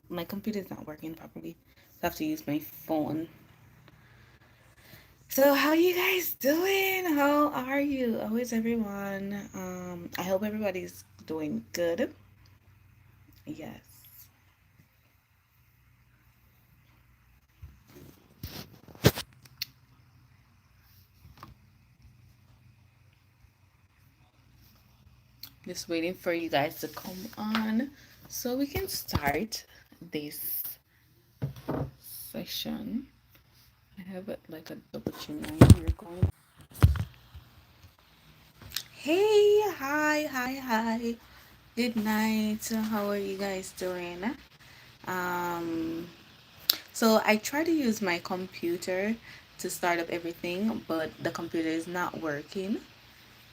my computer is not working properly. So I have to use my phone. So how you guys doing? How are you? How is everyone? I hope everybody's doing good. Yes. Just waiting for you guys to come on so we can start this session. I have it like a double chin line here going. Hey, hi. Good night. How are you guys doing? Um, so I try to use my computer to start up everything, but the computer is not working.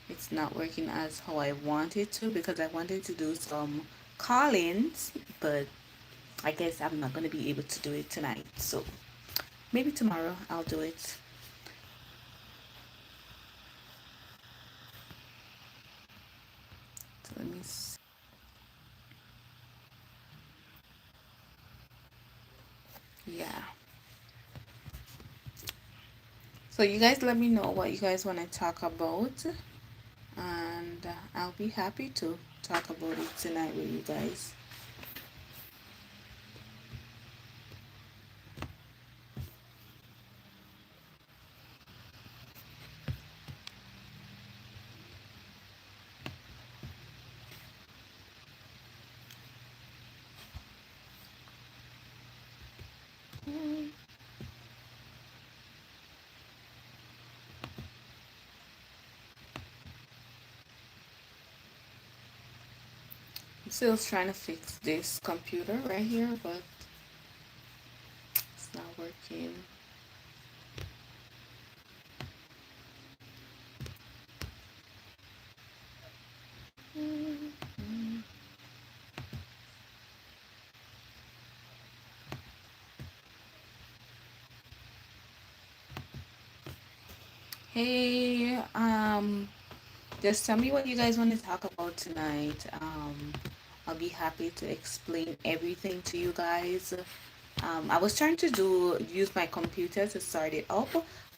It's not working as how I want it to because I wanted to do some call-ins, but I guess I'm not gonna be able to do it tonight. So maybe tomorrow I'll do it. So let me see. Yeah. So you guys let me know what you guys want to talk about, and I'll be happy to talk about it tonight with you guys. I'm still trying to fix this computer right here, but it's not working. Hey, just tell me what you guys want to talk about tonight. I'll be happy to explain everything to you guys. I was trying to use my computer to start it up,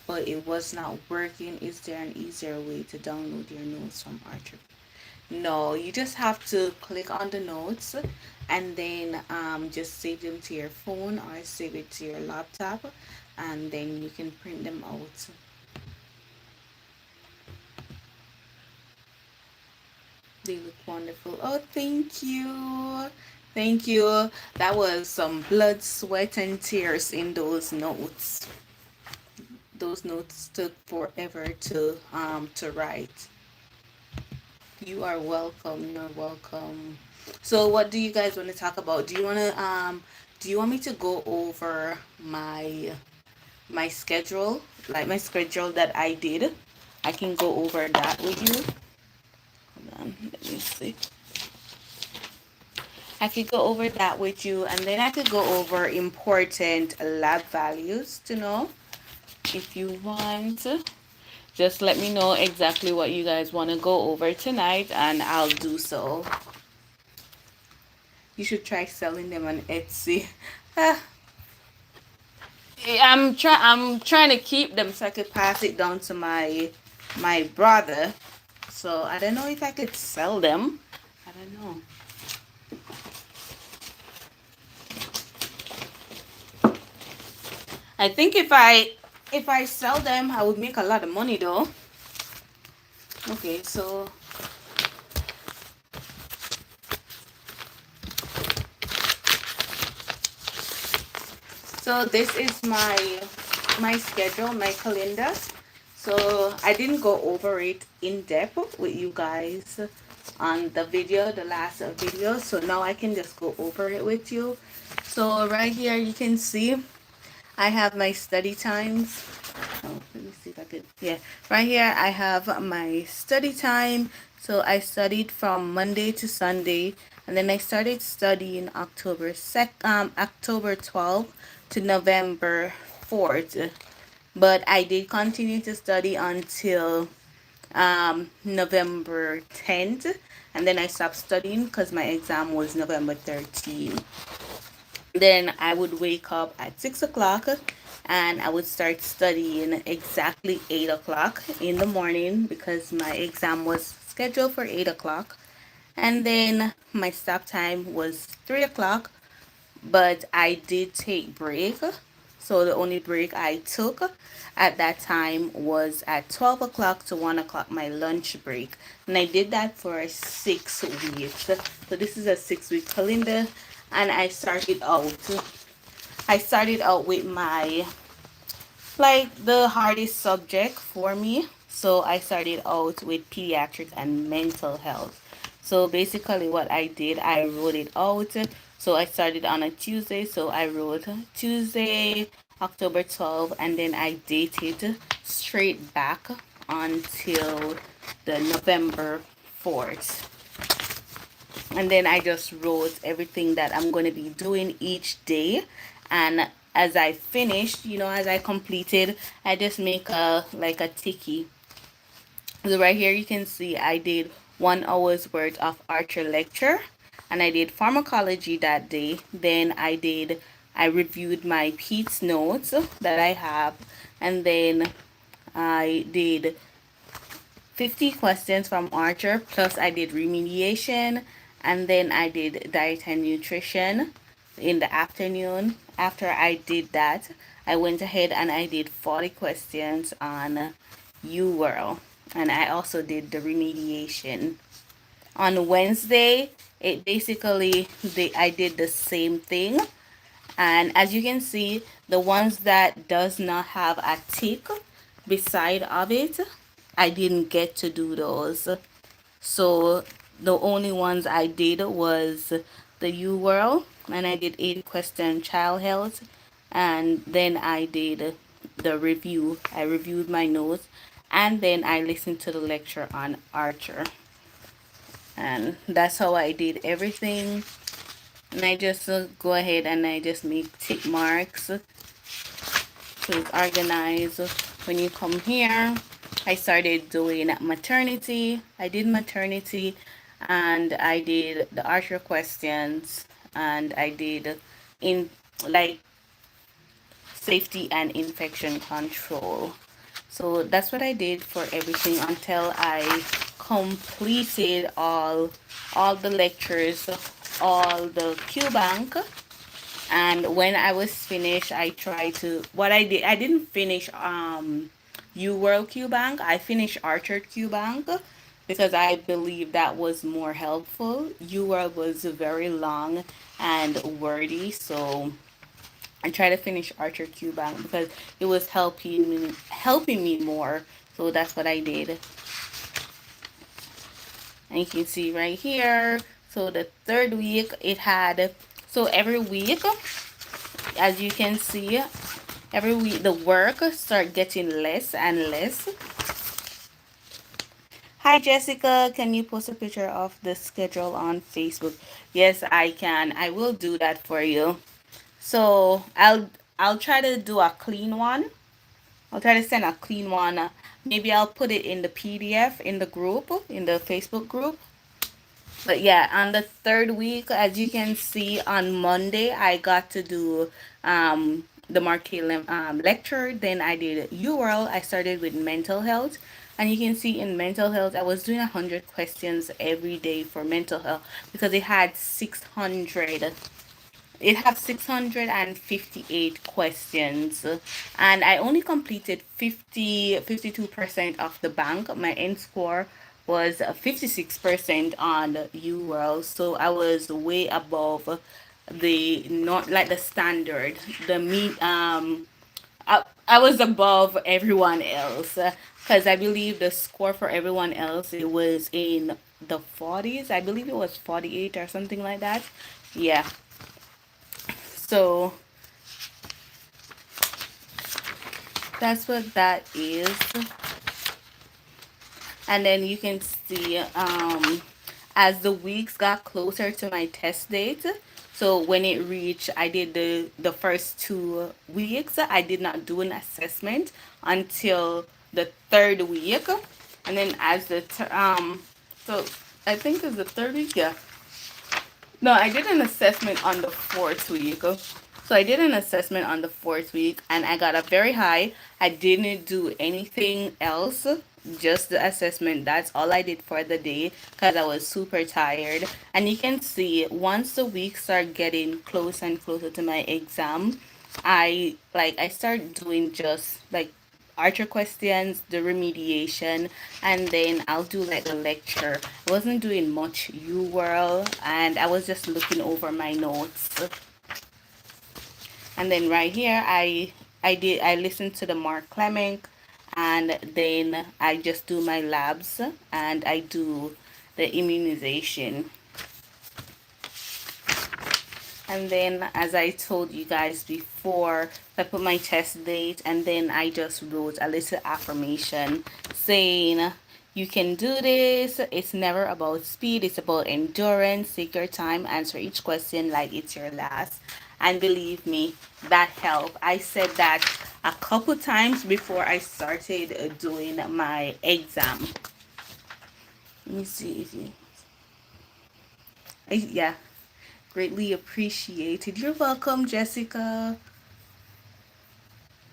but it was not working. Is there an easier way to download your notes from Archer? No, you just have to click on the notes and then just save them to your phone or save it to your laptop, and then you can print them out. They look wonderful. Oh, thank you. Thank you. That was some blood, sweat, and tears in those notes. Those notes took forever to write. You are welcome. You're welcome. So what do you guys want to talk about? Do you want me to go over my schedule? Like my schedule that I did? I can go over that with you. Hold on, let me see. I could go over that with you, and then I could go over important lab values to know if you want. Just let me know exactly what you guys want to go over tonight, and I'll do so. You should try selling them on Etsy. Ah, I'm trying to keep them so I could pass it down to my brother. So I don't know if I could sell them. I don't know. I think if I sell them, I would make a lot of money though. Okay, so this is my schedule, my calendar. So I didn't go over it in depth with you guys on the video, the last video. So now I can just go over it with you. So right here you can see I have my study times. Oh, let me see if I could. Yeah, right here I have my study time. So I studied from Monday to Sunday, and then I started studying October 12th to November 4th. But I did continue to study until November 10th, and then I stopped studying because my exam was November 13th. Then I would wake up at 6 o'clock and I would start studying exactly 8 o'clock in the morning because my exam was scheduled for 8 o'clock. And then my stop time was 3 o'clock, but I did take break. So the only break I took at that time was at 12 o'clock to 1 o'clock, my lunch break. And I did that for 6 weeks. So this is a 6 week calendar. And I started out with my, like, the hardest subject for me. So I started out with pediatrics and mental health. So basically what I did, I wrote it out. So I started on a Tuesday, so I wrote Tuesday, October 12th, and then I dated straight back until the November 4th. And then I just wrote everything that I'm going to be doing each day. And as I finished, as I completed, I just make a like a ticky. So right here you can see I did 1 hour's worth of Archer lecture, and I did pharmacology that day. Then I reviewed my Pete's notes that I have, and then I did 50 questions from Archer, plus I did remediation, and then I did diet and nutrition in the afternoon. After I did that, I went ahead and I did 40 questions on UWorld, and I also did the remediation. On Wednesday, it basically I did the same thing, and as you can see, the ones that does not have a tick beside of it, I didn't get to do those. So the only ones I did was the U World, and I did 80 question child health, and then I did the review. I reviewed my notes, and then I listened to the lecture on Archer, and that's how I did everything. And I just go ahead and I just make tick marks to organize. When you come here, I started doing maternity. I did maternity, and I did the Archer questions, and I did in like safety and infection control. So that's what I did for everything until I completed all the lectures, all the Q bank. And when I was finished, I tried to what I did. I didn't finish U World Q Bank. I finished Archer Q Bank because I believe that was more helpful. U World was very long and wordy, so I tried to finish Archer Q Bank because it was helping me more. So that's what I did. And you can see right here. So the third week it had, so every week, as you can see, every week the work start getting less and less. Hi Jessica, can you post a picture of the schedule on Facebook? Yes, I can. I will do that for you. So I'll try to do a clean one. I'll try to send a clean one. Maybe I'll put it in the PDF in the group, in the Facebook group. But yeah, on the third week, as you can see, on Monday, I got to do the Marquet lecture. Then I did URL. I started with mental health. And you can see in mental health, I was doing 100 questions every day for mental health because it had 658 questions, and I only completed 52% of the bank. My end score was 56% on the UWorld, so I was way above the not like the standard, the mean I was above everyone else because I believe the score for everyone else, it was in the 40s. I believe it was 48 or something like that. Yeah. So that's what that is. And then you can see as the weeks got closer to my test date, so when it reached, I did the first 2 weeks, I did not do an assessment until the third week. And then as so I think it's the third week, yeah. No, I did an assessment on the 4th week. So I did an assessment on the 4th week and I got a very high. I didn't do anything else, just the assessment. That's all I did for the day because I was super tired. And you can see once the weeks start getting closer and closer to my exam, I start doing just like Archer questions, the remediation, and then I'll do like a lecture. I wasn't doing much UWorld, and I was just looking over my notes. And then right here, I listened to the Mark Clement, and then I just do my labs, and I do the immunization. And then, as I told you guys before, I put my test date and then I just wrote a little affirmation saying, you can do this. It's never about speed, it's about endurance. Take your time, answer each question like it's your last. And believe me, that helped. I said that a couple times before I started doing my exam. Let me see if you. Yeah, greatly appreciated. You're welcome, Jessica.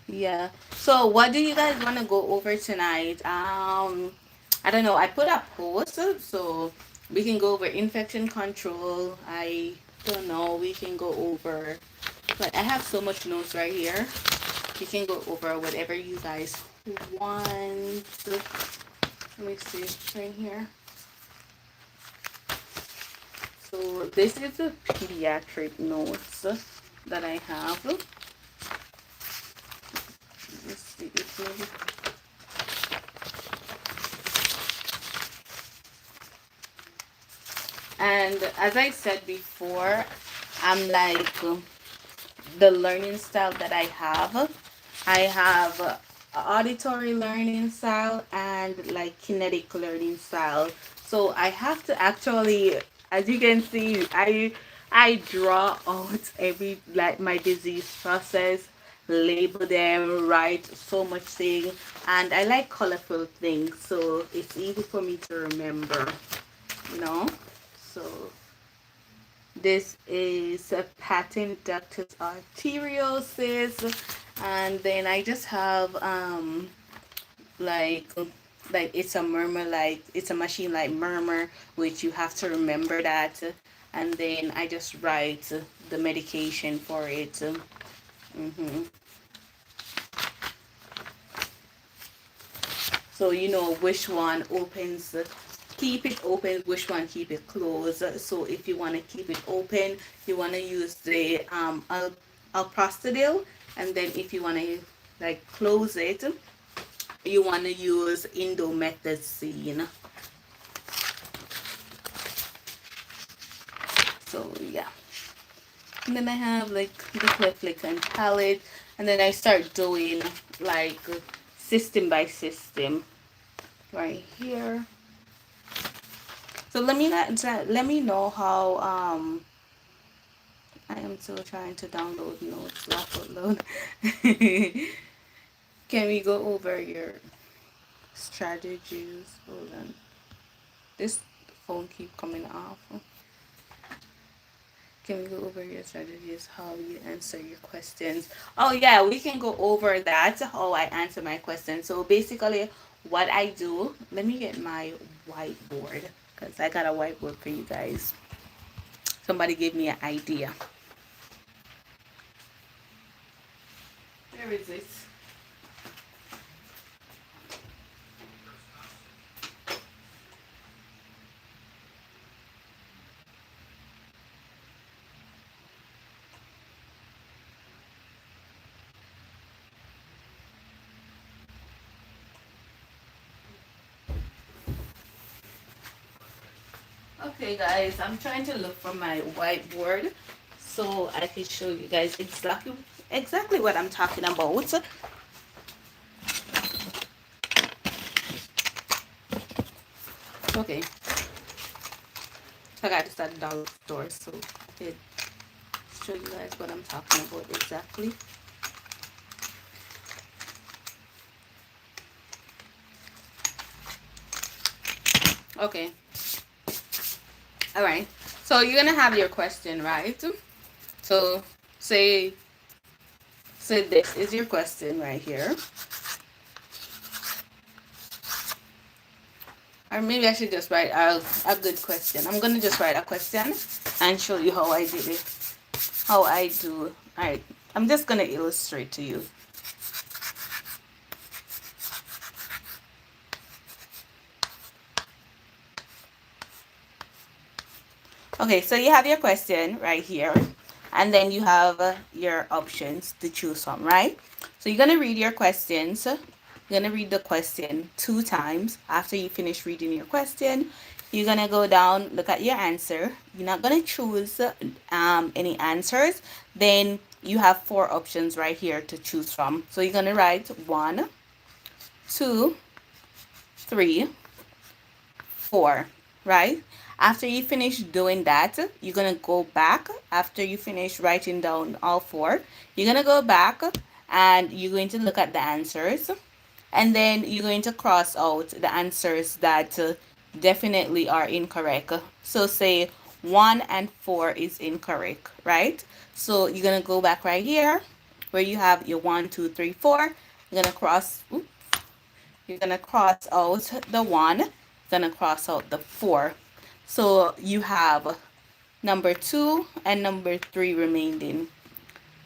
Yeah. So what do you guys want to go over tonight? I don't know. I put a post so we can go over infection control. I don't know. We can go over, but I have so much notes right here. We can go over whatever you guys want. Let me see right here. So this is the pediatric notes that I have. Let's see if maybe. And as I said before, I'm like the learning style that I have auditory learning style and like kinetic learning style. So I have to actually, as you can see, I draw out every like my disease process, label them, write so much thing, and I like colorful things, so it's easy for me to remember, you know. So this is a patent ductus arteriosus, and then I just have like it's a murmur, like it's a machine like murmur, which you have to remember that, and then I just write the medication for it. So you know which one opens, keep it open, which one keep it closed. So if you want to keep it open, you want to use the alprostadil, and then if you want to like close it, you want to use indomethacin. So yeah, and then I have like the Cliflick and palette, and then I start doing like system by system right here. So let me know how I am still trying to download notes, not upload. Can we go over your strategies? Hold on. This phone keep coming off. Can we go over your strategies, how you answer your questions? Oh yeah, we can go over that, how I answer my questions. So basically what I do, let me get my whiteboard because I got a whiteboard for you guys. Somebody gave me an idea. Where is it? Okay guys, I'm trying to look for my whiteboard so I can show you guys exactly what I'm talking about. Okay, I got this at the dollar store, so I could show you guys what I'm talking about exactly. Okay. All right. So you're gonna have your question, right? So say this is your question right here. Or maybe I should just write a good question. I'm gonna just write a question and show you how I did it. How I do. Alright. I'm just gonna illustrate to you. Okay, so you have your question right here, and then you have your options to choose from, right? So you're gonna read your questions. You're gonna read the question 2 times. After you finish reading your question, you're gonna go down, look at your answer. You're not gonna choose any answers. Then you have 4 options right here to choose from. So you're gonna write 1, 2, 3, 4, right? After you finish doing that, you're gonna go back. After you finish writing down all 4, you're gonna go back and you're going to look at the answers, and then you're going to cross out the answers that definitely are incorrect. So say 1 and 4 is incorrect, right? So you're gonna go back right here where you have your 1, 2, 3, 4. You're gonna cross you're gonna cross out the 1, gonna cross out the 4. So you have number 2 and number 3 remaining.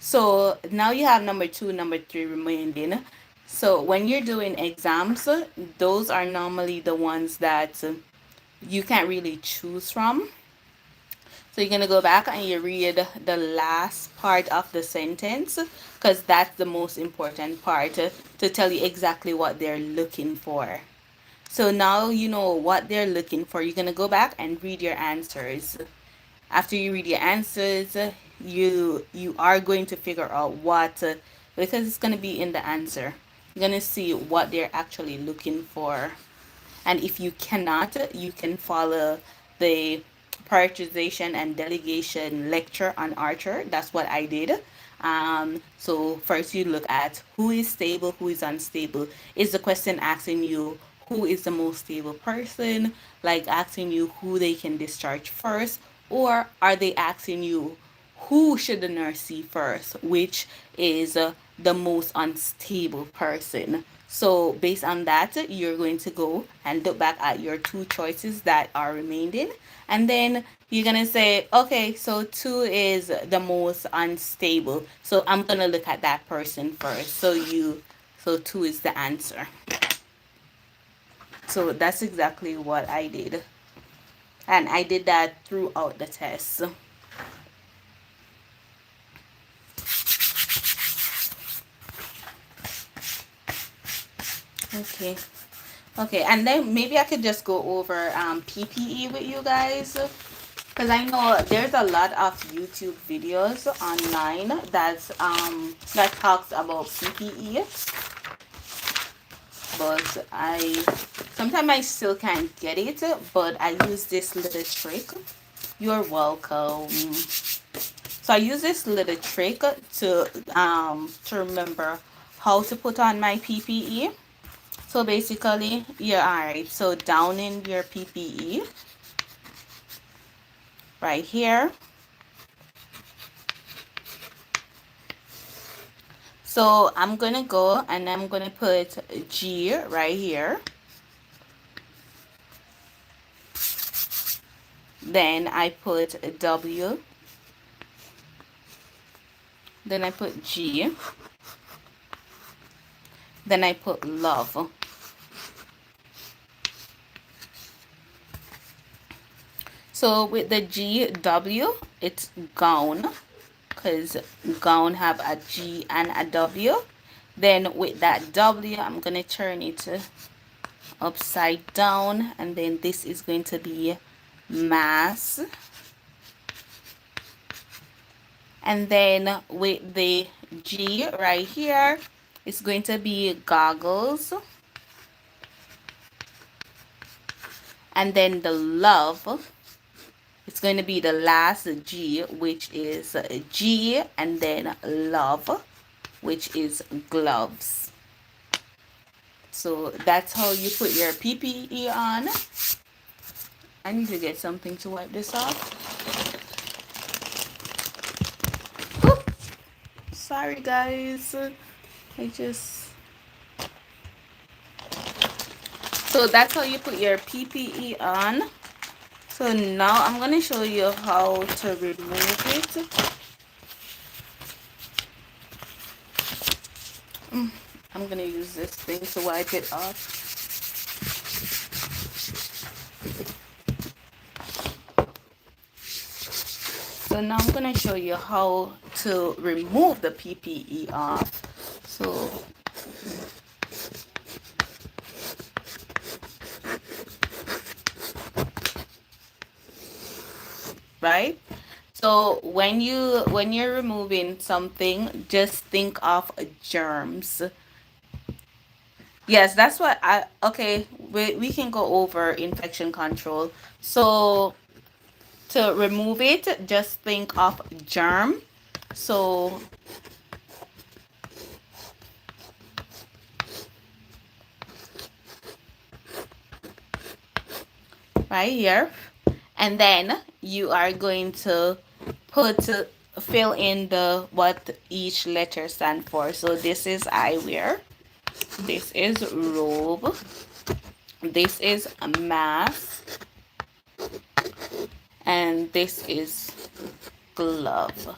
So now you have number 2, number 3 remaining. So when you're doing exams, those are normally the ones that you can't really choose from. So you're going to go back and you read the last part of the sentence, because that's the most important part to tell you exactly what they're looking for. So now you know what they're looking for. You're going to go back and read your answers. After you read your answers, you are going to figure out what, because it's going to be in the answer. You're going to see what they're actually looking for. And if you cannot, you can follow the prioritization and delegation lecture on Archer. That's what I did. So first you look at who is stable, who is unstable. Is the question asking you who is the most stable person, like asking you who they can discharge first, or are they asking you who should the nurse see first, which is the most unstable person? So based on that, you're going to go and look back at your 2 choices that are remaining, and then you're gonna say, okay, so 2 is the most unstable, so I'm gonna look at that person first. So 2 is the answer. So that's exactly what I did, and I did that throughout the test. Okay, and then maybe I could just go over PPE with you guys, because I know there's a lot of YouTube videos online that's that talks about PPE, but sometimes I still can't get it, but I use this little trick. You're welcome. So I use this little trick to remember how to put on my PPE. So basically, yeah, alright. So down in your PPE, right here. So I'm gonna go and I'm gonna put G right here. Then I put W. Then I put G. Then I put love. So with the GW, it's gown, because gown have a G and a W. Then with that W, I'm going to turn it upside down, and then this is going to be mass. And then with the G right here, it's going to be goggles. And then the love, it's going to be the last G, which is G, and then love, which is gloves. So that's how you put your PPE on. I need to get something to wipe this off. Sorry, guys. I just. So that's how you put your PPE on. So now I'm gonna show you how to remove it. I'm gonna use this thing to wipe it off. So now I'm gonna show you how to remove the PPE off. So right? So when you're removing something, just think of germs. Yes, that's what I okay, we can go over infection control. So to remove it, just think of germ. So right here, and then you are going to put fill in the what each letter stand for. So this is eyewear, this is robe, this is a mask, and this is glove.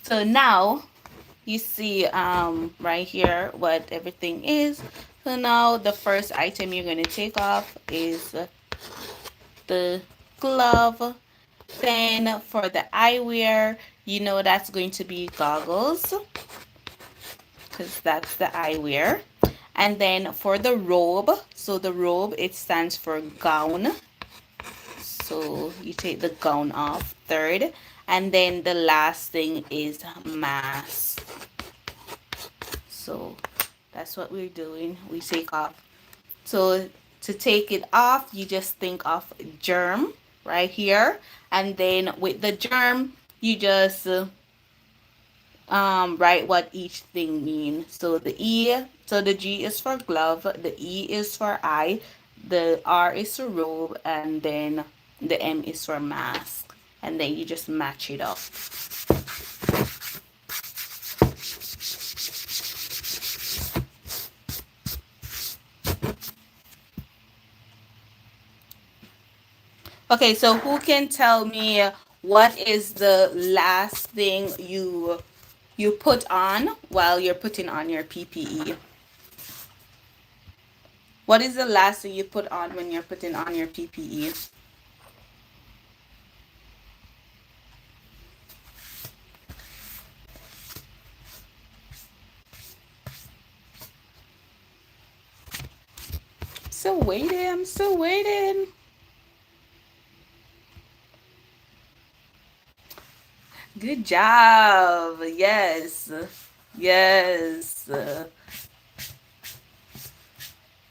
So now you see right here what everything is. So now the first item you're going to take off is the glove. Then for the eyewear, you know that's going to be goggles, because that's the eyewear. And then for the robe, so the robe, it stands for gown. So you take the gown off third. And then the last thing is mask. So that's what we're doing. We take off. So to take it off, you just think of germ right here. And then with the germ, you just write what each thing means. So the E, so the G is for glove, the E is for eye, the R is for robe, and then the M is for mask. And then you just match it up. Okay, so who can tell me what is the last thing you put on while you're putting on your PPE? What is the last thing you put on when you're putting on your PPE? Still waiting. I'm still waiting. Good job. Yes. Yes.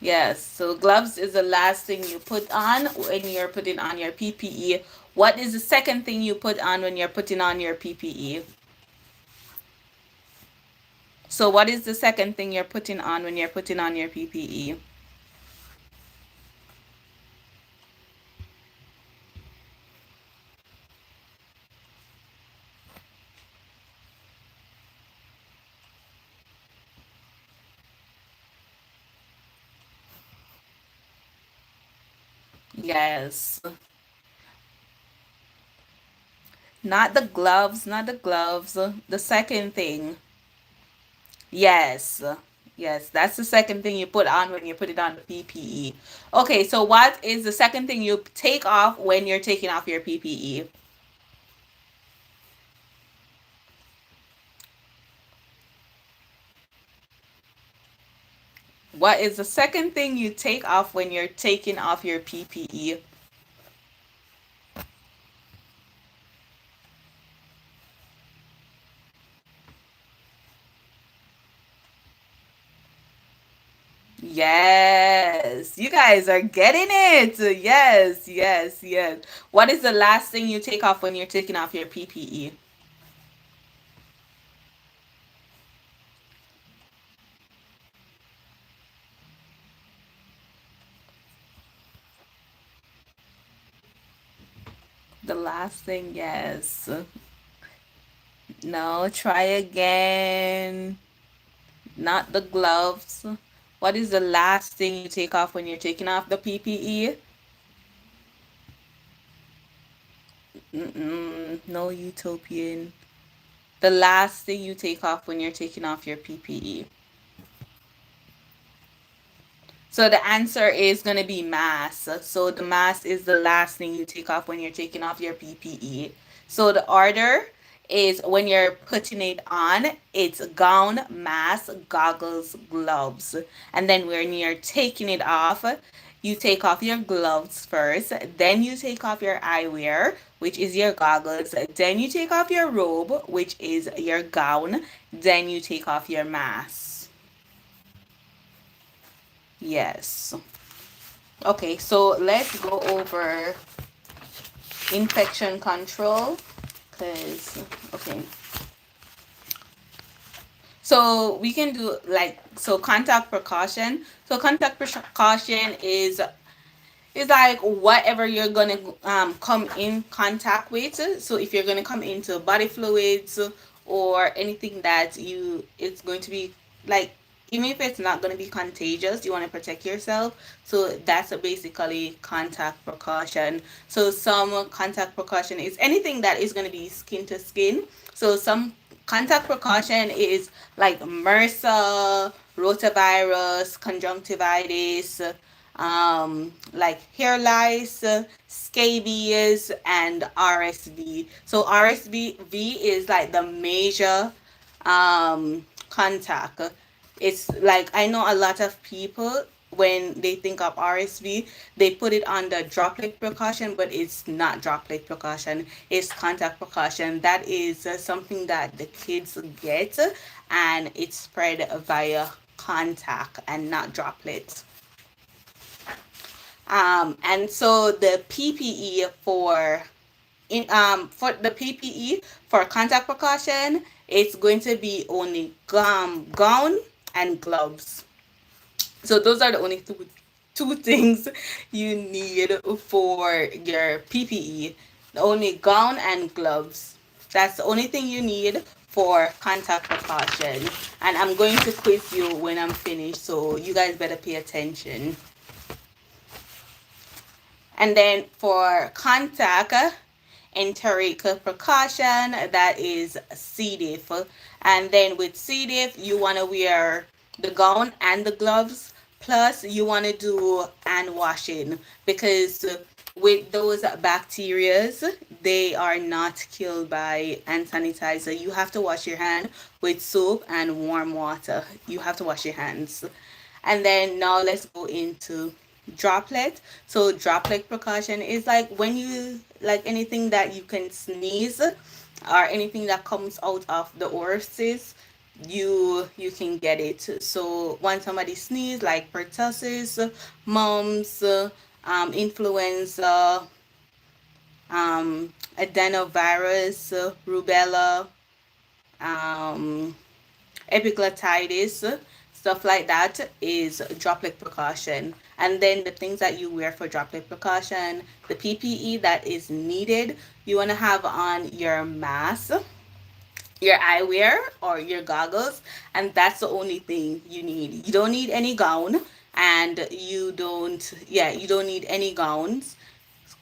Yes. So gloves is the last thing you put on when you're putting on your PPE. What is the second thing you put on when you're putting on your PPE? So what is the second thing you're putting on when you're putting on your PPE? Yes. Not the gloves, not the gloves. The second thing. Yes. Yes, that's the second thing you put on when you put it on the PPE. Okay, so what is the second thing you take off when you're taking off your PPE? What is the second thing you take off when you're taking off your PPE? Yes, you guys are getting it. Yes, yes, yes. What is the last thing you take off when you're taking off your PPE? The last thing, yes. No, try again. Not the gloves. What is the last thing you take off when you're taking off the PPE? No utopian. The last thing you take off when you're taking off your PPE. So the answer is going to be mask. So the mask is the last thing you take off when you're taking off your PPE. So the order is when you're putting it on, it's gown, mask, goggles, gloves. And then when you're taking it off, you take off your gloves first, then you take off your eyewear, which is your goggles, then you take off your robe, which is your gown, then you take off your mask. Yes. Okay, so let's go over infection control because, okay. So we can do like, so contact precaution. So contact precaution is like whatever you're gonna come in contact with. So if you're gonna come into body fluids or anything that it's going to be like, even if it's not going to be contagious, you want to protect yourself. So that's basically contact precaution. So some contact precaution is anything that is going to be skin to skin. So some contact precaution is like MRSA, rotavirus, conjunctivitis, like hair lice, scabies, and RSV. So RSV is like the major contact. It's like I know a lot of people when they think of RSV, they put it under droplet precaution, but it's not droplet precaution. It's contact precaution. That is something that the kids get, and it's spread via contact and not droplets. And so the PPE for the PPE for contact precaution, it's going to be only gown and gloves. So those are the only two things you need for your PPE. The only gown and gloves. That's the only thing you need for contact precaution. And I'm going to quiz you when I'm finished, so you guys better pay attention. And then for contact enteric precaution, that is C. diff. And then with C. diff, you want to wear the gown and the gloves. Plus, you want to do hand washing because with those bacterias, they are not killed by hand sanitizer. You have to wash your hand with soap and warm water. You have to wash your hands. And then now let's go into droplet. So droplet precaution is like when you like anything that you can sneeze or anything that comes out of the orifices, you can get it. So when somebody sneeze, like pertussis, mumps, influenza, adenovirus, rubella, um, epiglottitis, stuff like that is droplet precaution. And then the things that you wear for droplet precaution, the PPE that is needed, you want to have on your mask, your eyewear, or your goggles, and that's the only thing you need. You don't need any gown, and you don't need any gowns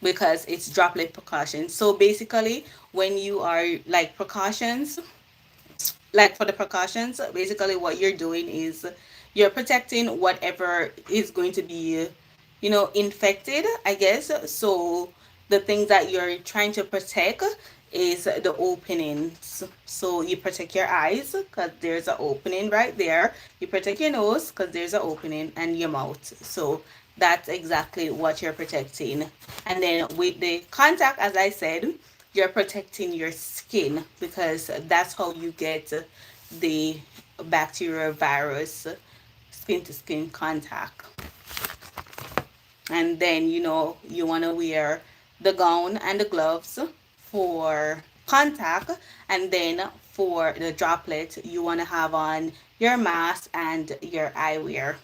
because it's droplet precaution. So basically, when you are like precautions, like for the precautions, basically what you're doing is you're protecting whatever is going to be, infected, I guess. So the things that you're trying to protect is the openings. So you protect your eyes because there's an opening right there. You protect your nose because there's an opening, and your mouth. So that's exactly what you're protecting. And then with the contact, as I said, you're protecting your skin because that's how you get the bacterial virus skin to skin contact. And then you want to wear the gown and the gloves for contact, and then for the droplet you want to have on your mask and your eyewear.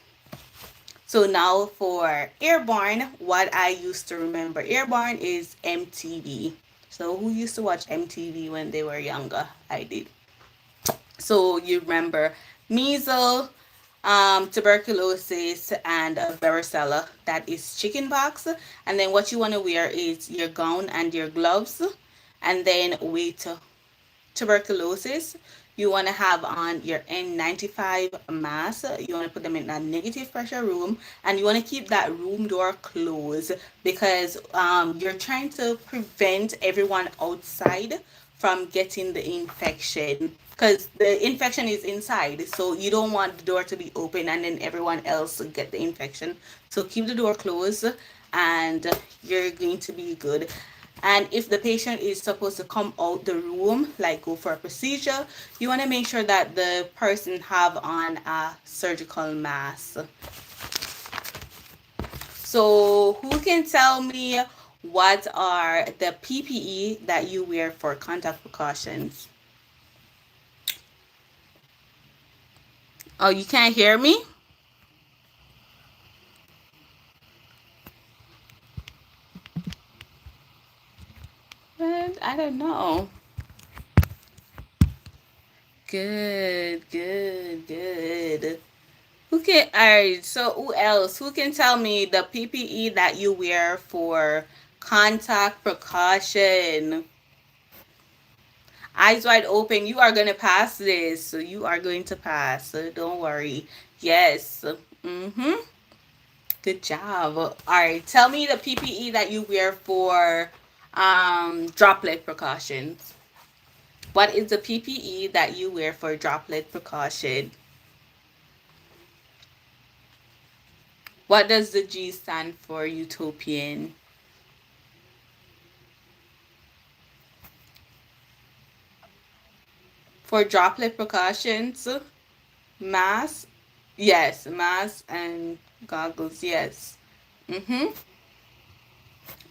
So now for airborne, what I used to remember airborne is MTB. So who used to watch MTV when they were younger? I did. So you remember measles, tuberculosis, and varicella. That is chickenpox. And then what you want to wear is your gown and your gloves. And then with tuberculosis, you want to have on your N95 mask. You want to put them in a negative pressure room, and you want to keep that room door closed because you're trying to prevent everyone outside from getting the infection, because the infection is inside, so you don't want the door to be open and then everyone else get the infection. So keep the door closed and you're going to be good. And if the patient is supposed to come out the room, like go for a procedure, you want to make sure that the person have on a surgical mask. So who can tell me what are the PPE that you wear for contact precautions? Oh, you can't hear me? But I don't know. Good, good, good. Who can, alright, so who else? Who can tell me the PPE that you wear for contact precaution? Eyes wide open. You are going to pass this. So you are going to pass. So don't worry. Yes. Mm-hmm. Good job. All right. Tell me the PPE that you wear for droplet precautions. What is the PPE that you wear for droplet precaution? What does the G stand for? Utopian. For droplet precautions, mask. Yes, mask and goggles. Yes. Mm-hmm.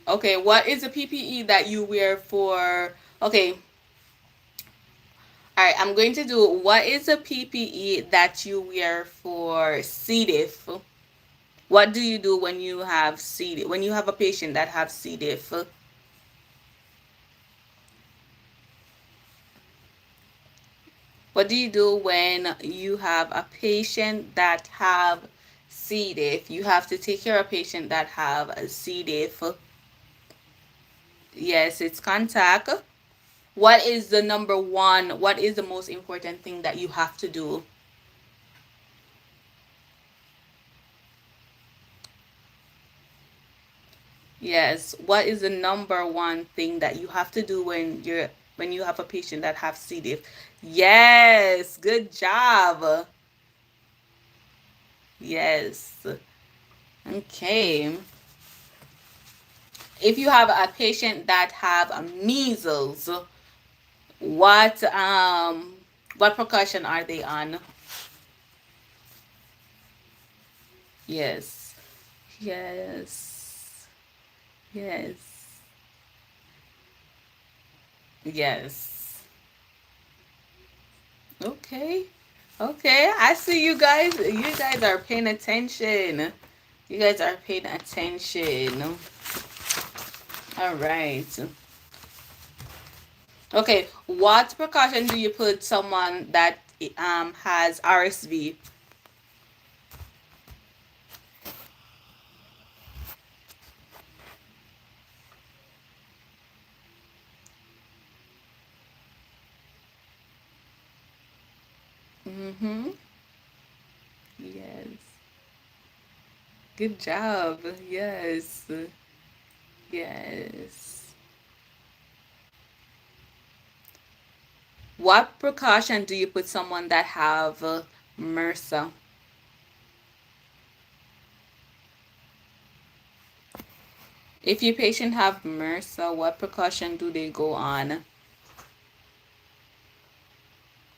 Okay, what is the PPE that you wear for... Okay. All right, I'm going to do... What is the PPE that you wear for C. diff? What do you do when you have C. diff? When you have a patient that have C. diff? What do you do when you have a patient that have C. diff? You have to take care of a patient that have a C. diff. Yes, it's contact. What is the number one? What is the most important thing that you have to do? Yes. What is the number one thing that you have to do when you have a patient that have C. diff? Yes. Good job. Yes. Okay. If you have a patient that have measles, what precaution are they on? Yes. Yes. Yes. Yes. Okay. Okay. I see you guys. You guys are paying attention. You guys are paying attention. All right. Okay. What precaution do you put someone that has RSV? Mm-hmm. Yes. Good job. Yes. Yes. What precaution do you put someone that have MRSA? If your patient have MRSA, what precaution do they go on?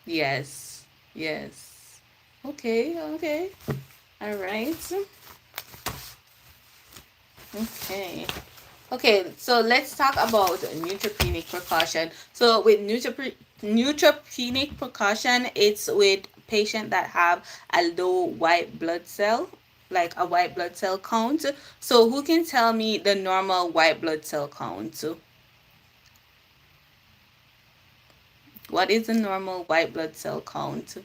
Yes. Yes. Okay. Okay. All right. Okay. Okay, so let's talk about neutropenic precaution. So with neutropenic precaution, it's with patient that have a low white blood cell, like a white blood cell count. So who can tell me the normal white blood cell count? What is the normal white blood cell count?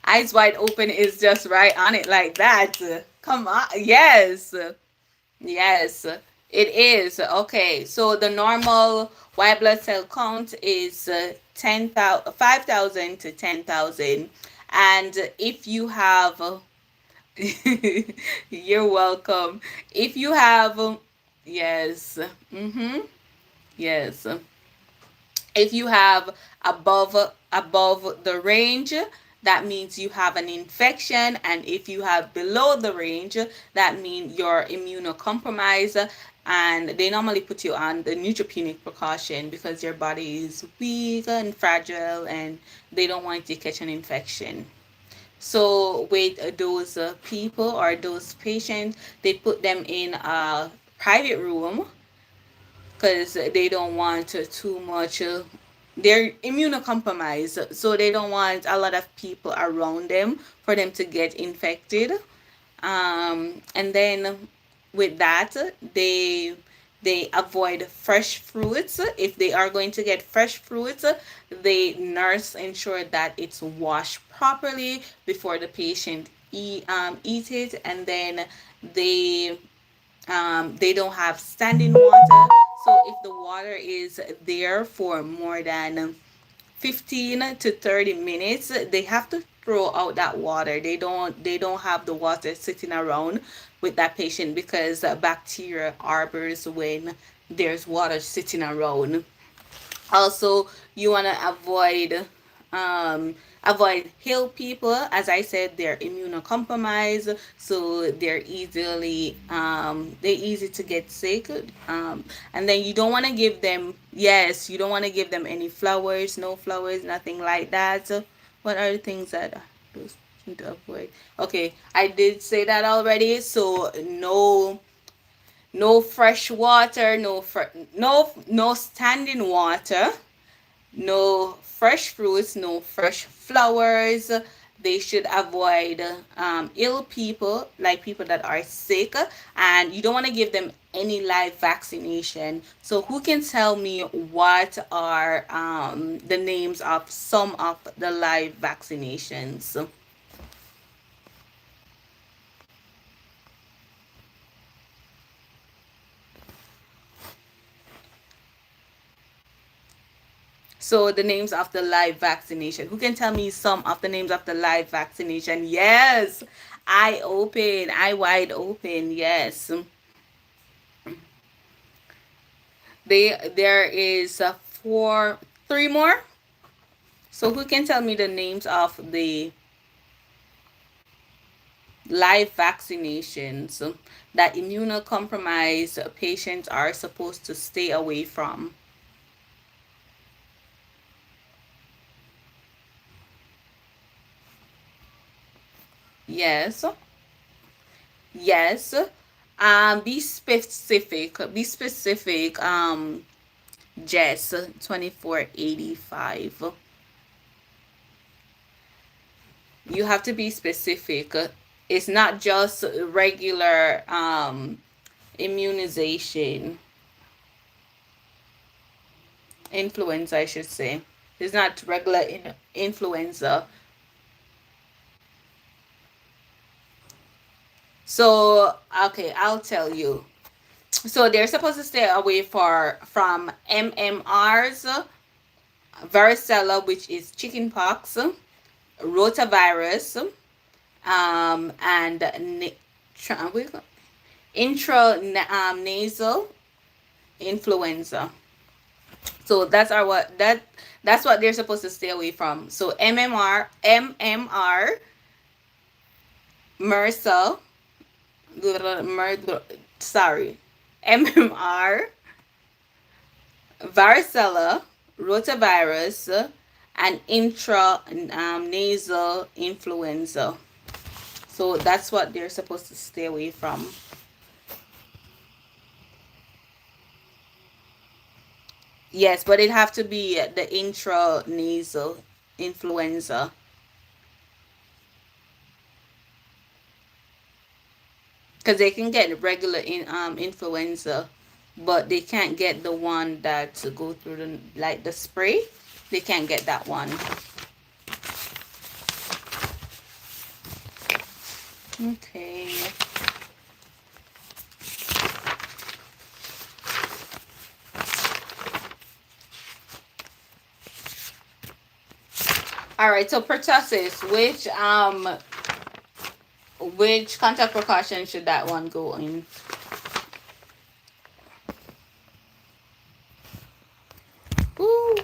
Eyes wide open is just right on it like that. Come on. Yes. Yes. It is. Okay. So the normal white blood cell count is 10,000, 5,000 to 10,000. And if you have, you're welcome. If you have, yes. Mm-hmm. Yes. If you have above the range, that means you have an infection, and if you have below the range, that means you're immunocompromised. And they normally put you on the neutropenic precaution because your body is weak and fragile, and they don't want you to catch an infection. So with those people or those patients, they put them in a private room because they don't want too much. They're immunocompromised, so they don't want a lot of people around them for them to get infected. And then with that, they avoid fresh fruits. If they are going to get fresh fruits, the nurse ensure that it's washed properly before the patient eat it, and then they they don't have standing water. So if the water is there for more than 15 to 30 minutes, they have to throw out that water. They don't have the water sitting around with that patient because bacteria harbors when there's water sitting around. Also, you want to um avoid ill people. As I said, they're immunocompromised, so they're easy to get sick. And then you don't want to give them, yes, you don't want to give them any flowers, no flowers, nothing like that. So what are the things that those need to avoid? Okay, I did say that already. So no fresh water, no standing water, no fresh fruits, no fresh flowers. They should avoid ill people, like people that are sick, and you don't want to give them any live vaccination. So, who can tell me what are the names of some of the live vaccinations? So the names of the live vaccination. Who can tell me some of the names of the live vaccination? Yes. Eye open, eye wide open. Yes. There is three more. So who can tell me the names of the live vaccinations that immunocompromised patients are supposed to stay away from? Yes. Yes. Be specific. Be specific. Jess 2485. You have to be specific. It's not just regular immunization. Influenza, I should say. It's not regular influenza. So, okay, I'll tell you. So they're supposed to stay away from MMRs, varicella, which is chickenpox, rotavirus, and intranasal influenza. So that's what they're supposed to stay away from. So MMR, MRSA, sorry, MMR, varicella, rotavirus, and intranasal influenza. So that's what they're supposed to stay away from. Yes, but it have to be the intranasal influenza. because they can get regular influenza, but they can't get the one that go through the like the spray. They can't get that one. Okay. All right. So pertussis, which contact precaution should that one go in? Woo.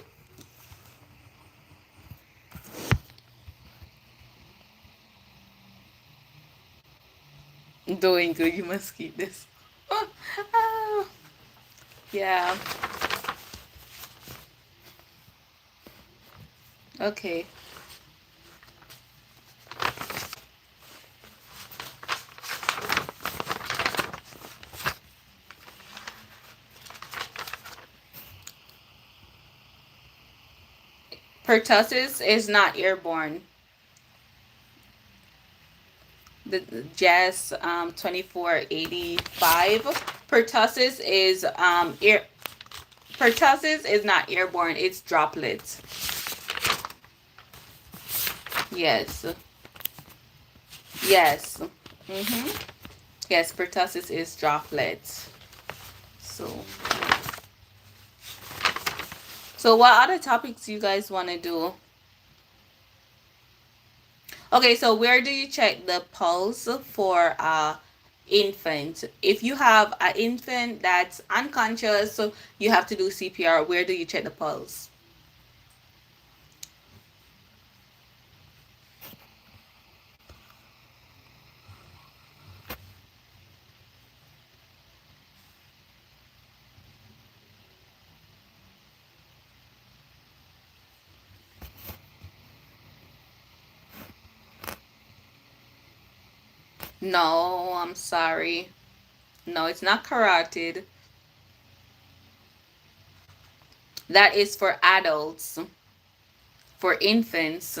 Doing good. You must keep this. Yeah. Okay. Pertussis is not airborne. The Jazz 2485. Pertussis is pertussis is not airborne. It's droplets. Yes. Yes. Yes, pertussis is droplets. So what other topics you guys want to do? Okay, so where do you check the pulse for infant? If you have an infant that's unconscious, so you have to do CPR. Where do you check the pulse? No, I'm sorry. No, it's not carotid. That is for adults. For infants,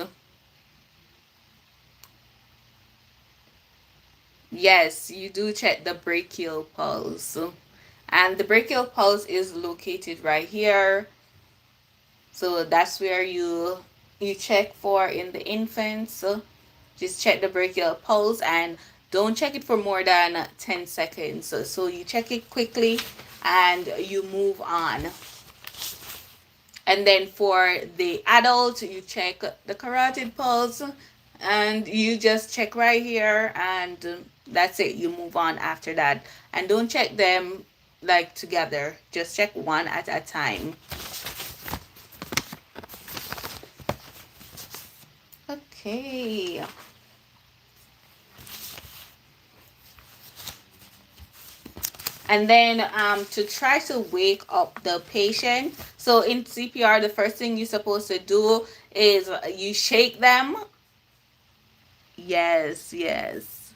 yes, you do check the brachial pulse. And the brachial pulse is located right here. So that's where you check for in the infants. Just check the brachial pulse and don't check it for more than 10 seconds. So you check it quickly and you move on. And then for the adult, you check the carotid pulse and you just check right here and that's it. You move on after that. And don't check them like together. Just check one at a time. Okay. And then to try to wake up the patient. So in CPR, the first thing you're supposed to do is you shake them. Yes, yes.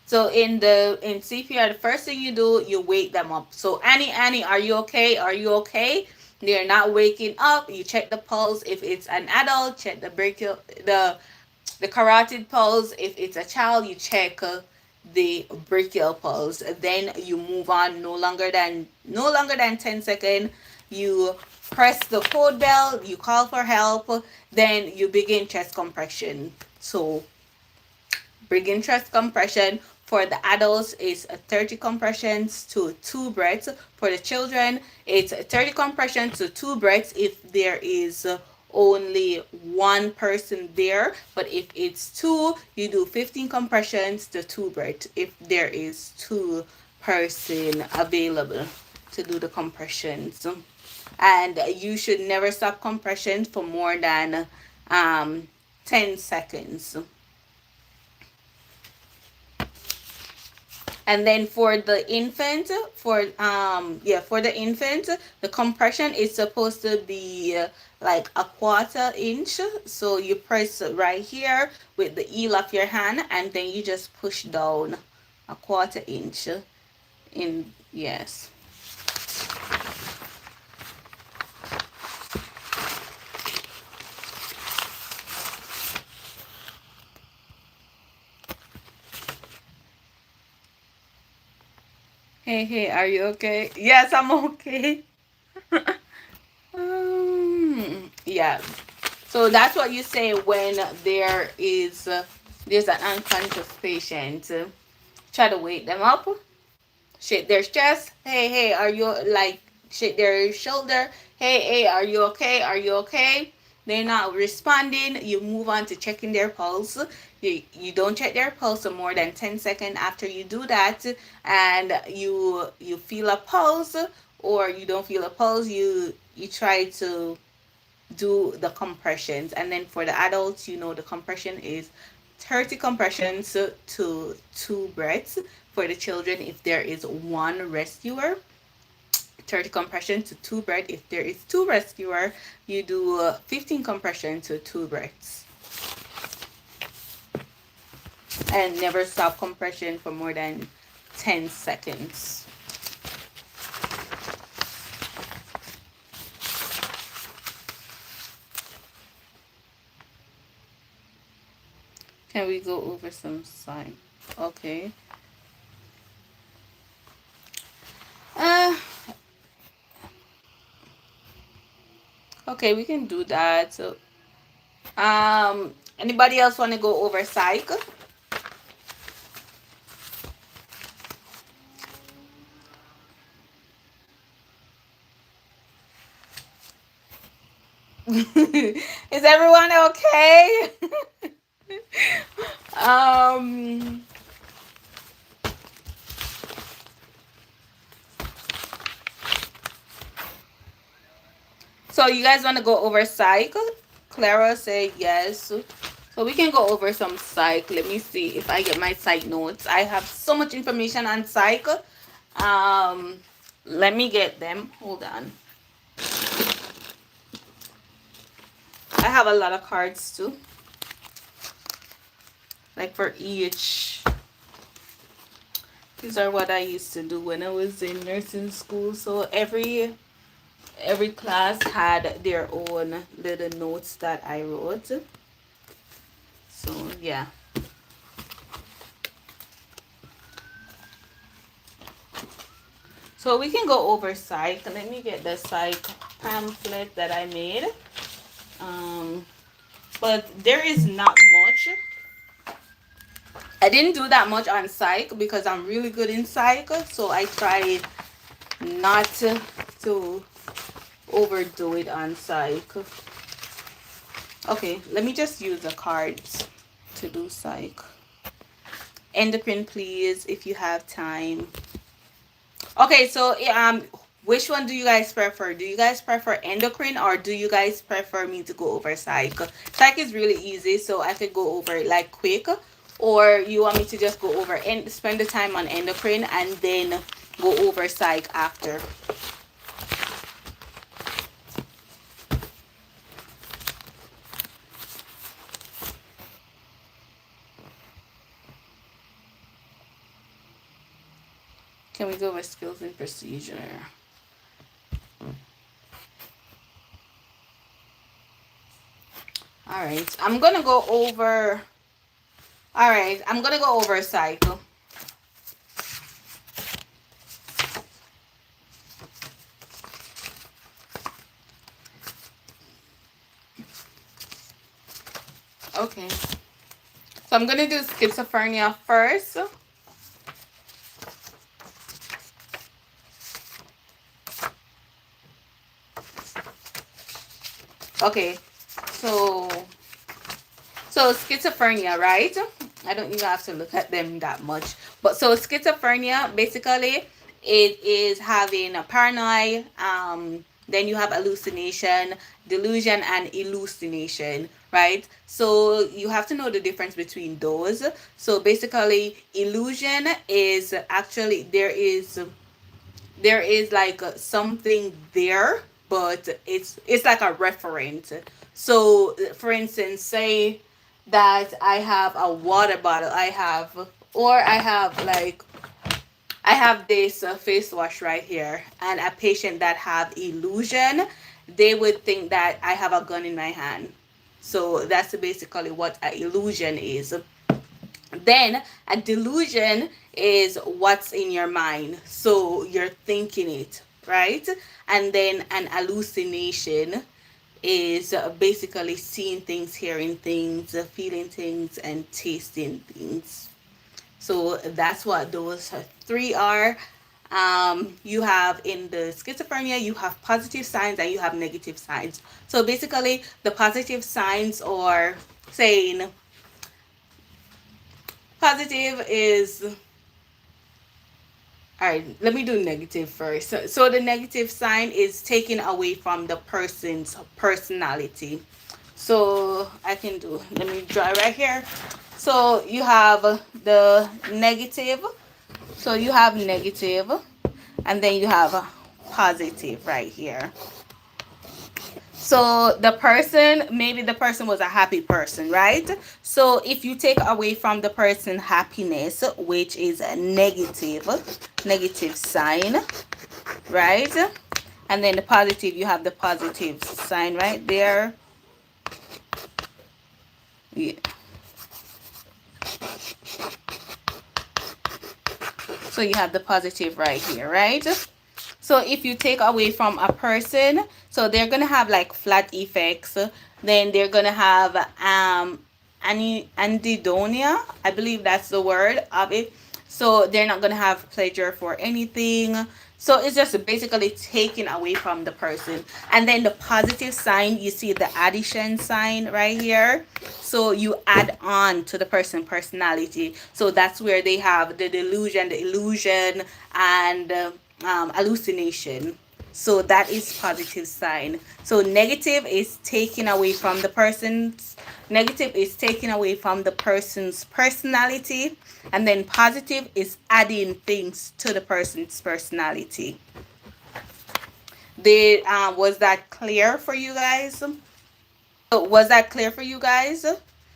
So in CPR, the first thing you do, you wake them up. So Annie, are you okay? Are you okay? They're not waking up. You check the pulse. If it's an adult, check the brachial, the carotid pulse. If it's a child, you check the brachial pulse. Then you move on. No longer than 10 seconds. You press the code bell. You call for help. Then you begin chest compression. So begin chest compression. For the adults, it's 30 compressions to 2 breaths. For the children, it's 30 compressions to 2 breaths if there is only one person there. But if it's 2, you do 15 compressions to 2 breaths if there is 2 person available to do the compressions. And you should never stop compression for more than 10 seconds. And then for the infant, for the infant, the compression is supposed to be like a 1/4 inch. So you press right here with the heel of your hand, and then you just push down a 1/4 inch. In yes. Hey, hey, are you okay? Yes, I'm okay. Yeah. So that's what you say when there's an unconscious patient. Try to wake them up, shake their chest. Hey, hey, are you like shake their shoulder? Hey, hey, are you okay? Are you okay? They're not responding. You move on to checking their pulse. You don't check their pulse for more than 10 seconds after you do that, and you feel a pulse or you don't feel a pulse. You try to do the compressions, and then for the adults, the compression is 30 compressions to 2 breaths. For the children, if there is one rescuer, 30 compression to 2 breaths. If there is two rescuer, you do 15 compression to 2 breaths, and never stop compression for more than 10 seconds. Can we go over some sign? Okay. uh okay, we can do that. So anybody else want to go over psych? Is everyone okay? um so you guys want to go over psych? Clara said yes. So we can go over some psych. Let me see if I get my psych notes. I have so much information on psych. Um Let me get them. Hold on. I have a lot of cards too. Like for each. These are what I used to do when I was in nursing school. So every class had their own little notes that I wrote. So yeah. So we can go over psych. Let me get the psych pamphlet that I made. Um, but there is not much. I didn't do that much on psych because I'm really good in psych. So I tried not to overdo it on psych. Okay, let me just use the cards to do psych. Endocrine, please, if you have time. Okay, so which one do you guys prefer? Do you guys prefer endocrine or do you guys prefer me to go over psych? Psych is really easy, so I could go over it like quick. Or you want me to just go over and spend the time on endocrine and then go over psych after? Can we go over skills and procedure? All right, I'm gonna go over. All right, I'm gonna go over cycle. Okay, so I'm gonna do schizophrenia first. Okay, so schizophrenia, right? I don't even have to look at them that much. But so schizophrenia, basically, it is having a paranoia. Then you have hallucination, delusion, and hallucination, right? So you have to know the difference between those. So basically, illusion is actually there is like something there, but it's like a referent. So for instance, say that I have a water bottle, I have this face wash right here, and a patient that have illusion, they would think that I have a gun in my hand. So that's basically what an illusion is. Then a delusion is what's in your mind. So you're thinking it, right? And then an hallucination is basically seeing things, hearing things, feeling things, and tasting things. So that's what those three are. You have in the schizophrenia, you have positive signs and you have negative signs. So basically, the positive signs are saying positive is, all right, let me do negative first. So the negative sign is taken away from the person's personality. So I can do, let me draw right here. So you have the negative. So you have negative, and then you have positive right here. So the person, maybe the person was a happy person, right? So if you take away from the person happiness, which is a negative sign, right? And then the positive, you have the positive sign right there. Yeah. So you have the positive right here, right? So if you take away from a person, so they're gonna have like flat effects. Then they're gonna have anhedonia. I believe that's the word of it. So they're not gonna have pleasure for anything. So it's just basically taken away from the person. And then the positive sign, you see the addition sign right here. So you add on to the person personality. So that's where they have the delusion, the illusion, and hallucination. So that is positive sign. So negative is taken away from the person's, negative is taken away from the person's personality, and then positive is adding things to the person's personality. Did was that clear for you guys? So was that clear for you guys?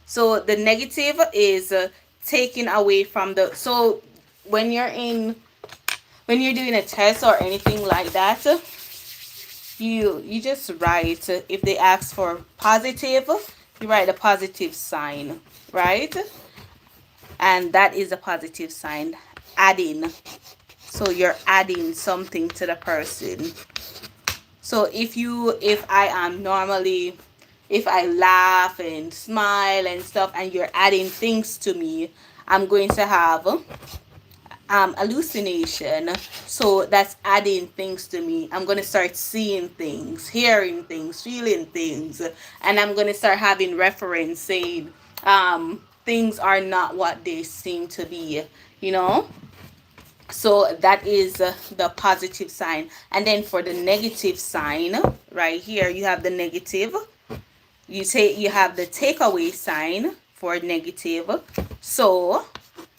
So the negative is taken away from the, so when you're in, when you're doing a test or anything like that, you just write, if they ask for positive, you write a positive sign, right? And that is a positive sign, adding. So you're adding something to the person. So if I am normally, if I laugh and smile and stuff and you're adding things to me, I'm going to have hallucination. So that's adding things to me. I'm going to start seeing things, hearing things, feeling things, and I'm going to start having reference saying things are not what they seem to be, you know. So that is the positive sign. And then for the negative sign right here, you have the negative. You have the takeaway sign for negative. So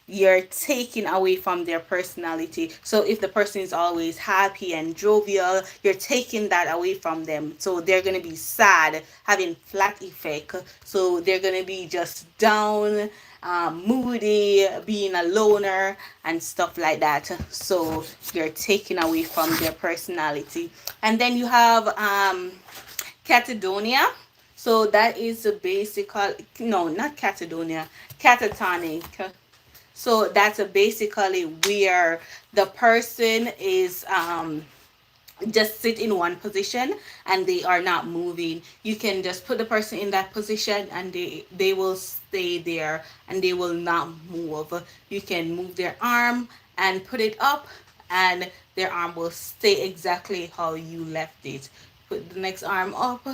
you're taking away from their personality. So if the person is always happy and jovial, you're taking that away from them. So they're going to be sad, having flat effect. So they're going to be just down, moody, being a loner and stuff like that. So you're taking away from their personality. And then you have catadonia. So that is a basic, no, not catadonia, catatonic. So that's basically where the person is just sit in one position and they are not moving. You can just put the person in that position and they will stay there and they will not move. You can move their arm and put it up and their arm will stay exactly how you left it. Put the next arm up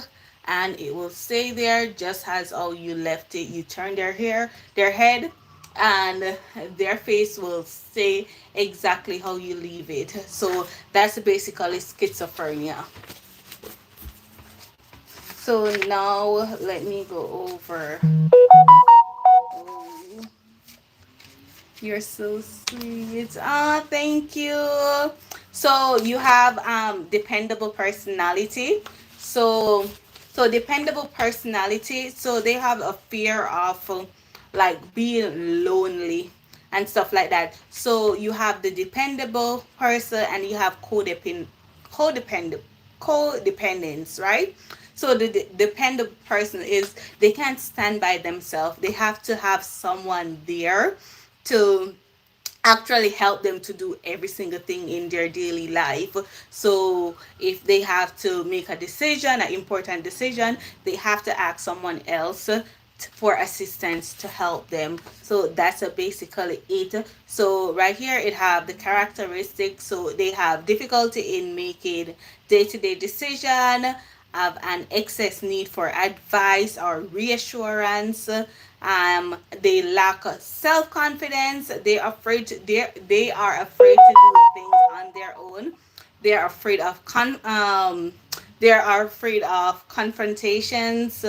and it will stay there just as how you left it. You turn their head, and their face will stay exactly how you leave it. So that's basically schizophrenia. So now let me go over. Oh, you're so sweet. Ah, thank you. So you have dependable personality. So dependable personality. So they have a fear of like being lonely and stuff like that. So you have the dependable person and you have codependence, right? So the dependent person is they can't stand by themselves. They have to have someone there to actually help them to do every single thing in their daily life. So if they have to make a decision, an important decision, they have to ask someone else for assistance to help them. So that's basically it. So right here it have the characteristics. So they have difficulty in making day-to-day decision, have an excess need for advice or reassurance. They lack self-confidence. They are afraid to do things on their own. They are afraid of they are afraid of confrontations,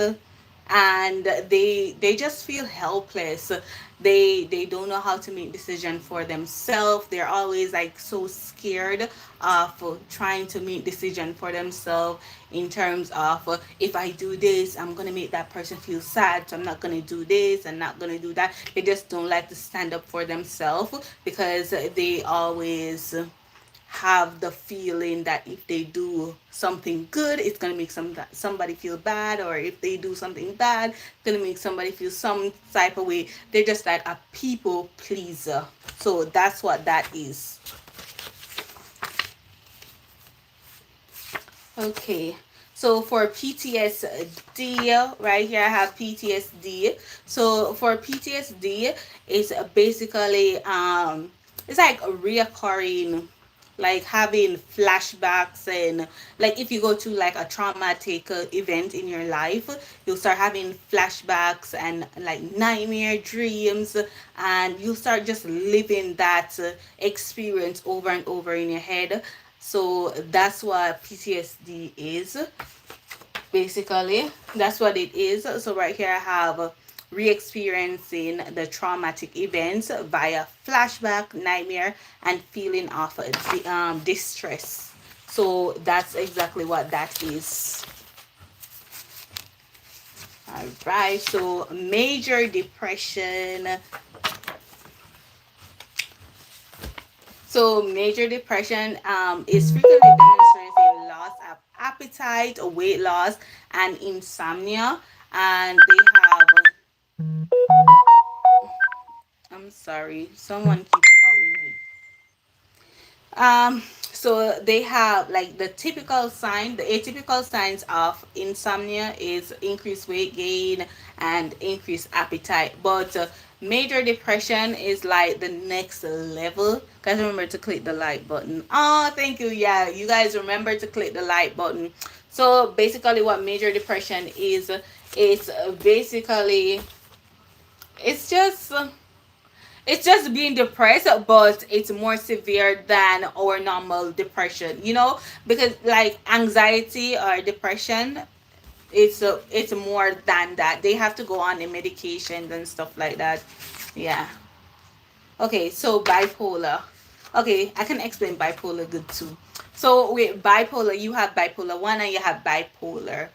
and they just feel helpless. They don't know how to make decision for themselves. They're always like so scared of trying to make decision for themselves, in terms of if I do this, I'm gonna make that person feel sad, so I'm not gonna do this and not gonna do that. They just don't like to stand up for themselves, because they always have the feeling that if they do something good, it's gonna make somebody feel bad, or if they do something bad, it's gonna make somebody feel some type of way. They're just like a people pleaser. So that's what that is. Okay. So for PTSD, right here I have PTSD. So for PTSD, it's basically it's like a reoccurring, like having flashbacks, and like if you go to like a traumatic event in your life, you'll start having flashbacks and like nightmare dreams, and you start just living that experience over and over in your head. So that's what PTSD is. Basically, that's what it is. So right here I have re-experiencing the traumatic events via flashback, nightmare, and feeling of distress. So that's exactly what that is. All right. So major depression. So major depression is frequently demonstrated in loss of appetite, weight loss, and insomnia. And they have, I'm sorry, someone keeps calling me. So they have like the typical sign, the atypical signs of insomnia is increased weight gain and increased appetite. But major depression is like the next level. Guys, remember to click the like button. Oh, thank you. Yeah, you guys remember to click the like button. So basically, what major depression is, it's basically, it's just it's just being depressed, but it's more severe than our normal depression, because like anxiety or depression, it's more than that. They have to go on the medications and stuff like that. Yeah. Okay, so bipolar. Okay, I can explain bipolar good too. So with bipolar, you have bipolar 1 and you have bipolar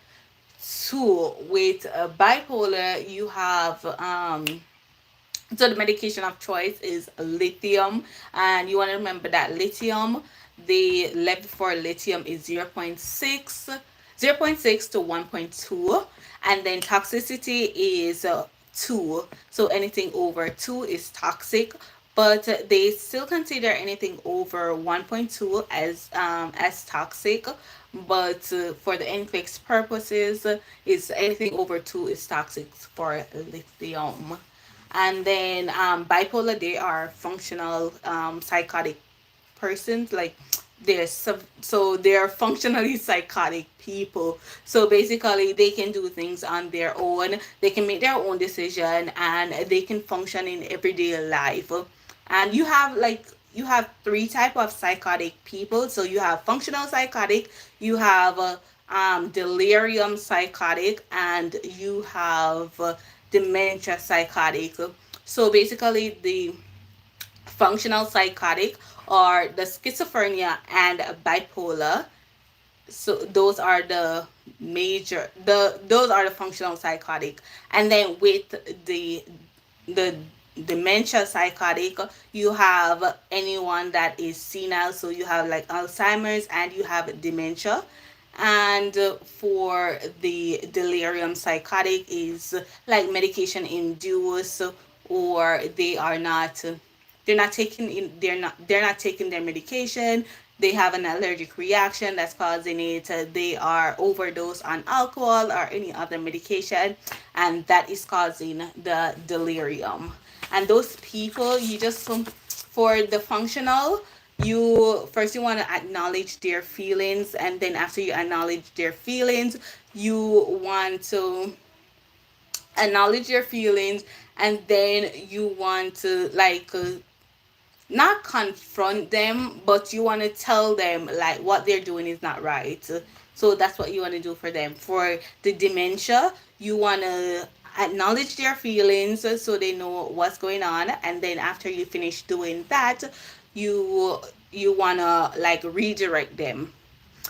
2. With bipolar, you have so the medication of choice is lithium, and you want to remember that lithium, the level for lithium is 0.6 to 1.2, and then toxicity is 2. So anything over 2 is toxic, but they still consider anything over 1.2 as toxic. But for the Nclex purposes, is anything over 2 is toxic for lithium. And then bipolar, they are functional psychotic persons, like so they're functionally psychotic people. So basically they can do things on their own, they can make their own decision, and they can function in everyday life. And you have three type of psychotic people. So you have functional psychotic, you have delirium psychotic, and you have dementia psychotic. So basically the functional psychotic or the schizophrenia and bipolar, so those are the those are the functional psychotic. And then with the dementia psychotic, you have anyone that is senile. So you have like Alzheimer's and you have dementia. And for the delirium psychotic is like medication induced, or they're not taking their medication, they have an allergic reaction that's causing it, they are overdose on alcohol or any other medication, and that is causing the delirium. And those people, you just for the functional, you want to acknowledge their feelings, and then after you acknowledge their feelings, you want to acknowledge your feelings, and then you want to like not confront them, but you want to tell them like what they're doing is not right. So that's what you want to do for them. For the dementia, you want to acknowledge their feelings so they know what's going on, and then after you finish doing that, you you want to like redirect them.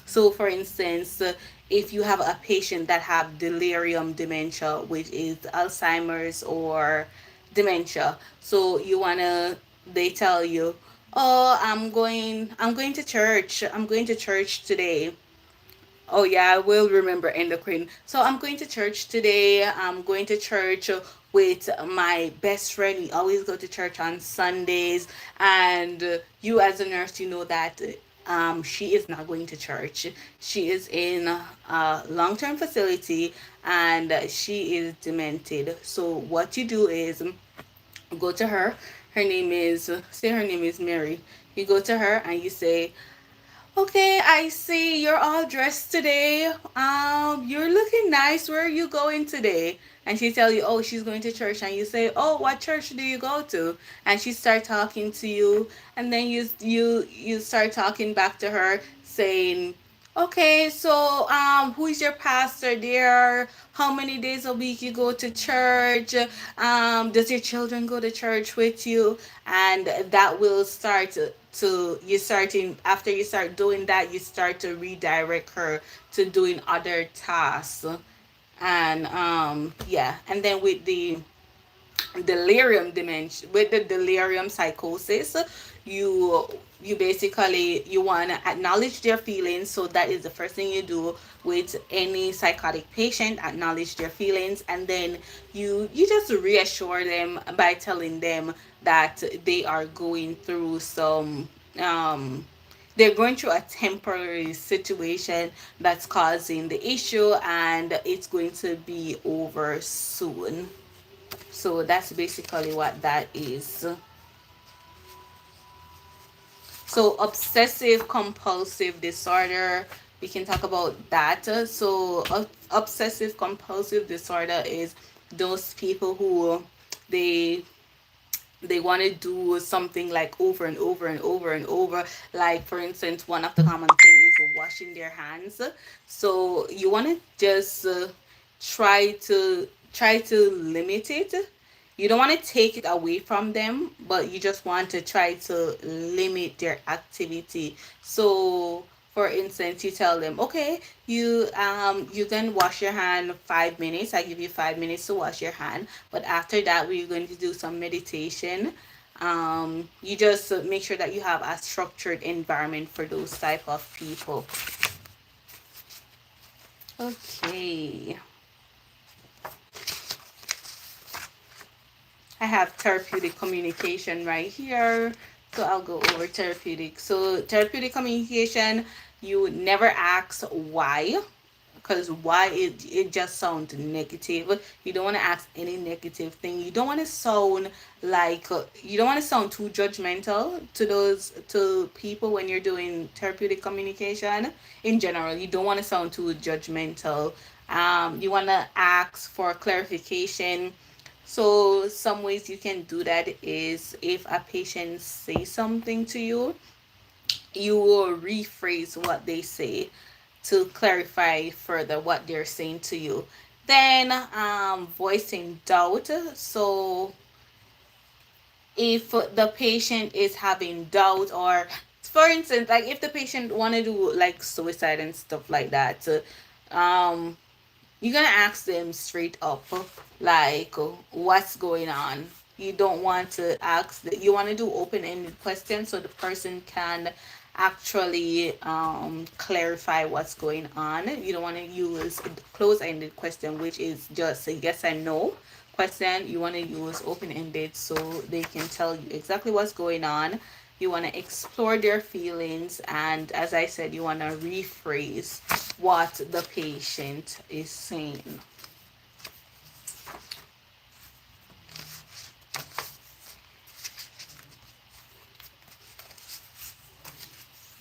So, for instance, if you have a patient that have delirium dementia, which is Alzheimer's or dementia, so you wanna, they tell you, "Oh, I'm going to church. I'm going to church today." Oh yeah, I will remember endocrine. So I'm going to church today. I'm going to church with my best friend. We always go to church on Sundays. And you as a nurse, you know that she is not going to church. She is in a long-term facility, and she is demented. So what you do is go to her. Her name is, say her name is Mary. You go to her and you say, "Okay, I see you're all dressed today. You're looking nice. Where are you going today?" And she tell you, "Oh, she's going to church." And you say, "Oh, what church do you go to?" And she start talking to you, and then you start talking back to her, saying, "Okay, so who is your pastor there? How many days a week you go to church? Does your children go to church with you?" And that will start to you starting after you start doing that, you start to redirect her to doing other tasks. And yeah, and then with the delirium dementia, with the delirium psychosis, you you basically you want to acknowledge their feelings. So that is the first thing you do with any psychotic patient: acknowledge their feelings, and then you just reassure them by telling them that they are going through some they're going through a temporary situation that's causing the issue, and it's going to be over soon. So that's basically what that is. So obsessive compulsive disorder, we can talk about that. So obsessive compulsive disorder is those people who they they want to do something like over and over and over and over. Like for instance, one of the common things is washing their hands. So you want to just try to limit it. You don't want to take it away from them, but you just want to try to limit their activity. So for instance, you tell them, "Okay, you can wash your hand 5 minutes. I give you 5 minutes to wash your hand, but after that we're going to do some meditation." You just make sure that you have a structured environment for those type of people. Okay, I have therapeutic communication right here. So I'll go over therapeutic. So therapeutic communication, you would never ask why, because why, it just sounds negative. You don't want to ask any negative thing. You don't want to sound like you don't want to sound too judgmental to those to people when you're doing therapeutic communication. In general, you don't want to sound too judgmental. You want to ask for clarification. So some ways you can do that is, if a patient says something to you, you will rephrase what they say to clarify further what they're saying to you. Then voicing doubt. So if the patient is having doubt, or for instance, like if the patient want to do like suicide and stuff like that, um you're gonna ask them straight up, like, what's going on. You don't want to ask that. You want to do open-ended questions so the person can actually clarify what's going on. You don't want to use a close-ended question, which is just a yes and no question. You want to use open-ended so they can tell you exactly what's going on. You want to explore their feelings, and as I said, you want to rephrase what the patient is saying.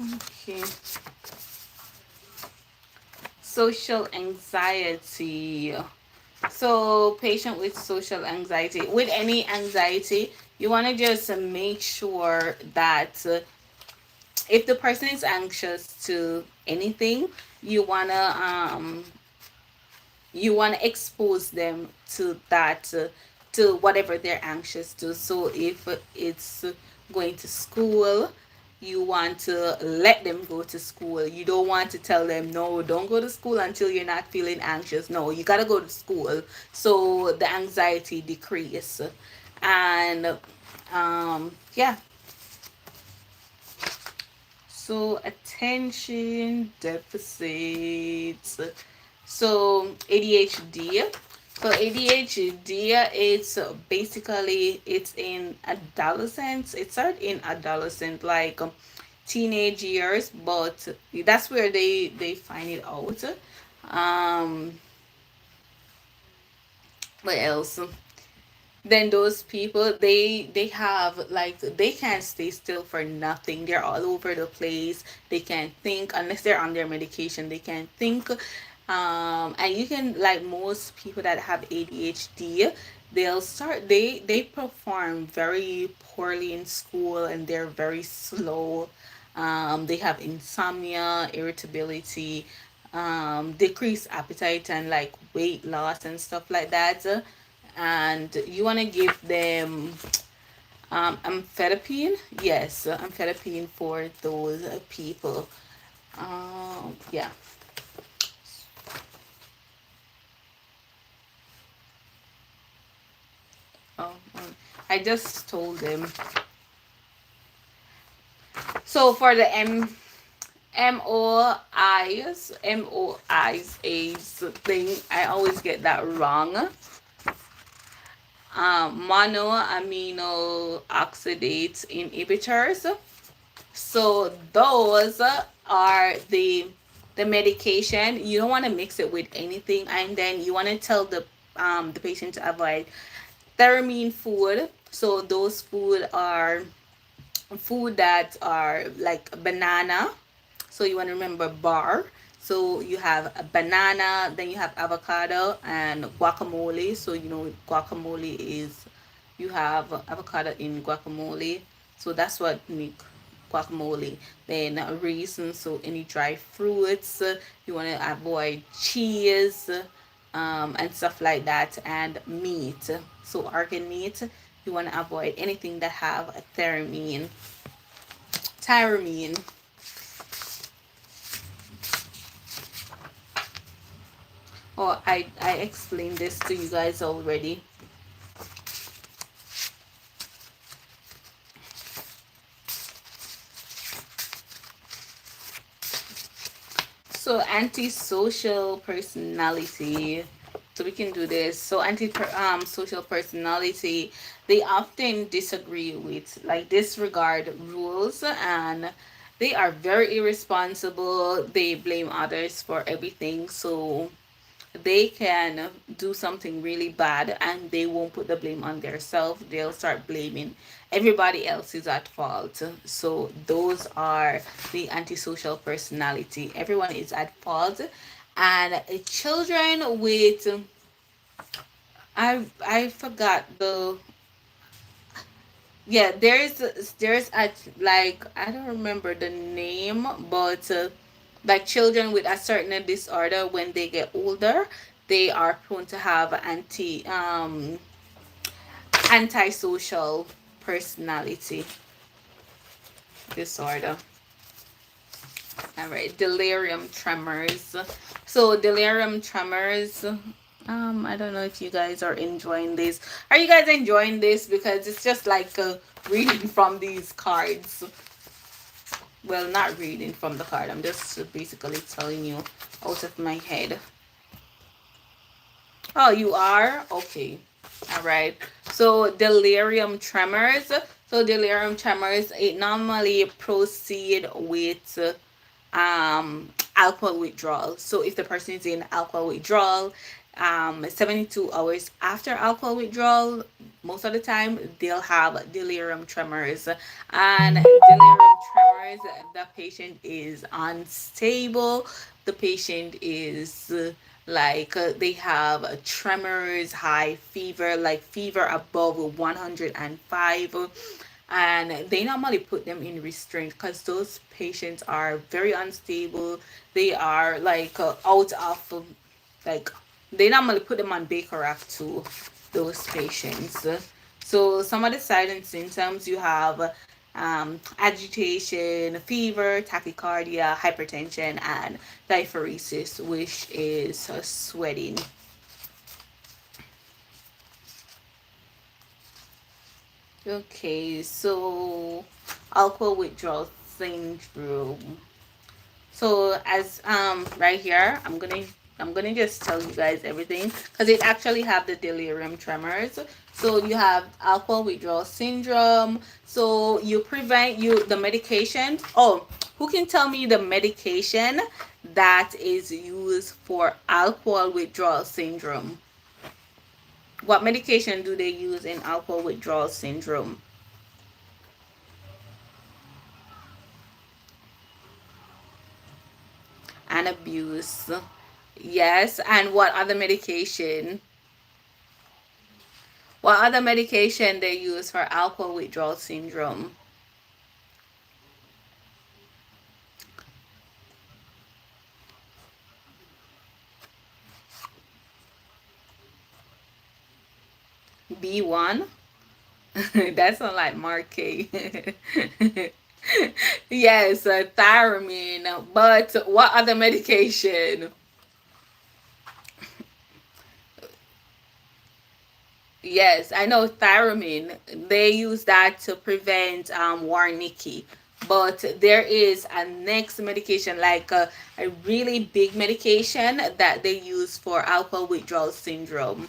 Okay. Social anxiety. So, patient with social anxiety, with any anxiety, you want to just make sure that if the person is anxious to anything, you want to expose them to that, to whatever they're anxious to. So if it's going to school, you want to let them go to school. You don't want to tell them, no, don't go to school until you're not feeling anxious. No, you got to go to school so the anxiety decrease. And yeah, so attention deficits. So ADHD. So ADHD, it's basically, it's in adolescence. It started in adolescent, like teenage years, but that's where they find it out. Um, what else? Then those people, they have, like, they can't stay still for nothing. They're all over the place. They can't think unless they're on their medication. They can't think. And you can, like, most people that have ADHD, they perform very poorly in school, and they're very slow. They have insomnia, irritability, decreased appetite, and like weight loss and stuff like that. And you want to give them amphetamine. Yes, amphetamine for those people. Yeah. Oh, I just told them. So for the MOIs AIDS thing, I always get that wrong. Monoamino oxidase inhibitors. So those are the medication. You don't want to mix it with anything, and then you want to tell the patient to avoid theramine food. So those food that are like banana. So you want to remember bar. So you have a banana, then you have avocado and guacamole. So you know guacamole is, you have avocado in guacamole. So that's what make guacamole. Then raisins, so any dry fruits. You want to avoid cheese, and stuff like that, and meat. So organ meat, you want to avoid anything that have a theramine. Tyramine. Oh, I explained this to you guys already. So antisocial personality. So we can do this. So social personality, they often disagree with, like, disregard rules, and they are very irresponsible. They blame others for everything. So they can do something really bad and they won't put the blame on themselves. They'll start blaming everybody else is at fault. So those are the antisocial personality. Everyone is at fault. And children with, I forgot the, yeah, there's a, like, I don't remember the name, but like children with a certain disorder, when they get older, they are prone to have antisocial personality disorder. All right, delirium tremors. So delirium tremors. I don't know if you guys are enjoying this. Are you guys enjoying this? Because it's just like reading from these cards. well, not reading from the card, I'm just basically telling you out of my head. Oh, you are? Okay. All right. So delirium tremors. So delirium tremors, it normally proceed with alcohol withdrawal. So if the person is in alcohol withdrawal, 72 hours after alcohol withdrawal, most of the time they'll have delirium tremors. And delirium tremors, the patient is unstable. The patient is they have tremors, high fever, like fever above 105, and they normally put them in restraint because those patients are very unstable. They are out of like they normally put them on Bacharach too, those patients. So some of the silent symptoms you have agitation, fever, tachycardia, hypertension, and diaphoresis, which is sweating. Okay, so alcohol withdrawal syndrome. So as right here, I'm gonna just tell you guys everything because it actually have the delirium tremors. So you have alcohol withdrawal syndrome. So you prevent you the medication. Oh, who can tell me the medication that is used for alcohol withdrawal syndrome? What medication do they use in alcohol withdrawal syndrome? And abuse. Yes, and what other medication? What other medication they use for alcohol withdrawal syndrome? B1? That's not like Mark K. Yes, thiramine. But what other medication? Yes, I know thiramine. They use that to prevent Warnicki. But there is a next medication, like a really big medication that they use for alcohol withdrawal syndrome.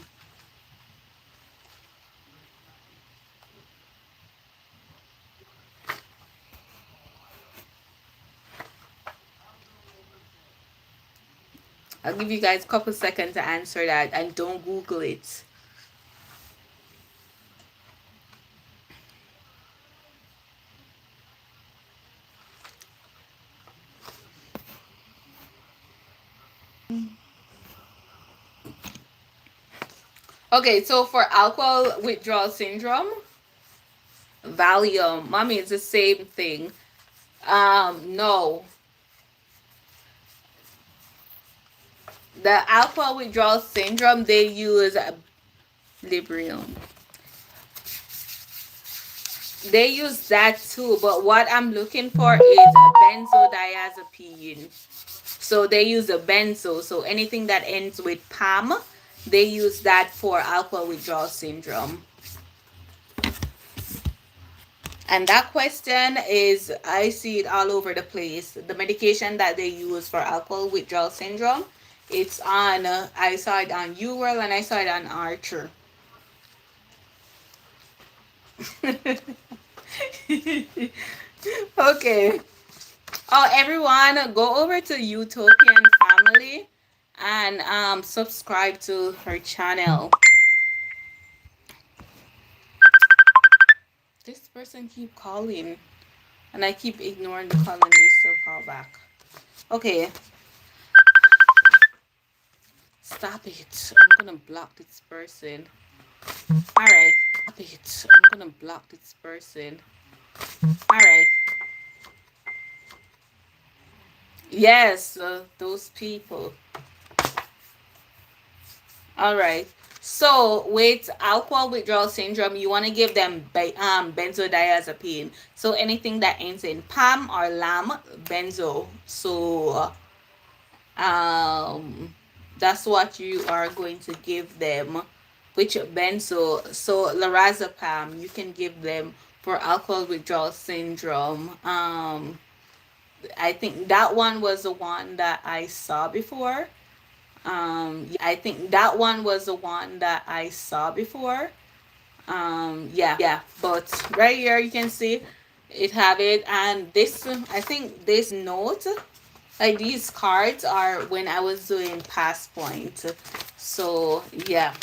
I'll give you guys a couple seconds to answer that, and don't Google it. Okay, so for alcohol withdrawal syndrome, Valium, mommy, it's the same thing. No, the alcohol withdrawal syndrome, they use Librium. They use that too, but what I'm looking for is benzodiazepine. So they use a benzo. So anything that ends with PAM, they use that for alcohol withdrawal syndrome. And that question is, I see it all over the place. The medication that they use for alcohol withdrawal syndrome, it's on, I saw it on UWorld and I saw it on Archer. Okay. Oh, everyone, go over to Utopian Family and subscribe to her channel. This person keep calling and I keep ignoring the call and they still call back. Okay. Stop it. I'm gonna block this person. Alright. Stop it. I'm gonna block this person. Alright. Yes, those people. Alright. So with alcohol withdrawal syndrome, you want to give them benzodiazepine. So anything that ends in PAM or LAM, benzo. So that's what you are going to give them. Which benzo? So lorazepam, you can give them for alcohol withdrawal syndrome. I think that one was the one that I saw before. I think that one was the one that I saw before. Yeah, but right here you can see it have it, and this, I think this note, like these cards are when I was doing past point. So yeah,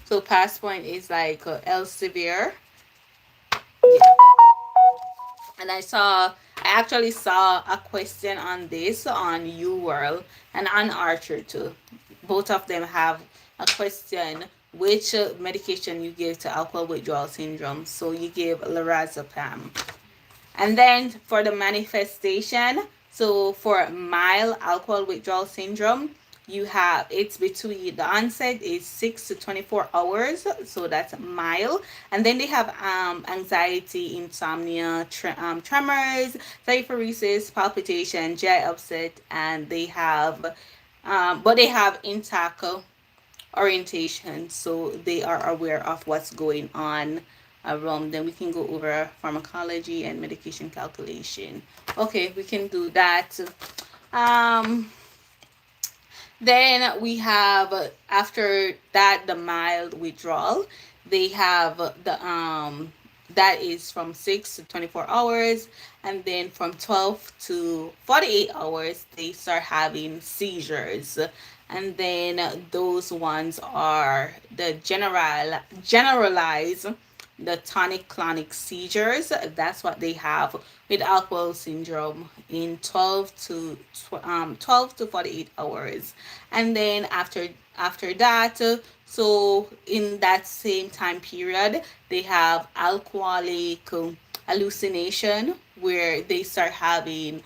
so past point is like Elsevier. Yeah. And I actually saw a question on this on UWorld and on Archer too. Both of them have a question: which medication you give to alcohol withdrawal syndrome. So you give lorazepam. And then for the manifestation, so for mild alcohol withdrawal syndrome, you have, it's between, the onset is 6 to 24 hours, so that's mild. And then they have anxiety, insomnia, tremors, diaphoresis, palpitation, GI upset, and they have but they have intact orientation, so they are aware of what's going on around them. We can go over pharmacology and medication calculation. Okay, we can do that. um then we have, after that, the mild withdrawal. They have that is from 6 to 24 hours, and then from 12 to 48 hours they start having seizures. And then those ones are the generalized, the tonic clonic seizures. That's what they have with alcohol syndrome in 12 to 48 hours. And then after that, so in that same time period, they have alcoholic hallucination, where they start having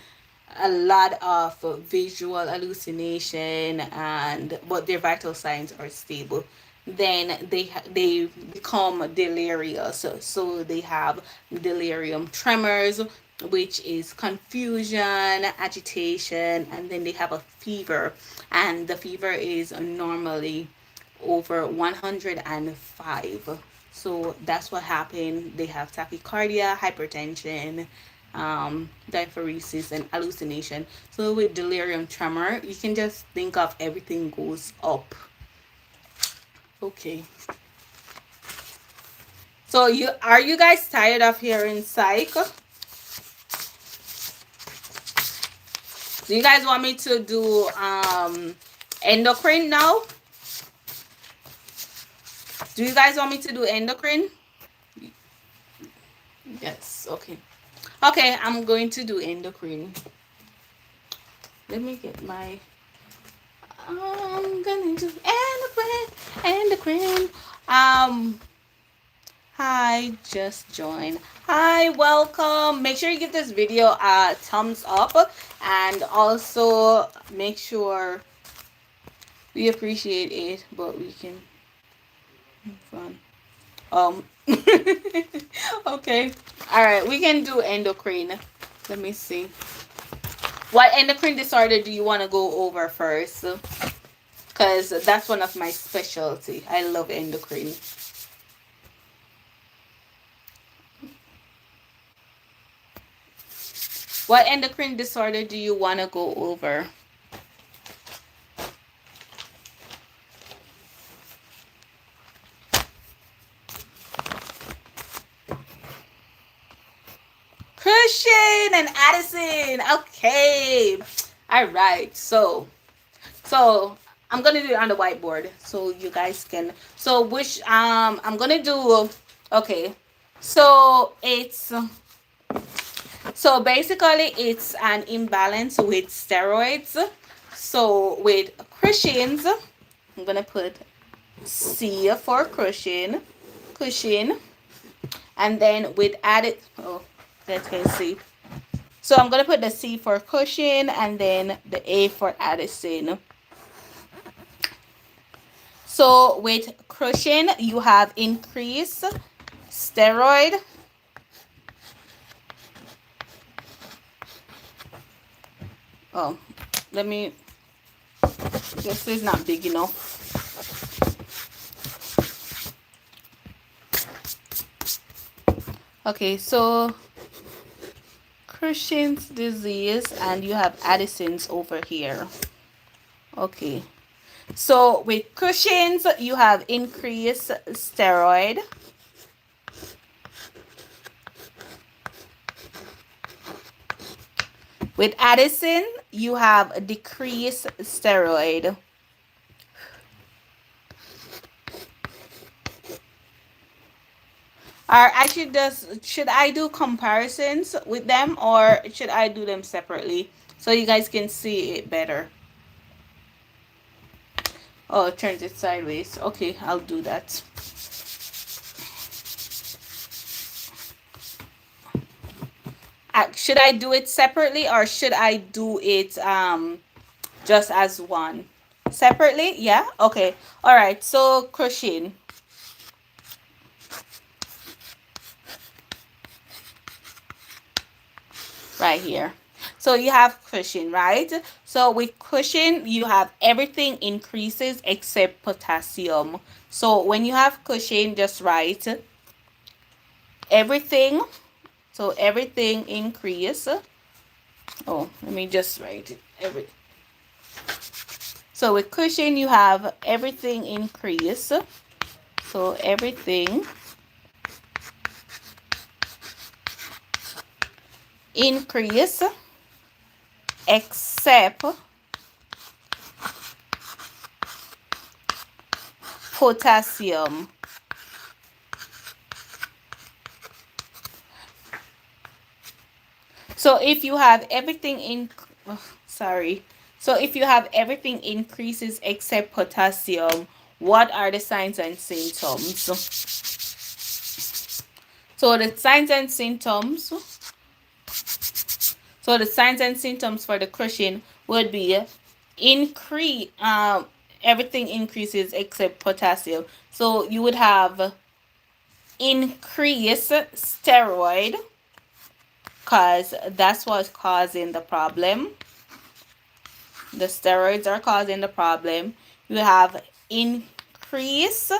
a lot of visual hallucination, and but their vital signs are stable. Then they become delirious, so they have delirium tremors, which is confusion, agitation, and then they have a fever, and the fever is normally over 105. So that's what happened. They have tachycardia, hypertension, diaphoresis, and hallucination. So with delirium tremor, you can just think of everything goes up. Okay. So you guys tired of hearing psych? Do you guys want me to do endocrine now? Do you guys want me to do endocrine? Yes, okay. Okay, I'm going to do endocrine. Let me get my, I'm gonna do endocrine. Hi, just join. Hi, welcome. Make sure you give this video a thumbs up, and also make sure we appreciate it, but we can have fun. Okay. All right, we can do endocrine. Let me see. What endocrine disorder do you want to go over first? Because that's one of my specialty. I love endocrine. What endocrine disorder do you want to go over? Christian and Addison. Okay. All right. So I'm gonna do it on the whiteboard so you guys can. So which I'm gonna do. Okay. So it's. So basically, it's an imbalance with steroids. So with Cushing's, I'm gonna put C for Cushing, and then with added, oh, let's go see. So I'm gonna put the C for Cushing and then the A for Addison. So with Cushing, you have increased steroid. Oh, let me, this is not big enough. Okay, so Cushing's disease and you have Addison's over here. Okay. So with Cushing's, you have increased steroid. With Addison, you have a decreased steroid. Or should I do comparisons with them or should I do them separately so you guys can see it better? Oh, it turns it sideways. Okay, I'll do that. Should I do it separately or should I do it just as one? Separately? Yeah? Okay. All right. So, Cushing. Right here. So you have Cushing, right? So with Cushing, you have everything increases except potassium. So when you have Cushing, just write everything. So everything increase. Oh, let me just write it. So with Cushing, you have everything increase. So everything increase except potassium. So if you have everything So if you have everything increases except potassium, what are the signs and symptoms? So the signs and symptoms for the Cushing would be everything increases except potassium. So you would have increased steroid because that's what's causing the problem. The steroids are causing the problem. You have increased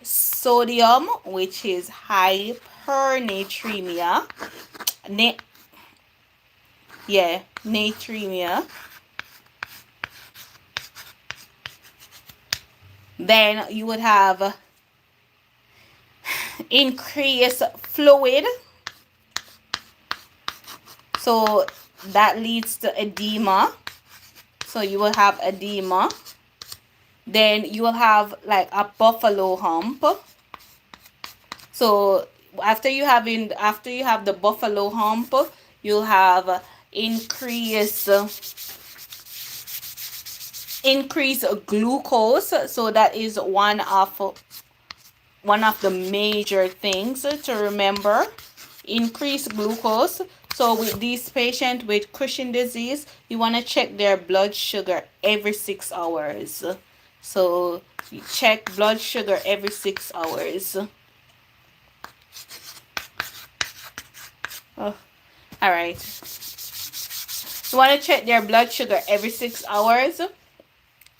sodium, which is hypernatremia. Natremia. Then you would have increased fluid. So that leads to edema. So you will have edema. Then you will have like a buffalo hump. So after you have the buffalo hump, you'll have increased glucose. So that is one of the major things to remember. Increased glucose. So with these patients with Cushing disease, you want to check their blood sugar every 6 hours. So you check blood sugar every 6 hours. Oh, all right. You want to check their blood sugar every 6 hours.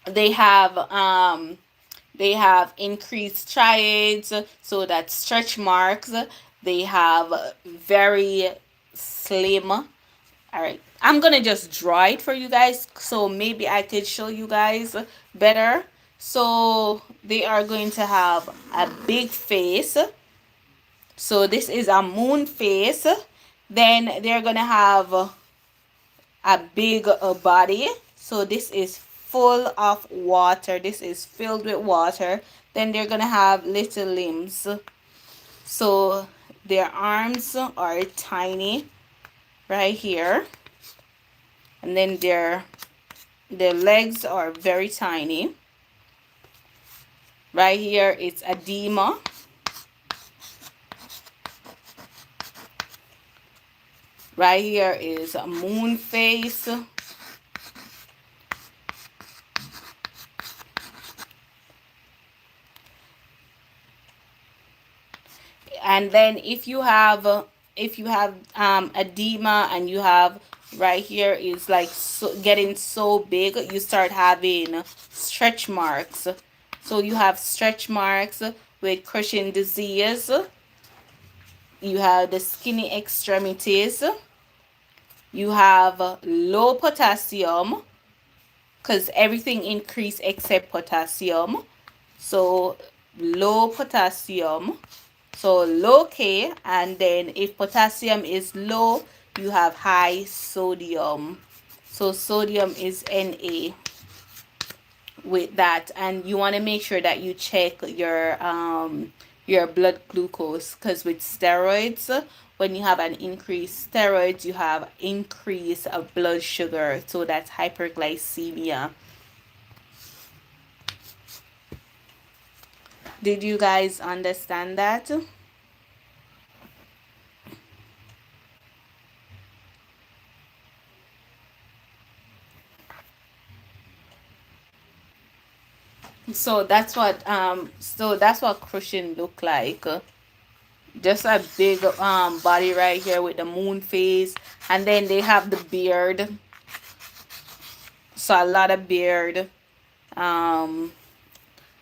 They have increased striates, so that's stretch marks. They have very slim. All right, I'm gonna just draw it for you guys so maybe I could show you guys better. So they are going to have a big face. So this is a moon face. Then they're gonna have a big body. So this is full of water. This is filled with water. Then they're gonna have little limbs. So their arms are tiny right here. And then their legs are very tiny. Right here it's edema. Right here is a moon face. And then if you have edema and you have right here is like getting so big, you start having stretch marks. So you have stretch marks with Cushing disease. You have the skinny extremities. You have low potassium, because everything increased except potassium. So low potassium. So low K, and then if potassium is low, you have high sodium. So sodium is Na with that, and you want to make sure that you check your blood glucose, because with steroids, when you have an increased steroids, you have increase of blood sugar, so that's hyperglycemia. Did you guys understand that? So that's what crushing look like. Just a big body right here with the moon face, and then they have the beard. So a lot of beard. Um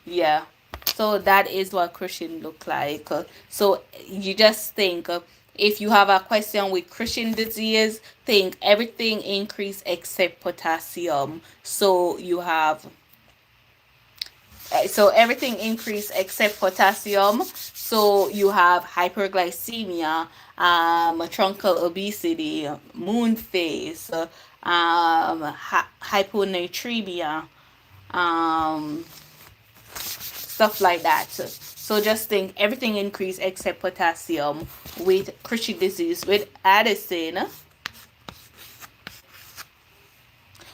yeah. So that is what crushing look like. So you just think, if you have a question with Cushing disease, think everything increase except potassium. So you have so everything increased except potassium. So you have hyperglycemia, truncal obesity, moon phase, hyponatremia, um, stuff like that. So just think everything increased except potassium with Cushing disease. With Addison,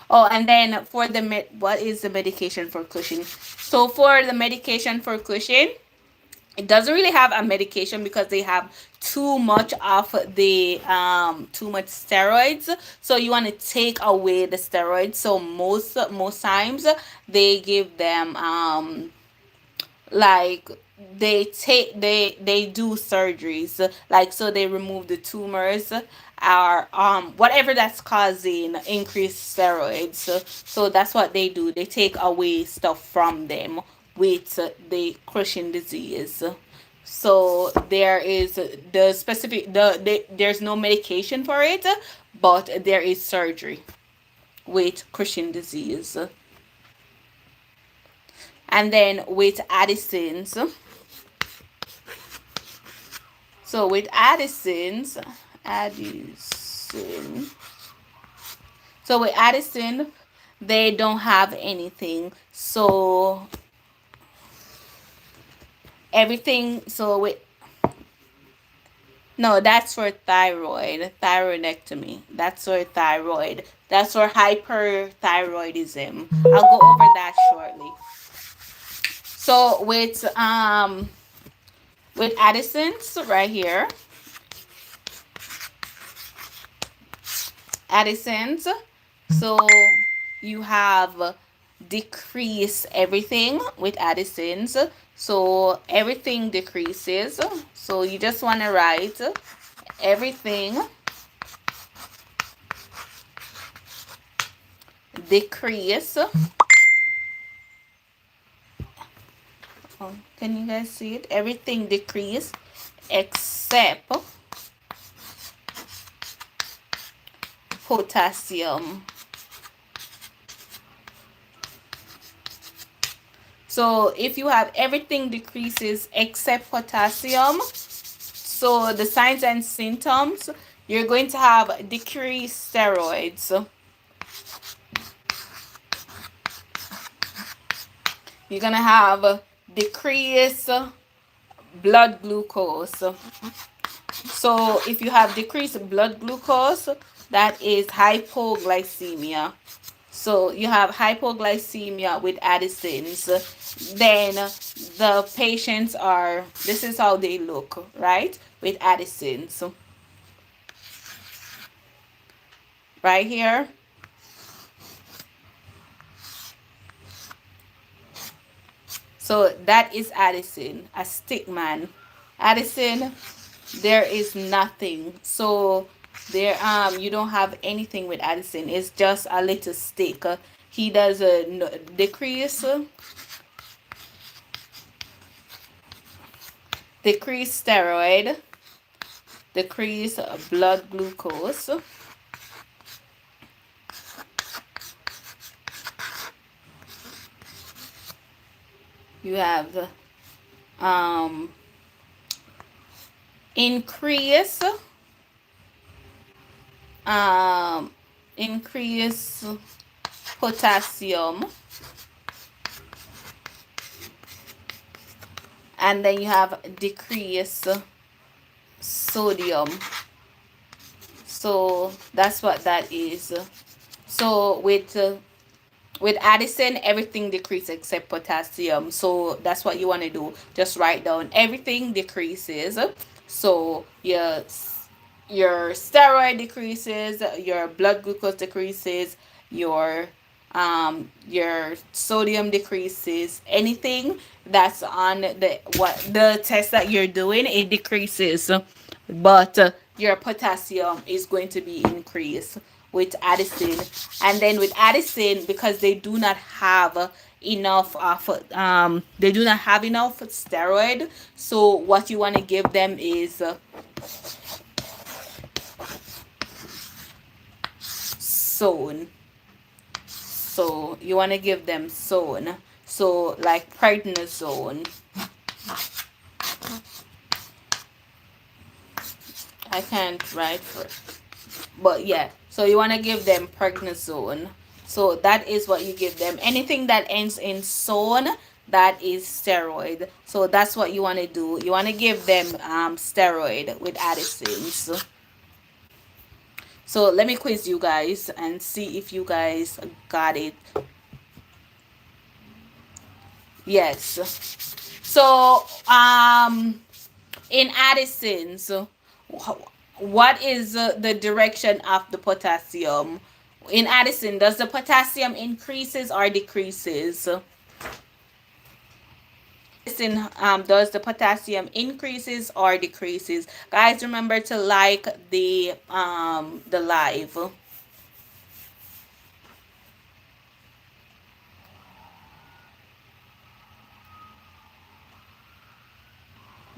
oh, and then for the what is the medication for Cushing? So for the medication for Cushing, it doesn't really have a medication because they have too much of the too much steroids. So you want to take away the steroids. So most times they give them like they do surgeries, like, so they remove the tumors or whatever that's causing increased steroids. So that's what they do, they take away stuff from them with the Cushing disease. So there is the specific there's no medication for it, but there is surgery with Cushing disease. And then with Addison's, so with Addison, so with Addison, they don't have anything. So everything, so with, no, that's for thyroidectomy. That's for thyroid. That's for hyperthyroidism. I'll go over that shortly. So with Addison's right here, Addison's, so you have decrease everything with Addison's. So everything decreases. So you just want to write everything decrease. Oh, can you guys see it? Everything decrease except potassium. So if you have everything decreases except potassium, so the signs and symptoms, you're going to have decreased steroids. You're going to have decreased blood glucose. So if you have decreased blood glucose, that is hypoglycemia. So you have hypoglycemia with Addison's. Then the patients are, this is how they look, right? With Addison's. Right here. So that is Addison, a stick man. Addison, there is nothing. So there you don't have anything with Addison. It's just a little stick. He does a decrease steroid, decrease blood glucose. You have um, increase um, increase potassium, and then you have decrease sodium. So that's what that is. So with Addison, everything decreases except potassium. So that's what you want to do. Just write down everything decreases. So your steroid decreases, your blood glucose decreases, your sodium decreases. Anything that's on the test that you're doing, it decreases. But your potassium is going to be increased with Addison. And then with Addison, because they do not have enough of they do not have enough steroid, so what you want to give them is zone. So you want to give them zone. So like prednisone. I can't write for it. But yeah, so you want to give them prednisone. So that is what you give them. Anything that ends in zone, that is steroid. So that's what you want to do. You want to give them steroid with Addison's. So let me quiz you guys and see if you guys got it. Yes. So in Addison's, what is the direction of the potassium? In Addison, does the potassium increases or decreases? Addison, does the potassium increases or decreases? Guys, remember to like the live.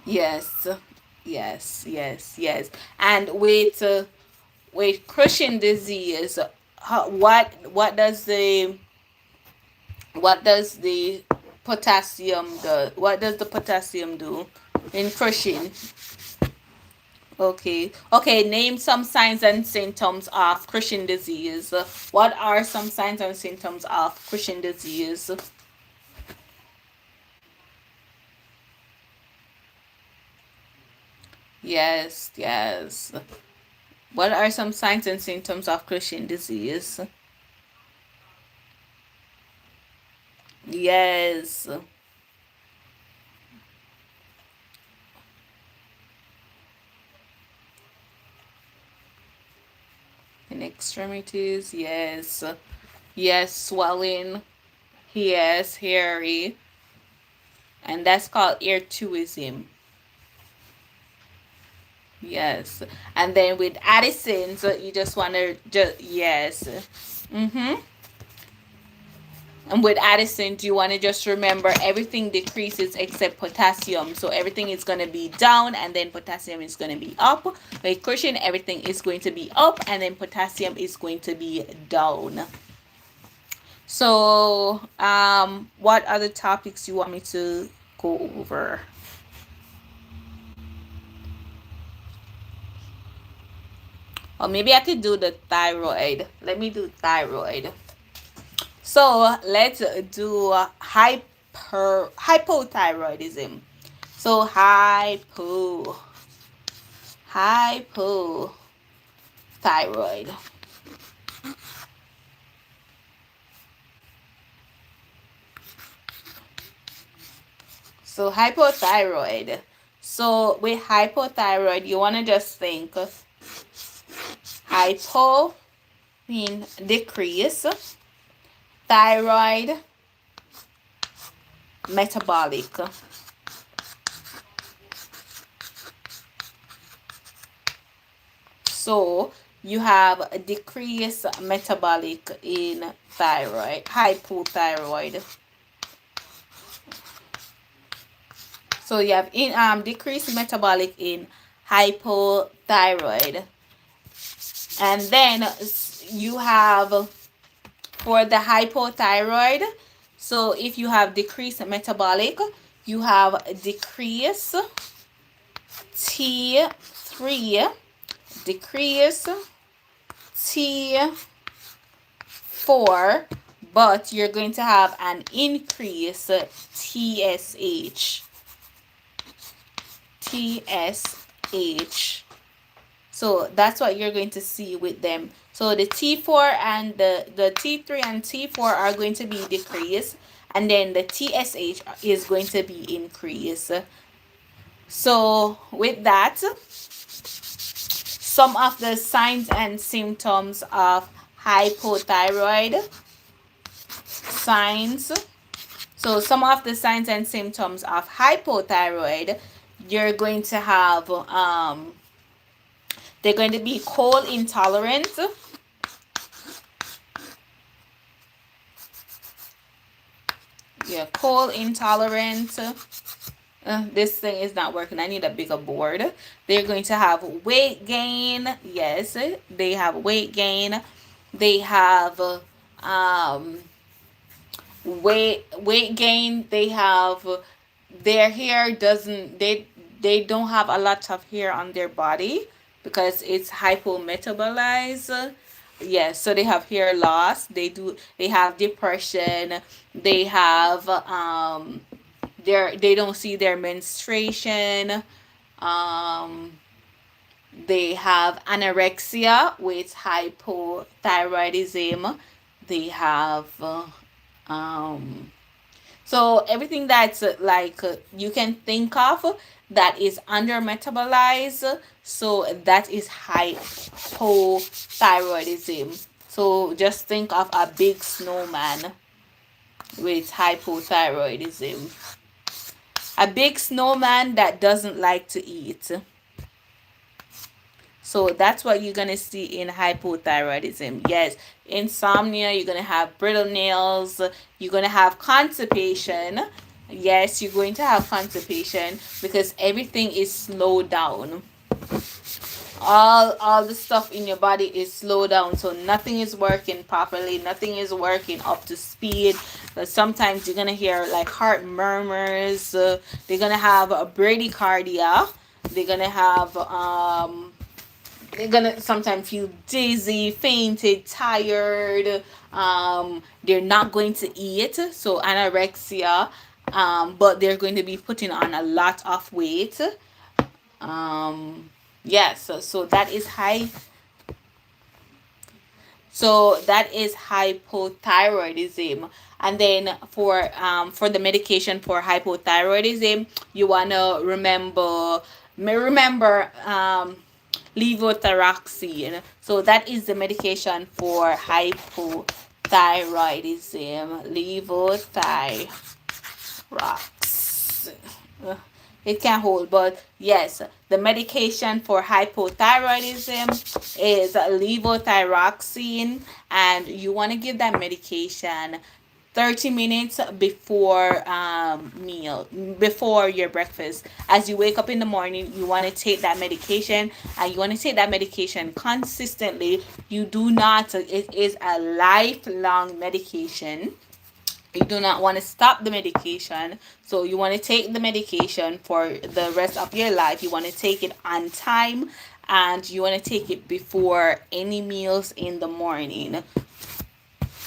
Yes, yes. And with Cushing disease, what does the potassium do? What does the potassium do in Cushing? Okay. Name some signs and symptoms of Cushing disease. What are some signs and symptoms of Cushing disease? Yes. What are some signs and symptoms of Cushing disease? Yes. In extremities, yes. Yes, swelling. Yes, hairy. And that's called hirsutism. Yes. And then with Addison's, you just want to yes. And with Addison, you want to just remember everything decreases except potassium. So everything is going to be down and then potassium is going to be up. With Cushing, everything is going to be up and then potassium is going to be down. So, what other topics you want me to go over? Or maybe I could do the thyroid. Let me do thyroid. So let's do hypothyroidism. So hypothyroid. So hypothyroid. So with hypothyroid, you want to just think hypo mean decrease, thyroid metabolic. So you have a decreased metabolic in thyroid, hypothyroid. So you have decreased metabolic in hypothyroid. And then you have for the hypothyroid, So if you have decreased metabolic, you have decrease T3, decrease T4, but you're going to have an increase TSH. So that's what you're going to see with them. So the T4 and the T3 and T4 are going to be decreased, and then the TSH is going to be increased. So with that, some of the signs and symptoms of hypothyroid. So some of the signs and symptoms of hypothyroid, you're going to have they're going to be cold intolerant. Yeah, cold intolerant. This thing is not working. I need a bigger board. They're going to have weight gain. Yes, they have weight gain. They have weight gain. They have their hair doesn't they don't have a lot of hair on their body because it's hypometabolized. Yes, so they have hair loss. They have depression. They have they don't see their menstruation. Um they have anorexia with hypothyroidism. They have so everything that's you can think of that is under metabolized, so that is hypothyroidism. So just think of a big snowman with hypothyroidism. A big snowman that doesn't like to eat. So that's what you're going to see in hypothyroidism. Yes, insomnia, you're going to have brittle nails, you're going to have constipation. Yes, you're going to have constipation because everything is slowed down. All the stuff in your body is slowed down, so nothing is working properly, nothing is working up to speed. But sometimes you're going to hear like heart murmurs, they're going to have a bradycardia, they're going to have they're gonna sometimes feel dizzy, fainted, tired. They're not going to eat, so anorexia. But they're going to be putting on a lot of weight. Yes, so that is high. So that is hypothyroidism. And then for the medication for hypothyroidism, you wanna remember levothyroxine. So that is the medication for hypothyroidism. Levothyroxine. It can hold, but yes, the medication for hypothyroidism is levothyroxine, and you want to give that medication 30 minutes before before your breakfast. As you wake up in the morning, you want to take that medication, and you want to take that medication consistently. You do not, it is a lifelong medication. You do not want to stop the medication, so you want to take the medication for the rest of your life. You want to take it on time, and you want to take it before any meals in the morning.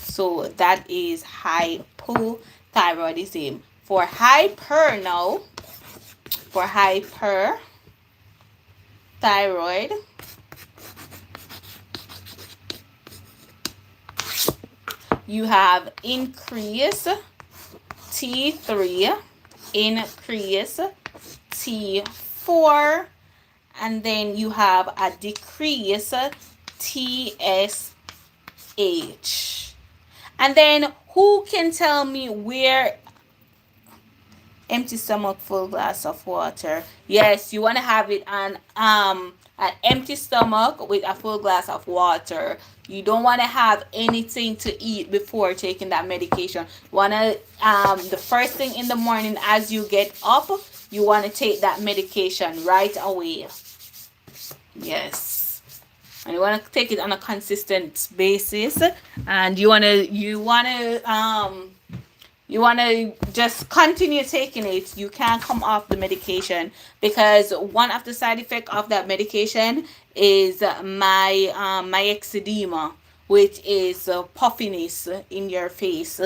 So that is hypothyroidism. For hyperthyroid, you have increase T3, increase T4, and then you have a decrease TSH. And then who can tell me where empty stomach, full glass of water? Yes, you want to have it on an empty stomach with a full glass of water. You don't want to have anything to eat before taking that medication. You want to the first thing in the morning as you get up, you want to take that medication right away. Yes. And you want to take it on a consistent basis, and you want to You want to just continue taking it. You can't come off the medication, because one of the side effects of that medication is my eczema, which is puffiness in your face.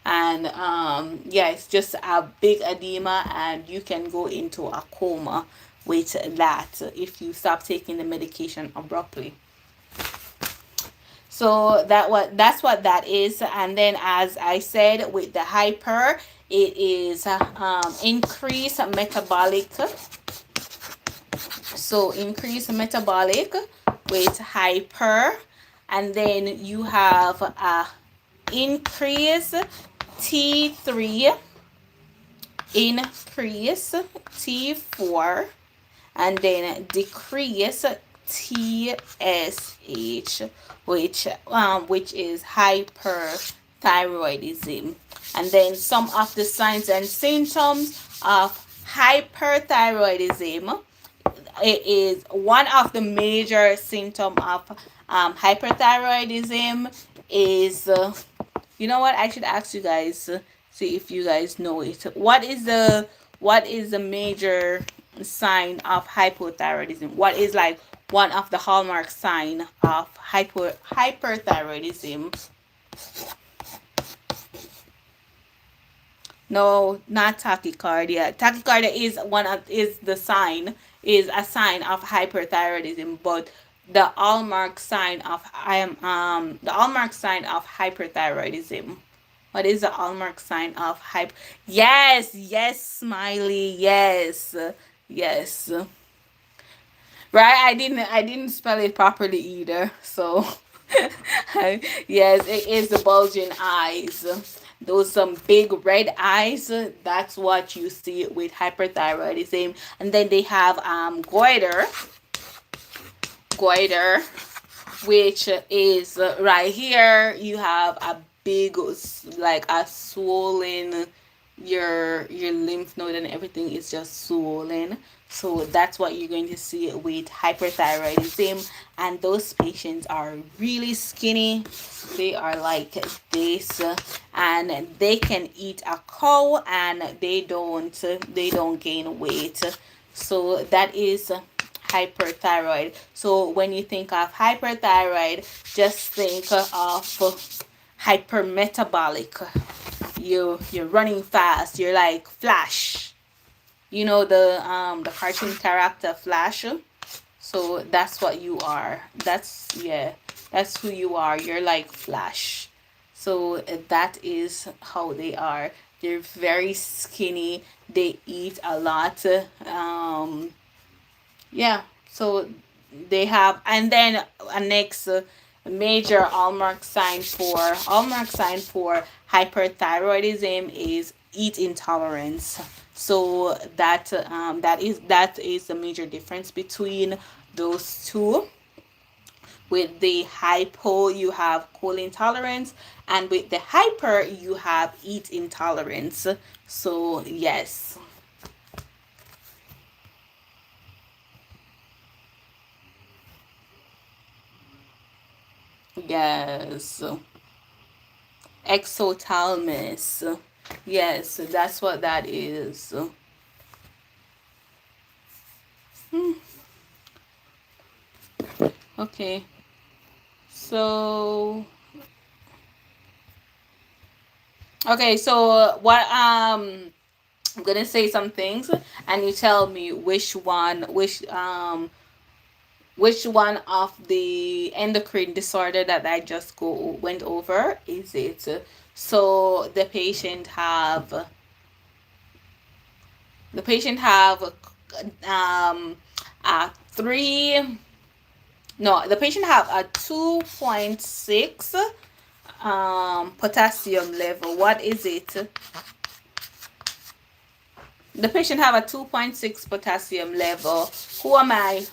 And yeah, it's just a big edema, and you can go into a coma with that if you stop taking the medication abruptly. So that's what that is. And then, as I said, with the hyper, it is increased metabolic. So increased metabolic with hyper. And then you have increase T3, increase T4, and then decrease TSH, which is hyperthyroidism. And then some of the signs and symptoms of hyperthyroidism, it is one of the major symptoms of hyperthyroidism is you know what, I should ask you guys, see if you guys know it. What is the major sign of hypothyroidism? What is like one of the hallmark sign of hyperthyroidism? No, not tachycardia. Tachycardia is a sign of hyperthyroidism, but the hallmark sign of hyperthyroidism. What is the hallmark sign of hyper? Yes, yes, Smiley. Yes, yes. Right? I didn't spell it properly either. So yes, it is the bulging eyes. Those some big red eyes. That's what you see with hyperthyroidism. And then they have goiter, which is right here. You have a big, like a swollen, your lymph node and everything is just swollen. So that's what you're going to see with hyperthyroidism. And those patients are really skinny. They are like this, and they can eat a cow and they don't gain weight. So that is hyperthyroid. So when you think of hyperthyroid, just think of hypermetabolic. You're running fast. You're like Flash. You know the cartoon character Flash. So that's what you are. That's who you are. You're like Flash. So that is how they are. They're very skinny. They eat a lot. Yeah. So they have, and then a next major hallmark sign for hyperthyroidism is eat intolerance. So that is the major difference between those two. With the hypo, you have cold intolerance, and with the hyper, you have eat intolerance. So yes. Yes. Exothalamus. Yes, that's what that is. Okay. So what I'm gonna say some things, and you tell me which one of the endocrine disorder that I just went over is it. So the patient have a 3 no the patient have a 2.6 potassium level. What is it? The patient have a 2.6 potassium level. Who am I?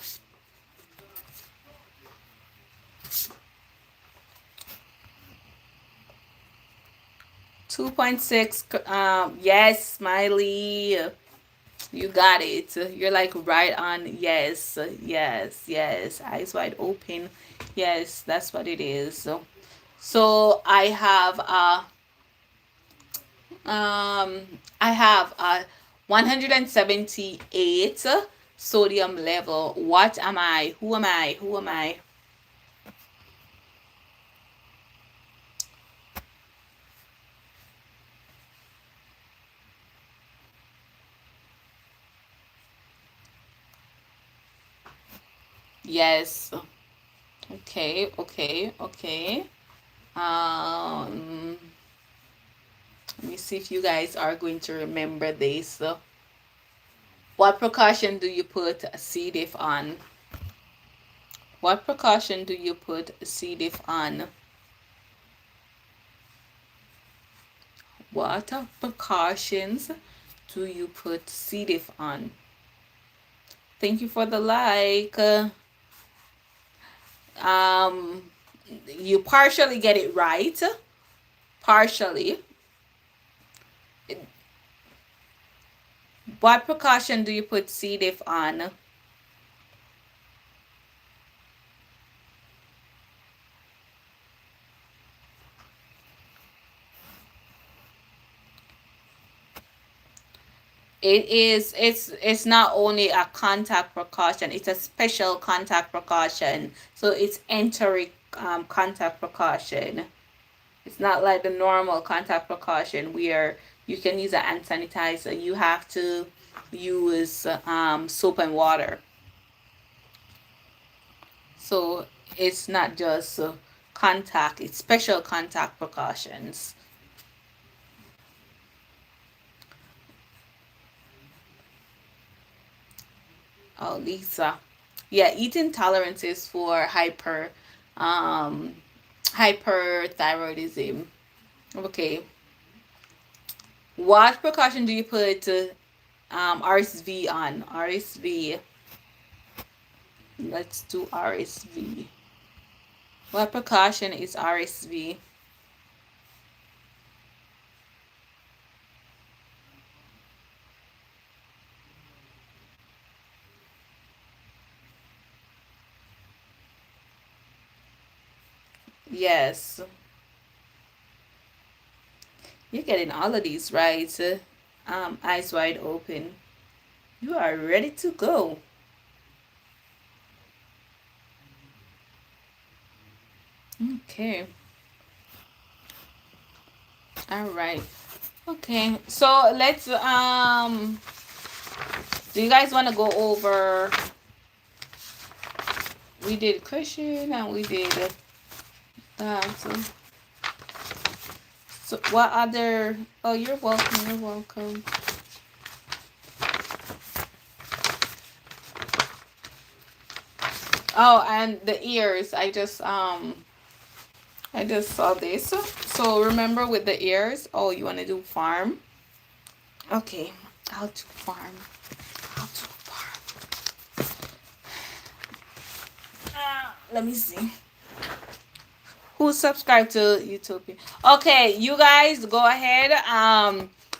2.6. Yes, Smiley. You got it. You're like right on. Yes, yes, yes. Eyes wide open. Yes, that's what it is. So I have I have a 178 sodium level. What am I? Who am I? Who am I? Yes. Okay, okay, okay. Let me see if you guys are going to remember this. What precaution do you put C. diff on? What precaution do you put C. diff on? What precautions do you put C. diff on? Thank you for the like. You partially get it right. Partially. What precaution do you put C. diff on? It's not only a contact precaution, it's a special contact precaution. So it's enteric contact precaution. It's not like the normal contact precaution where you can use a hand sanitizer. You have to use soap and water. So it's not just contact, it's special contact precautions. Oh, Lisa. Yeah, eating tolerances for hyperthyroidism. Okay. What precaution do you put RSV on? RSV. Let's do RSV. What precaution is RSV? Yes. You're getting all of these right. Eyes wide open. You are ready to go. Okay. All right. Okay. So let's do you guys want to go over, we did cushion and we did that. So what other, oh, you're welcome, you're welcome. Oh, and the ears, I just saw this. So remember with the ears, oh, you want to do farm? Okay, I'll do farm. I'll do farm. Let me see. Who subscribed to Utopia? Okay, you guys go ahead.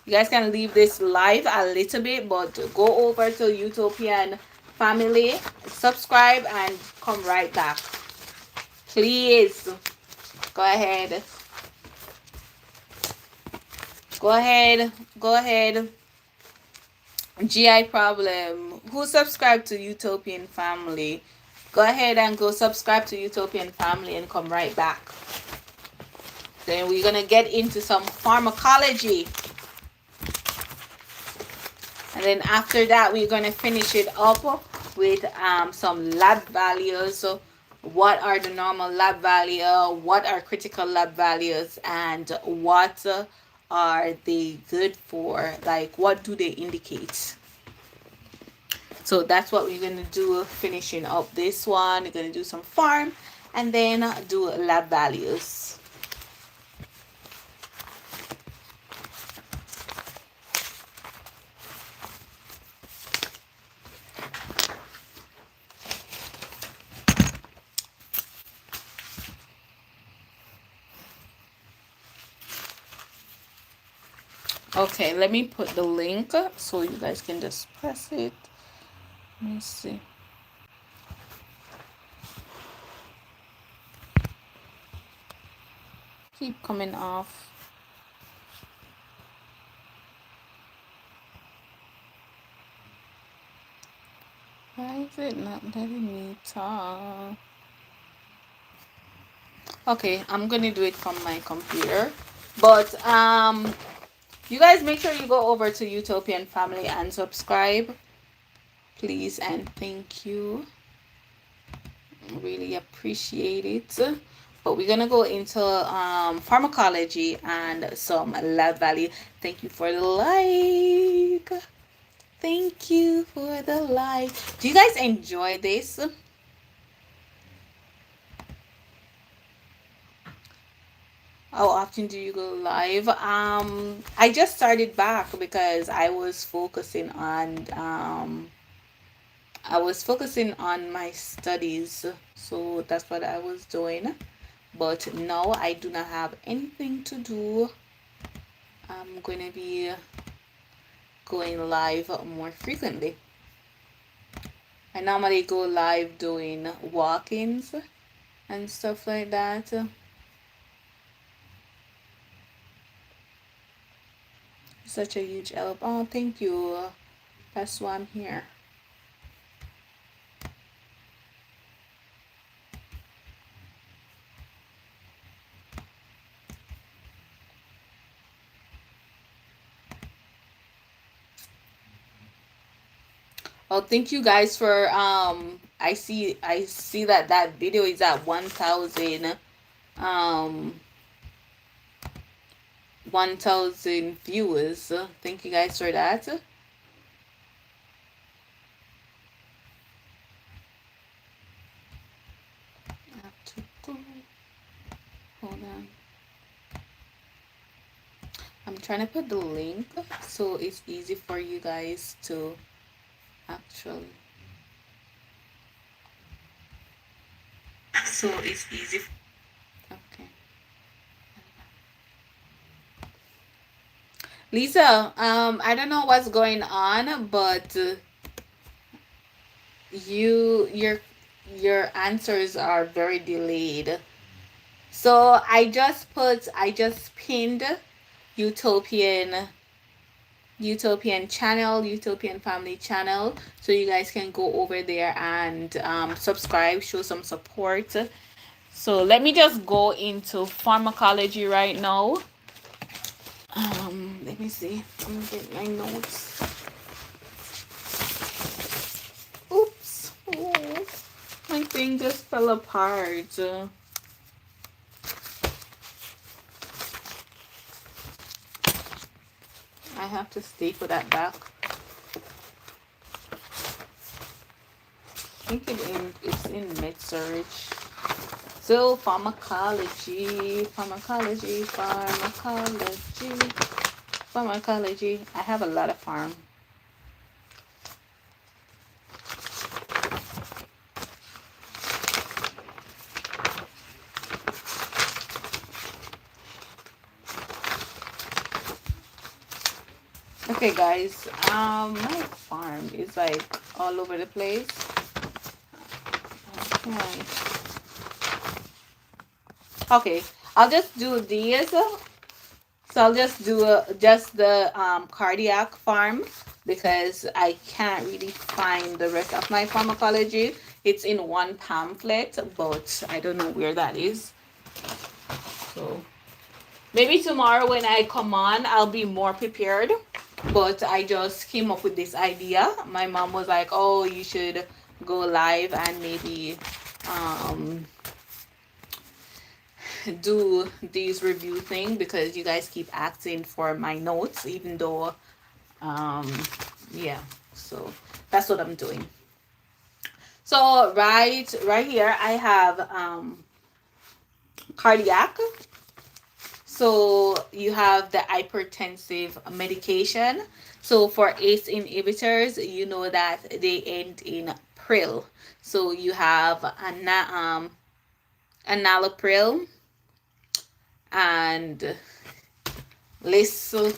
You guys can leave this live a little bit, but go over to Utopian family, subscribe, and come right back. Please. Go ahead. Go ahead. Go ahead. GI problem. Who subscribed to Utopian family? Go ahead and go subscribe to Utopian family and come right back. Then we're going to get into some pharmacology. And then after that, we're going to finish it up with some lab values. So what are the normal lab values? What are critical lab values? And what are they good for? Like, what do they indicate? So that's what we're going to do, finishing up this one. We're going to do some farm and then do lab values. Okay, let me put the link so you guys can just press it. Let me see. Keep coming off. it not letting me talk? Okay, I'm gonna do it from my computer. But you guys make sure you go over to Utopian Family and subscribe, please, and thank you. Really appreciate it. But we're gonna go into pharmacology and some lab value. Thank you for the like. Thank you for the like. Do you guys enjoy this? How often do you go live? I just started back because I was focusing on my studies. So that's what I was doing. But now I do not have anything to do. I'm going to be going live more frequently. I normally go live doing walk-ins and stuff like that. Such a huge help. Oh, thank you. That's why I'm here. Oh, thank you guys for I see that that video is at 1,000 viewers. Thank you guys for that. Hold on. I'm trying to put the link so it's easy for you guys to actually. So it's easy. Okay. Lisa, I don't know what's going on, but your answers are very delayed. So I just pinned Utopian channel, Utopian Family channel, so you guys can go over there and subscribe, show some support. So let me just go into pharmacology right now. Let me see. Let me get my notes. Oops. Oh, my thing just fell apart. I have to staple that back. I think it's in med-surg. So pharmacology. I have a lot of pharm. Okay guys, my farm is like all over the place. Okay, I'll just do these. So I'll just do just the cardiac farm because I can't really find the rest of my pharmacology. It's in one pamphlet, but I don't know where that is. So maybe tomorrow when I come on, I'll be more prepared. But I just came up with this idea. My mom was like, oh, you should go live and maybe do these review thing because you guys keep asking for my notes, even though yeah, so that's what I'm doing. So right here I have cardiac. So you have the hypertensive medication. So for ACE inhibitors, you know that they end in pril. So you have enalapril and lispro,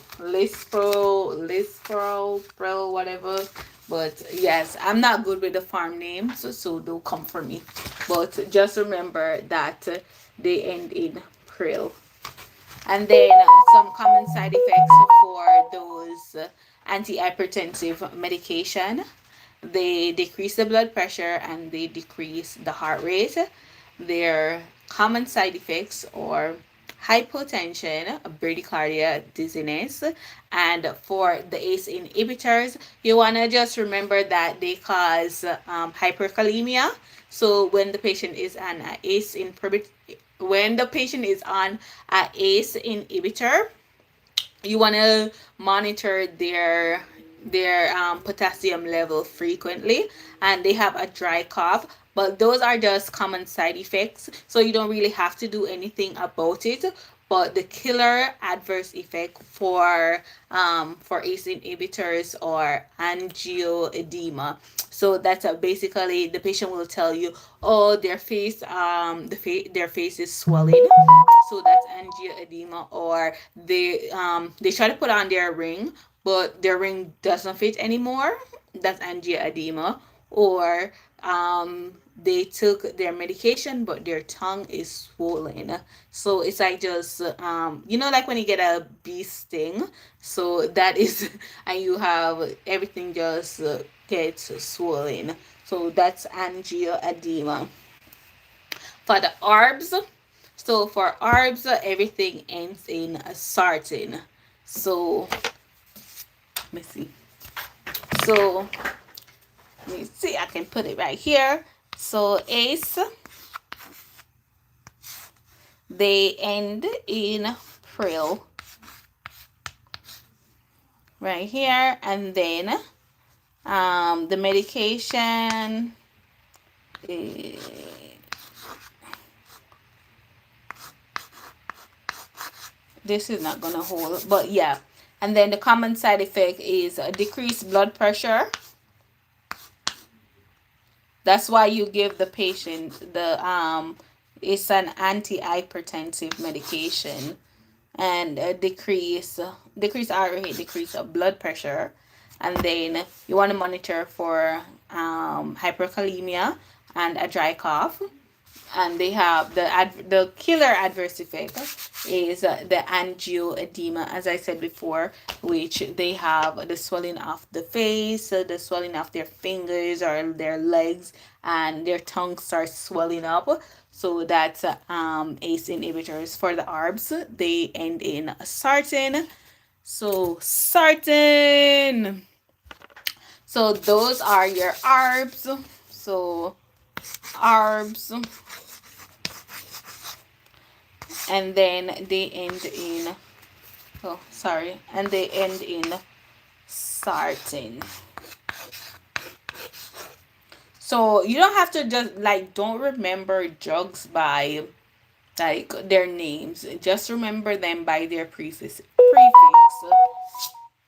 whatever. But yes, I'm not good with the farm names, so don't come for me. But just remember that they end in pril. And then some common side effects for those antihypertensive medication. They decrease the blood pressure and they decrease the heart rate. Their common side effects are hypotension, bradycardia, dizziness. And for the ACE inhibitors, you want to just remember that they cause hyperkalemia. So when the patient is on a ACE inhibitor, when the patient is on a ACE inhibitor, you want to monitor their potassium level frequently, and they have a dry cough, but those are just common side effects, so you don't really have to do anything about it. But the killer adverse effect for ACE inhibitors or angioedema. So that's basically the patient will tell you, oh, their face is swelling, so that's angioedema. Or they try to put on their ring, but their ring doesn't fit anymore. That's angioedema. Or they took their medication, but their tongue is swollen. So it's like just like when you get a bee sting. So that is, and you have everything just gets swollen. So that's angioedema. For the ARBs, so for ARBs, everything ends in a sartan. So let me see. So let me see. I can put it right here. So ACE, they end in pril right here, and then the medication this is not gonna hold, but yeah. And then the common side effect is decreased blood pressure. That's why you give the patient the it's an antihypertensive medication, and decrease heart rate, decrease of blood pressure. And then you want to monitor for hyperkalemia and a dry cough. And they have the killer adverse effect is the angioedema, as I said before, which they have the swelling of the face, the swelling of their fingers or their legs, and their tongue starts swelling up. So that's ACE inhibitors. For the ARBs, they end in sartan. So sartan. So those are your ARBs. So ARBs, and then they end in and they end in sartan. So you don't have to just don't remember drugs by their names. Just remember them by their prefix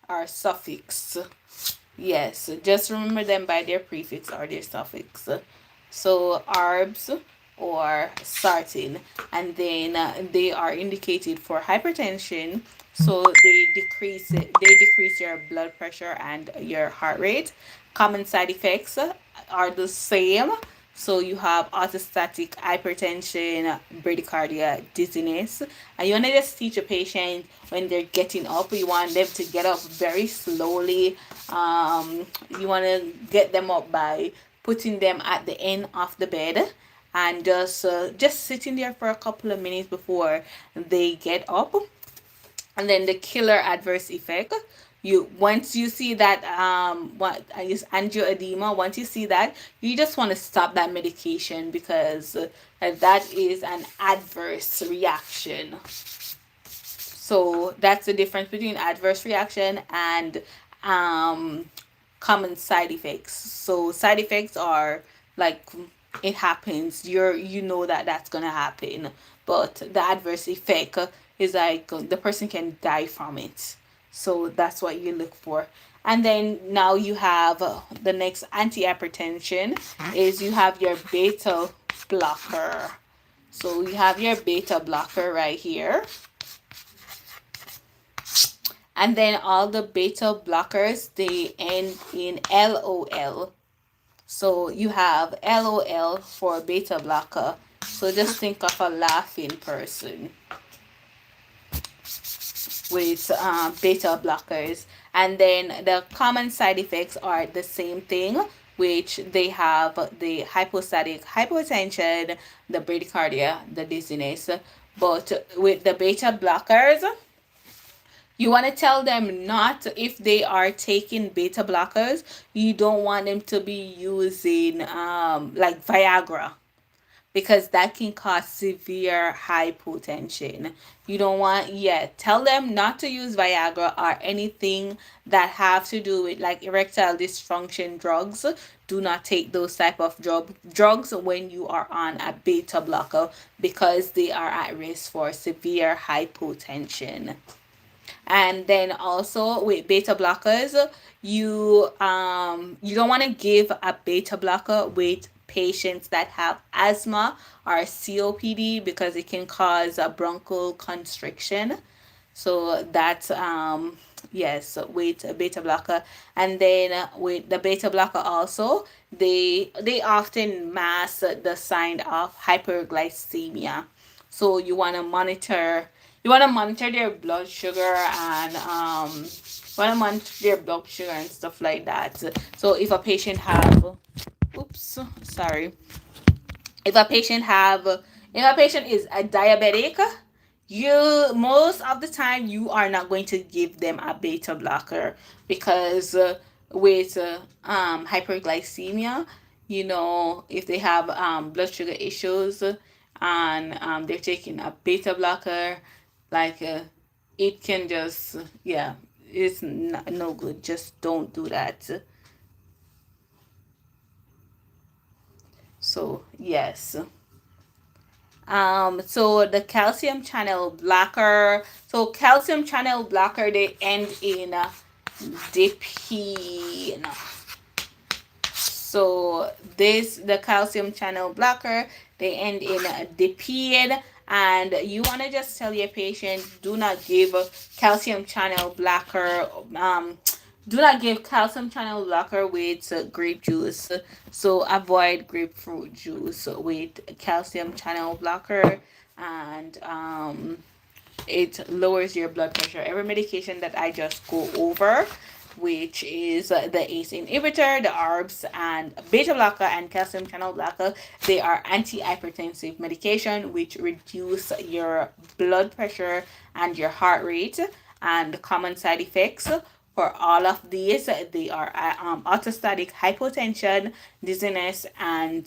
or suffix. Yes, just remember them by their prefix or their suffix. So ARBs or sartan, and then they are indicated for hypertension. So they decrease your blood pressure and your heart rate. Common side effects are the same. So you have orthostatic hypertension, bradycardia, dizziness. And you want to just teach a patient when they're getting up, you want them to get up very slowly. You want to get them up by putting them at the end of the bed and just sitting there for a couple of minutes before they get up. And then the killer adverse effect, once you see that what I guess angioedema, once you see that, you just want to stop that medication, because that is an adverse reaction. So that's the difference between adverse reaction and common side effects. So side effects are it happens, you know that's gonna happen, but the adverse effect is the person can die from it. So that's what you look for. And then now you have the next antihypertension is you have your beta blocker. So you have your beta blocker right here. And then all the beta blockers, they end in LOL. So you have LOL for beta blocker. So just think of a laughing person with beta blockers. And then the common side effects are the same thing. which they have the hypostatic hypotension, the bradycardia, the dizziness. But with the beta blockers, you want to tell them not, if they are taking beta blockers, you don't want them to be using like Viagra, because that can cause severe hypotension. You don't want, yeah, tell them not to use Viagra or anything that have to do with like erectile dysfunction drugs. Do not take those type of drugs when you are on a beta blocker, because they are at risk for severe hypotension. And then also with beta blockers, you don't want to give a beta blocker with patients that have asthma or COPD, because it can cause a bronchial constriction. So that's yes, with a beta blocker. And then with the beta blocker also, they often mask the sign of hyperglycemia. So you want to monitor their blood sugar, and want to monitor their blood sugar and stuff like that. So if a patient have, oops, sorry, if a patient have, if a patient is a diabetic, you, most of the time you are not going to give them a beta blocker, because with hyperglycemia, if they have blood sugar issues, and they're taking a beta blocker, like it can just, yeah, it's no good. Just don't do that. So yes. So the calcium channel blocker. So calcium channel blocker, they end in DP. No. So the calcium channel blocker, they end in DP, and you want to just tell your patient, do not give calcium channel blocker. Do not give calcium channel blocker with grape juice. So avoid grapefruit juice with calcium channel blocker, and it lowers your blood pressure. Every medication that I just go over, which is the ACE inhibitor, the ARBs, and beta blocker and calcium channel blocker, they are antihypertensive medication which reduce your blood pressure and your heart rate. And the common side effects for all of these, they are orthostatic hypotension, dizziness, and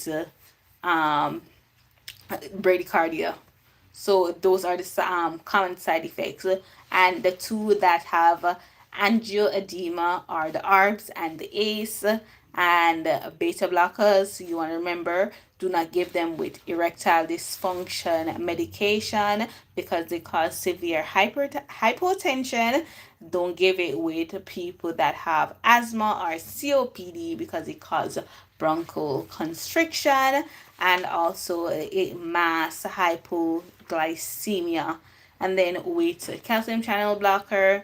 bradycardia. So those are the common side effects. And the two that have angioedema are the ARBs and the ACE. And beta blockers, you want to remember, do not give them with erectile dysfunction medication, because they cause severe hypotension. Don't give it with people that have asthma or COPD, because it causes bronchial constriction, and also it masks hypoglycemia. And then with calcium channel blocker,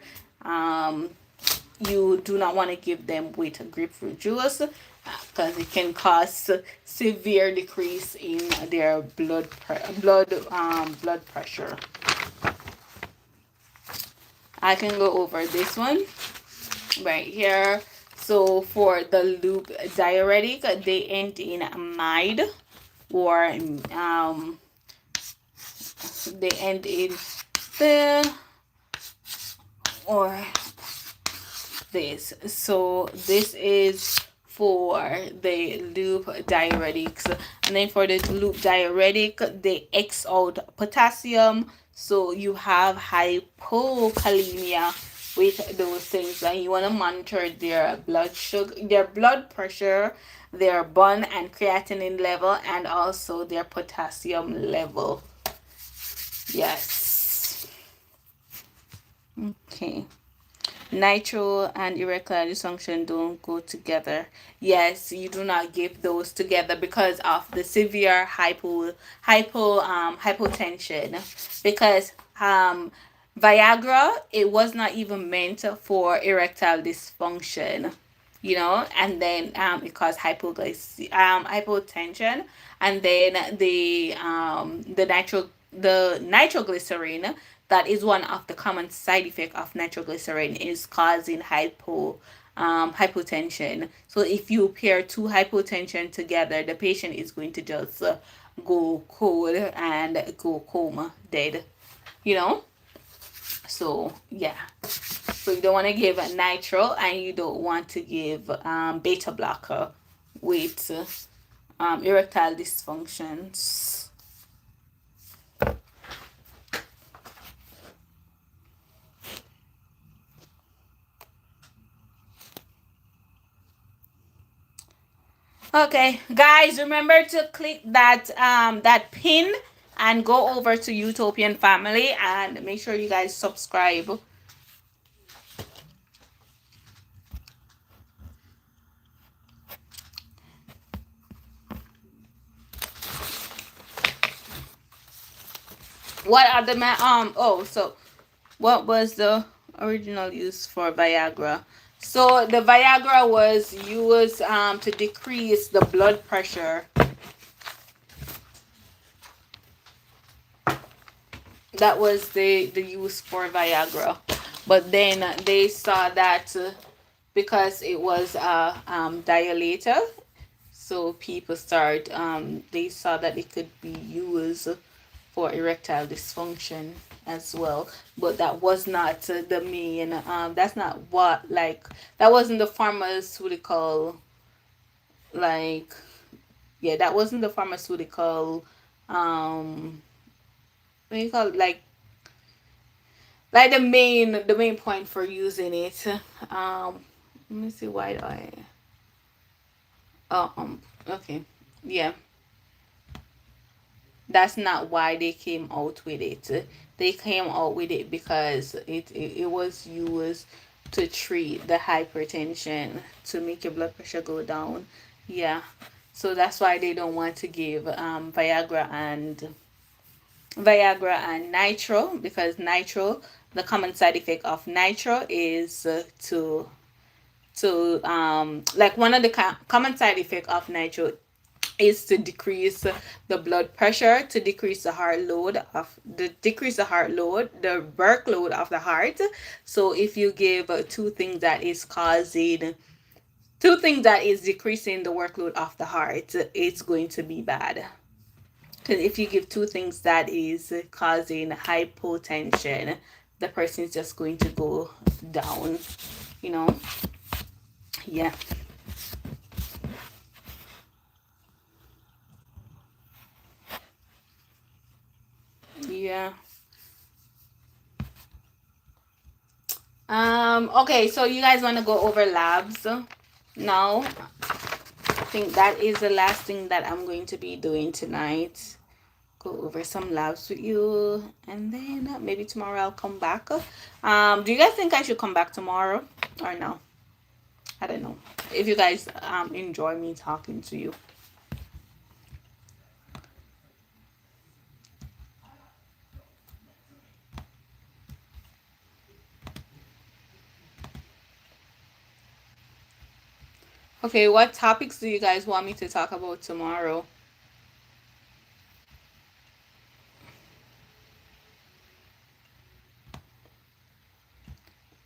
you do not want to give them with grapefruit juice, because it can cause severe decrease in their blood pressure. I can go over this one right here. So for the loop diuretic, they end in amide, or they end in the, or this. So this is for the loop diuretics. And then for the loop diuretic, they X out potassium. So you have hypokalemia with those things, and you want to monitor their blood sugar, their blood pressure, their bun and creatinine level, and also their potassium level. Yes. Okay. Nitro and erectile dysfunction don't go together. Yes, you do not give those together because of the severe hypotension. Because Viagra, it was not even meant for erectile dysfunction, and then it caused hypotension. And then the nitroglycerin, that is one of the common side effects of nitroglycerin, is causing hypotension. So if you pair two hypotension together, the patient is going to just go cold and go coma, dead. You know. So yeah. So you don't want to give nitro, and you don't want to give beta blocker with erectile dysfunctions. Okay, guys, remember to click that pin and go over to Utopian Family and make sure you guys subscribe. What are the so what was the original use for Viagra? So the Viagra was used to decrease the blood pressure. That was the use for Viagra. But then they saw that because it was a dilator, so people they saw that it could be used for erectile dysfunction as well, but that was not the main that's not what, like, that wasn't the pharmaceutical, like, yeah, that wasn't the pharmaceutical what do you call it, like the main point for using it. Let me see why do I okay, yeah, that's not why they came out with it. They came out with it because it was used to treat the hypertension, to make your blood pressure go down. Yeah. So that's why they don't want to give Viagra and nitro, because nitro, the common side effect of nitro is to like, one of the common side effect of nitro is to decrease the blood pressure, to decrease the workload of the heart. So if you give two things that is decreasing the workload of the heart, it's going to be bad. Because if you give two things that is causing hypotension, the person is just going to go down, you know. Yeah. Yeah. Okay, so you guys want to go over labs? No. I think that is the last thing that I'm going to be doing tonight. Go over some labs with you, and then maybe tomorrow I'll come back. Do you guys think I should come back tomorrow or no? I don't know. If you guys enjoy me talking to you. Okay, what topics do you guys want me to talk about tomorrow?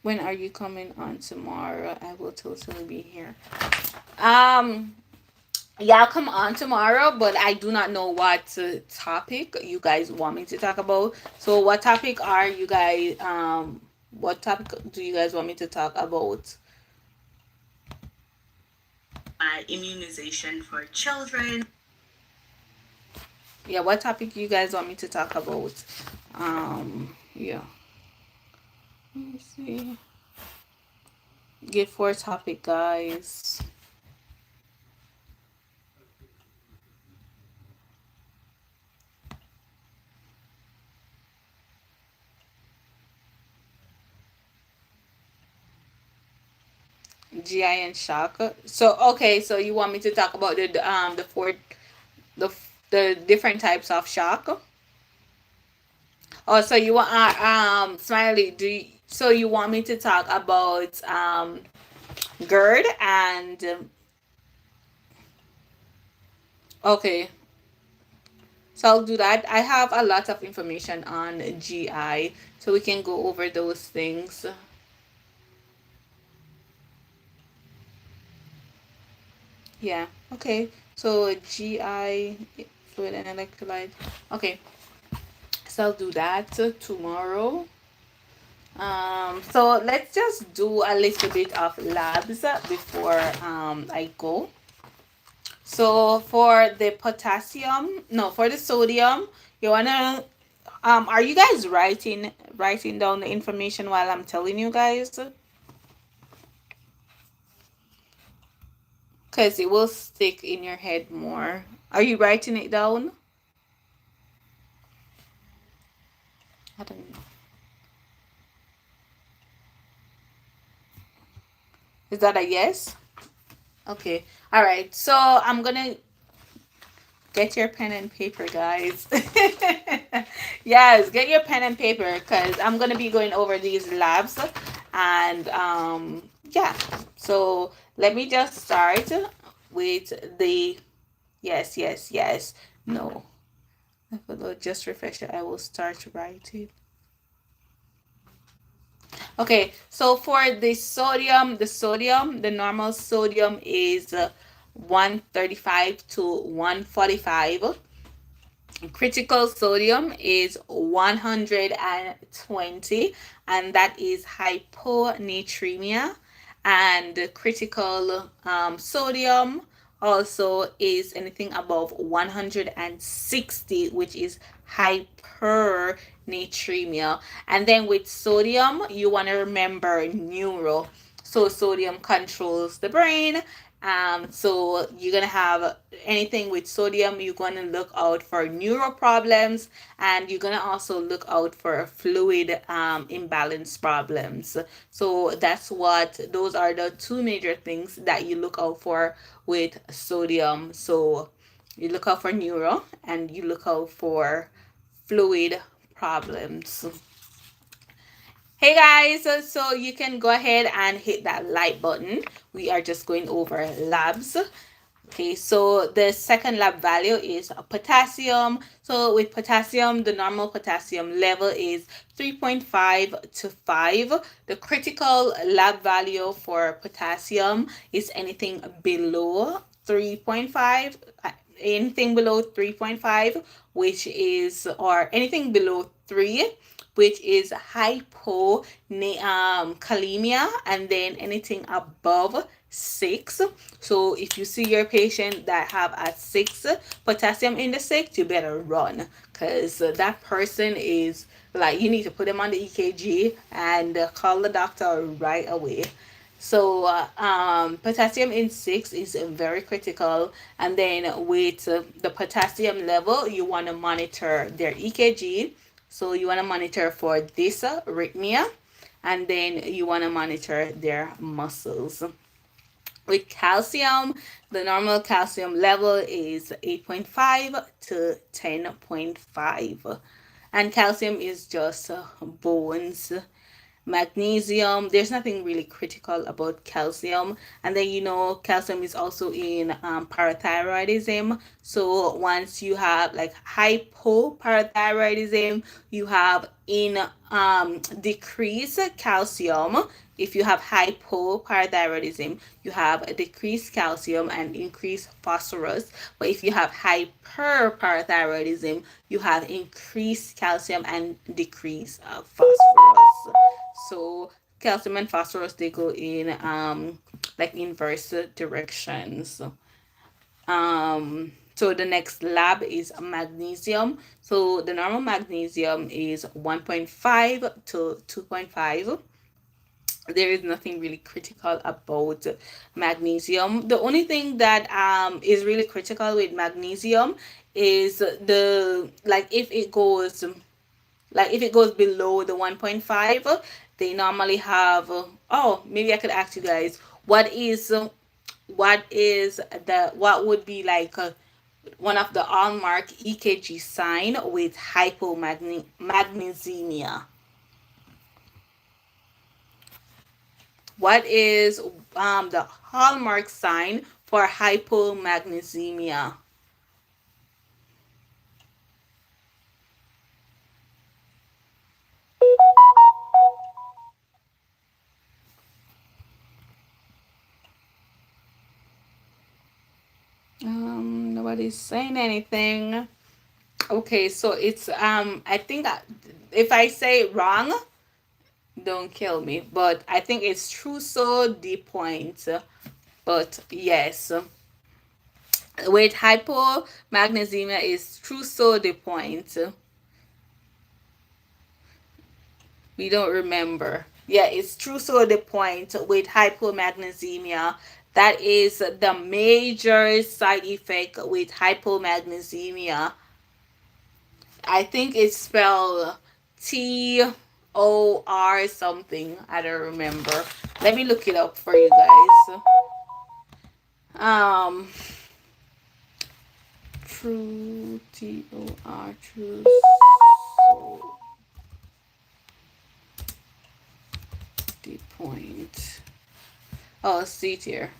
When are you coming on tomorrow? I will totally be here. Yeah, I'll come on tomorrow, but I do not know what topic you guys want me to talk about. So what topic are you guys what topic do you guys want me to talk about? Immunization for children. Yeah, what topic you guys want me to talk about? Yeah. Let me see. Get for a topic, guys. GI and shock. So okay, so you want me to talk about the the different types of shock? Oh, so you want Smiley, so you want me to talk about GERD and okay. So I'll do that. I have a lot of information on GI, so we can go over those things. Yeah. Okay. So GI fluid and electrolyte. Okay. So I'll do that tomorrow. So let's just do a little bit of labs before I go. So for the potassium, no, for the sodium, you wanna are you guys writing down the information while I'm telling you guys? Because it will stick in your head more. Are you writing it down? I don't know. Is that a yes? Okay. All right. So I'm gonna get your pen and paper, guys. Yes, get your pen and paper because I'm gonna be going over these labs, and yeah. So let me just start with the yes, yes, yes. No. Just refresh it. I will start writing. Okay, so for the normal sodium is 135 to 145. Critical sodium is 120, and that is hyponatremia. And critical sodium also is anything above 160, which is hypernatremia. And then with sodium, you want to remember neuro. So sodium controls the brain. So you're gonna have anything with sodium, you're gonna look out for neuro problems, and you're gonna also look out for fluid imbalance problems. So those are the two major things that you look out for with sodium. So you look out for neuro and you look out for fluid problems. Hey guys, so you can go ahead and hit that like button. We are just going over labs. Okay, so the second lab value is potassium. So with potassium, the normal potassium level is 3.5 to 5. The critical lab value for potassium is anything below 3.5. Anything below 3.5, which is, or anything below 3, which is hypokalemia, and then anything above 6. So if you see your patient that have a 6 potassium in the 6, you better run, because that person is like, you need to put them on the EKG and call the doctor right away. So potassium in 6 is very critical. And then with the potassium level, you want to monitor their EKG. So you want to monitor for dysrhythmia, and then you want to monitor their muscles. With calcium, the normal calcium level is 8.5 to 10.5. And calcium is just bones. Magnesium, there's nothing really critical about calcium. And then calcium is also in parathyroidism. So once you have like hypoparathyroidism, you have in decreased calcium. If you have hypoparathyroidism, you have a decreased calcium and increased phosphorus. But if you have hyperparathyroidism, you have increased calcium and decreased phosphorus. So calcium and phosphorus, they go in like inverse directions. So the next lab is magnesium. So the normal magnesium is 1.5 to 2.5. There is nothing really critical about magnesium. The only thing that is really critical with magnesium is the like if it goes below the 1.5, they normally have oh, maybe I could ask you guys, what would be like one of the hallmark EKG sign with hypomagnesemia? What is the hallmark sign for hypomagnesemia? Nobody's saying anything. Okay, so it's I think if I say it wrong, don't kill me. But I think it's trousseau de point. But yes, with hypomagnesemia is trousseau de point. We don't remember. Yeah, it's trousseau de point with hypomagnesemia. That is the major side effect with hypomagnesemia. I think it's spelled TOR something. I don't remember. Let me look it up for you guys. Um, true TOR true. The point. Oh, see here.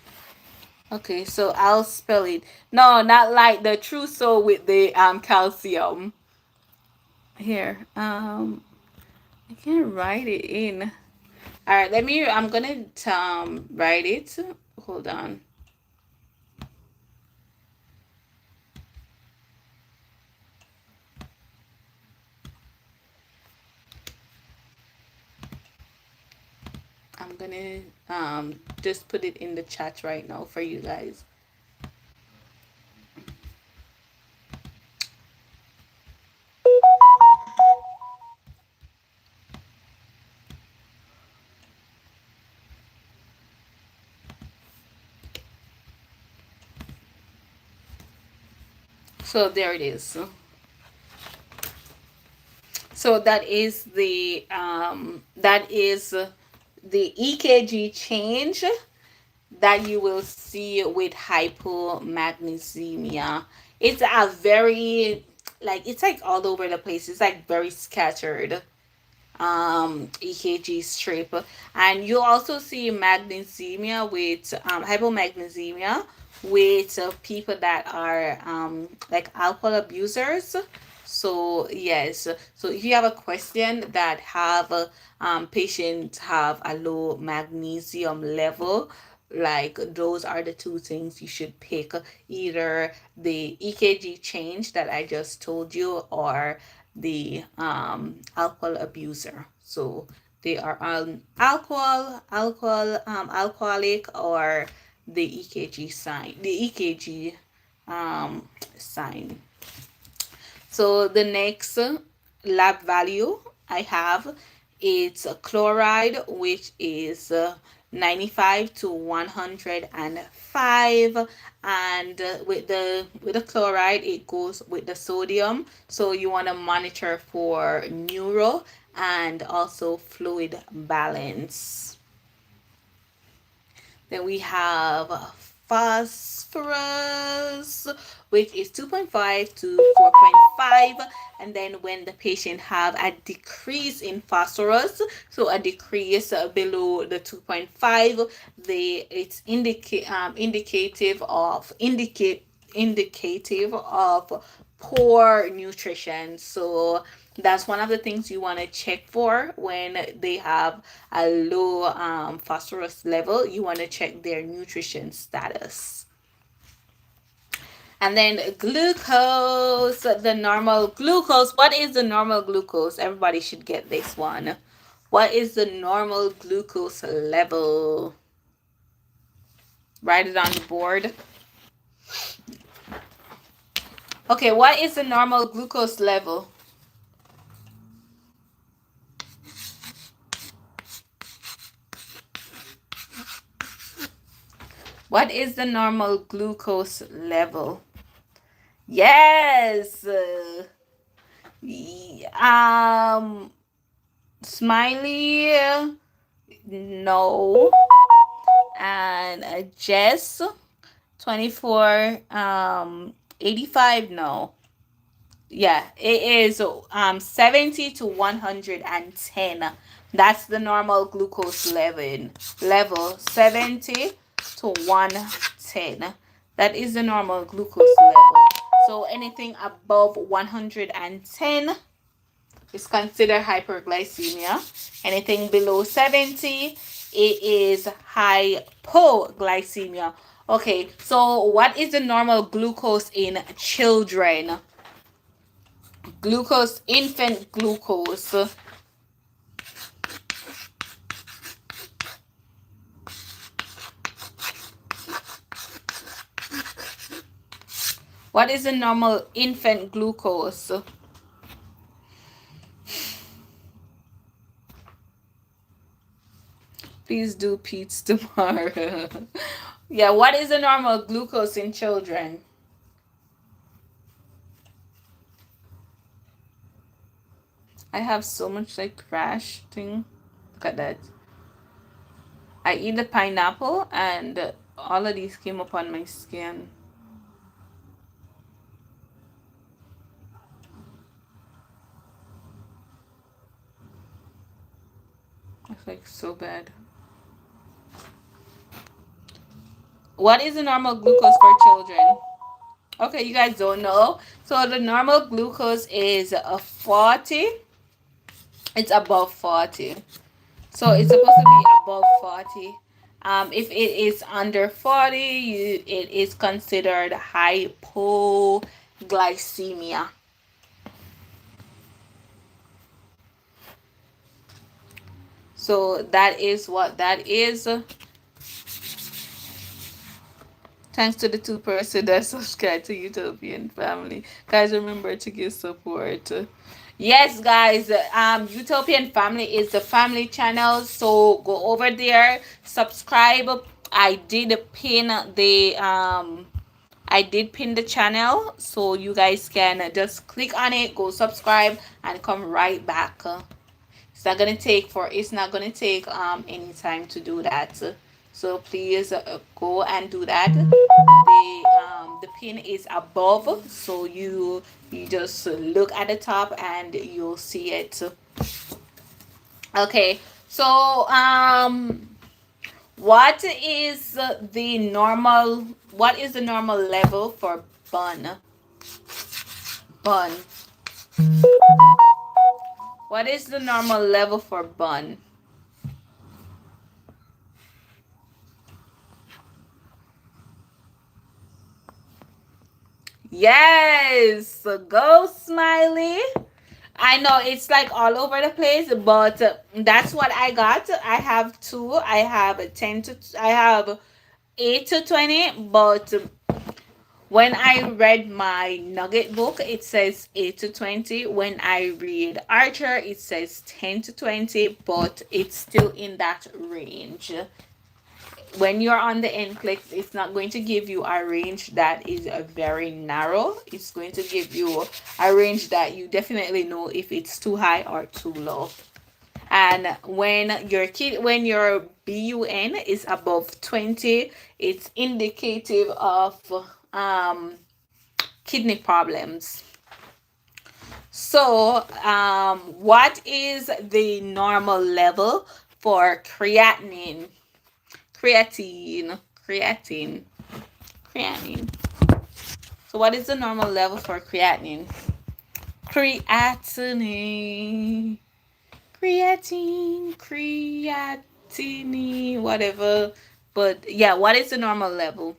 Okay, so I'll spell it. No, not like the trousseau with the calcium. Here, I can't write it in. All right, I'm gonna write it. Hold on. I'm gonna just put it in the chat right now for you guys. So there it is. So that is the EKG change that you will see with hypomagnesemia. It's a very it's like all over the place. It's like very scattered EKG strip, and you also see magnesemia with hypomagnesemia with people that are like alcohol abusers. So yes, so if you have a question that have patients have a low magnesium level, like those are the two things you should pick, either the EKG change that I just told you or the alcohol abuser. So they are alcoholic, or the EKG sign. So the next lab value I have, it's chloride, which is 95 to 105, and with the chloride it goes with the sodium, so you want to monitor for neuro and also fluid balance. Then we have phosphorus, which is 2.5 to 4.5. And then when the patient have a decrease in phosphorus, so a decrease below the 2.5, it's indicative of poor nutrition. So that's one of the things you want to check for when they have a low phosphorus level. You want to check their nutrition status. And then glucose, the normal glucose. What is the normal glucose? Everybody should get this one. What is the normal glucose level? Write it on the board. Okay, what is the normal glucose level? What is the normal glucose level? Yes. Smiley, no. And Jess, 24, 85, no. Yeah, it is 70 to 110. That's the normal glucose level 70 to 110. That is the normal glucose level. So anything above 110 is considered hyperglycemia. Anything below 70, it is hypoglycemia. Okay, so what is the normal glucose in children? Glucose, infant glucose. What is the normal infant glucose? Please do Pete's tomorrow. Yeah, what is the normal glucose in children? I have so much like crash thing. Look at that. I eat the pineapple and all of these came up on my skin. It's like so bad. What is the normal glucose for children? Okay, you guys don't know. So the normal glucose is a 40. It's above 40. So it's supposed to be above 40. If it is under 40, it is considered hypoglycemia. So that is what that is. Thanks to the 2 person that subscribe to Utopian Family. Guys, remember to give support. Yes, guys, Utopian Family is the family channel. So go over there, subscribe. I did pin the channel, so you guys can just click on it, go subscribe, and come right back. It's not gonna take any time to do that. So please go and do that. The pin is above, so you just look at the top and you'll see it. Okay, so what is the normal level for bun? Bun. What is the normal level for bun? Yes, go Smiley. I know it's like all over the place, but that's what I got. I have two. I have 8 to 20, but when I read my nugget book, it says 8 to 20. When I read Archer, it says 10 to 20, but it's still in that range. When you're on the Nclex, it's not going to give you a range that is very narrow. It's going to give you a range that you definitely know if it's too high or too low. And when your BUN is above 20, it's indicative of kidney problems. So, what is the normal level for creatinine? Creatine. So what is the normal level for creatinine? Creatine, whatever. But yeah, what is the normal level?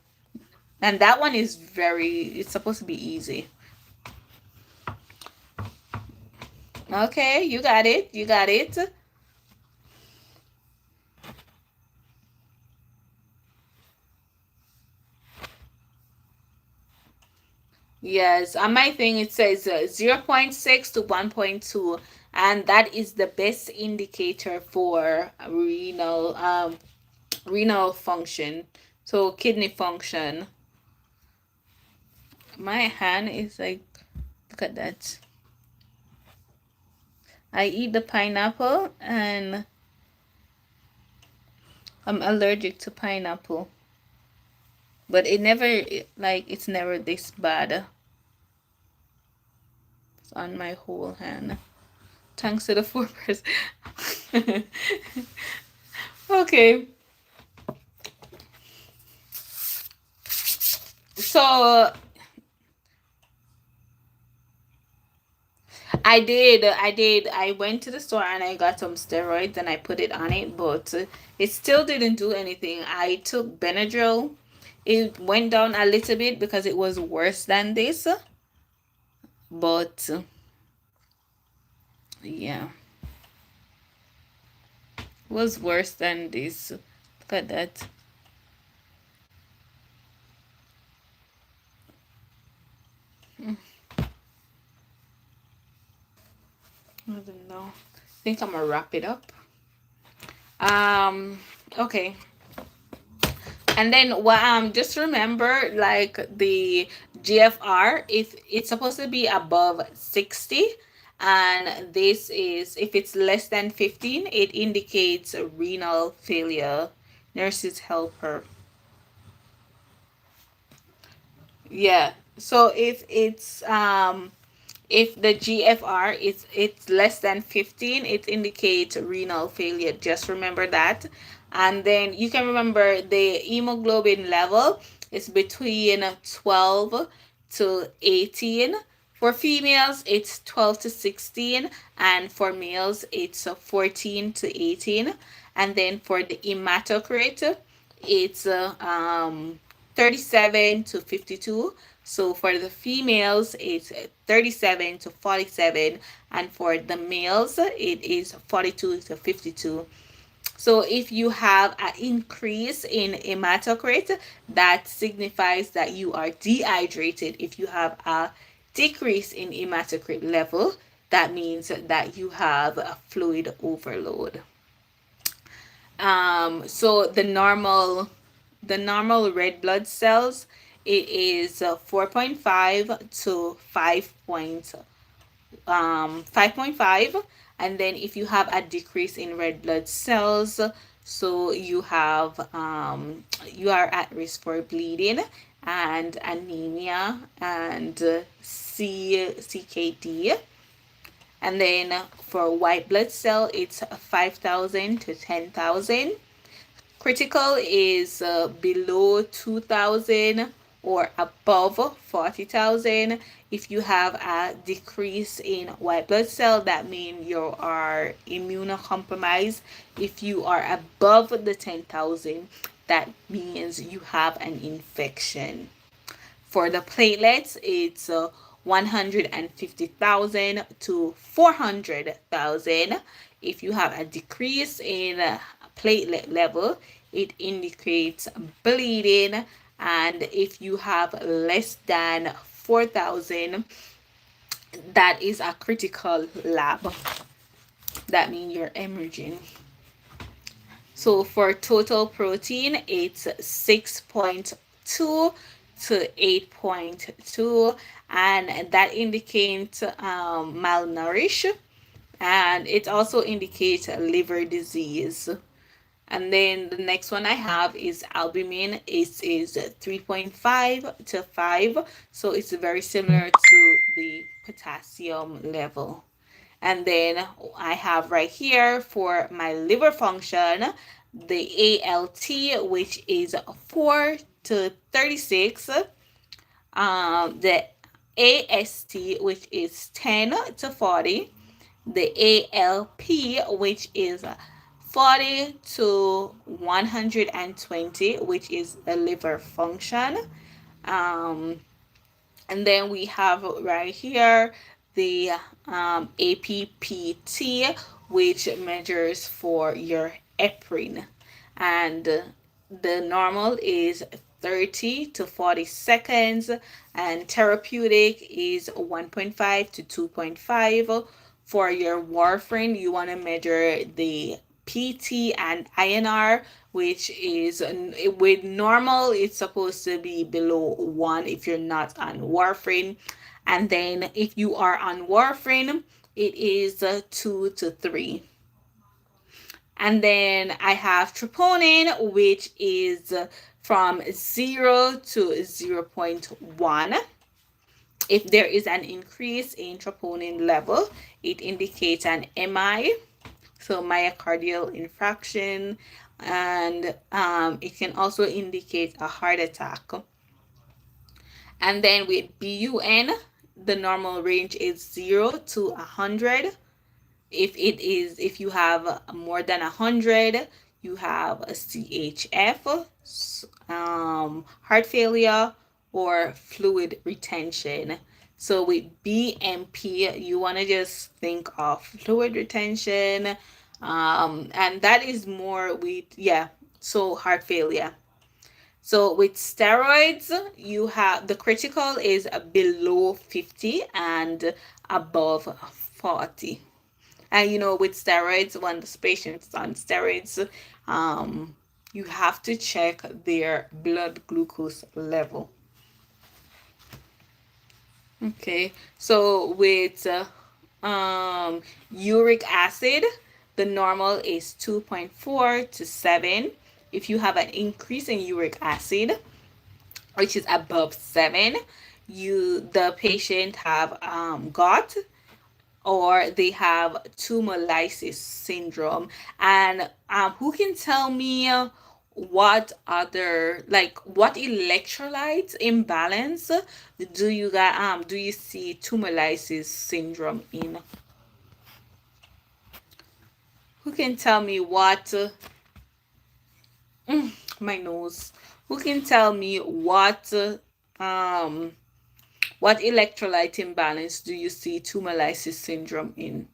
And that one is it's supposed to be easy. Okay, you got it. Yes, on my thing it says 0.6 to 1.2, and that is the best indicator for renal function, so kidney function. My hand is like, look at that. I eat the pineapple and I'm allergic to pineapple, but it's never this bad. It's on my whole hand. Thanks to the 4 person. Okay. So I did. I went to the store and I got some steroids and I put it on it, but it still didn't do anything. I took Benadryl It went down a little bit because it was worse than this, but yeah, it was worse than this. Look at that. I don't know. I think I'm gonna wrap it up. Um, okay. And then just remember, like, the GFR, if it's supposed to be above 60, and this is, if it's less than 15, it indicates renal failure. Nurses help her. Yeah. So if the GFR is it's less than 15, it indicates renal failure. Just remember that. And then you can remember the hemoglobin level is between 12 to 18. For females, it's 12 to 16, and for males, it's 14 to 18. And then for the hematocrit, it's 37 to 52. So for the females, it's 37 to 47, and for the males, it is 42 to 52. So if you have an increase in hematocrit, that signifies that you are dehydrated. If you have a decrease in hematocrit level, that means that you have a fluid overload. So the normal red blood cells, it is 4.5 to 5.5. And then if you have a decrease in red blood cells, so you are at risk for bleeding and anemia and CKD. And then for white blood cell, it's 5,000 to 10,000. Critical is below 2,000 or above 40,000. If you have a decrease in white blood cell, that means you are immunocompromised. If you are above the 10,000, that means you have an infection. For the platelets, it's 150,000 to 400,000. If you have a decrease in platelet level, it indicates bleeding. And if you have less than 4,000, that is a critical lab. That means you're emerging. So for total protein, it's 6.2 to 8.2, and that indicates malnourished, and it also indicates liver disease. And then the next one I have is albumin. It is 3.5 to 5, so it's very similar to the potassium level. And then I have right here for my liver function, the ALT, which is 4 to 36. The AST, which is 10 to 40. The ALP, which is 40 to 120, which is a liver function. And then we have right here the APPT, which measures for your heparin. And the normal is 30 to 40 seconds, and therapeutic is 1.5 to 2.5. For your warfarin, you want to measure the PT and INR, which is, with normal, it's supposed to be below 1 if you're not on warfarin. And then if you are on warfarin, it is 2 to 3. And then I have troponin, which is from 0 to 0.1. If there is an increase in troponin level, it indicates an MI, so myocardial infarction, and it can also indicate a heart attack. And then with BUN, the normal range is 0 to 100. If you have more than 100, you have a CHF, heart failure, or fluid retention. So with BMP, you want to just think of fluid retention, and that is more with, yeah, so heart failure. So with steroids, you have the critical is below 50 and above 40. And with steroids, when the patient's on steroids, you have to check their blood glucose level. Okay, so with uric acid, the normal is 2.4 to 7. If you have an increase in uric acid, which is above 7, the patient have got, or they have tumor lysis syndrome. And who can tell me what other, like, what electrolytes imbalance do you see tumor lysis syndrome in? Who can tell me my nose? Who can tell me um what electrolyte imbalance do you see tumor lysis syndrome in?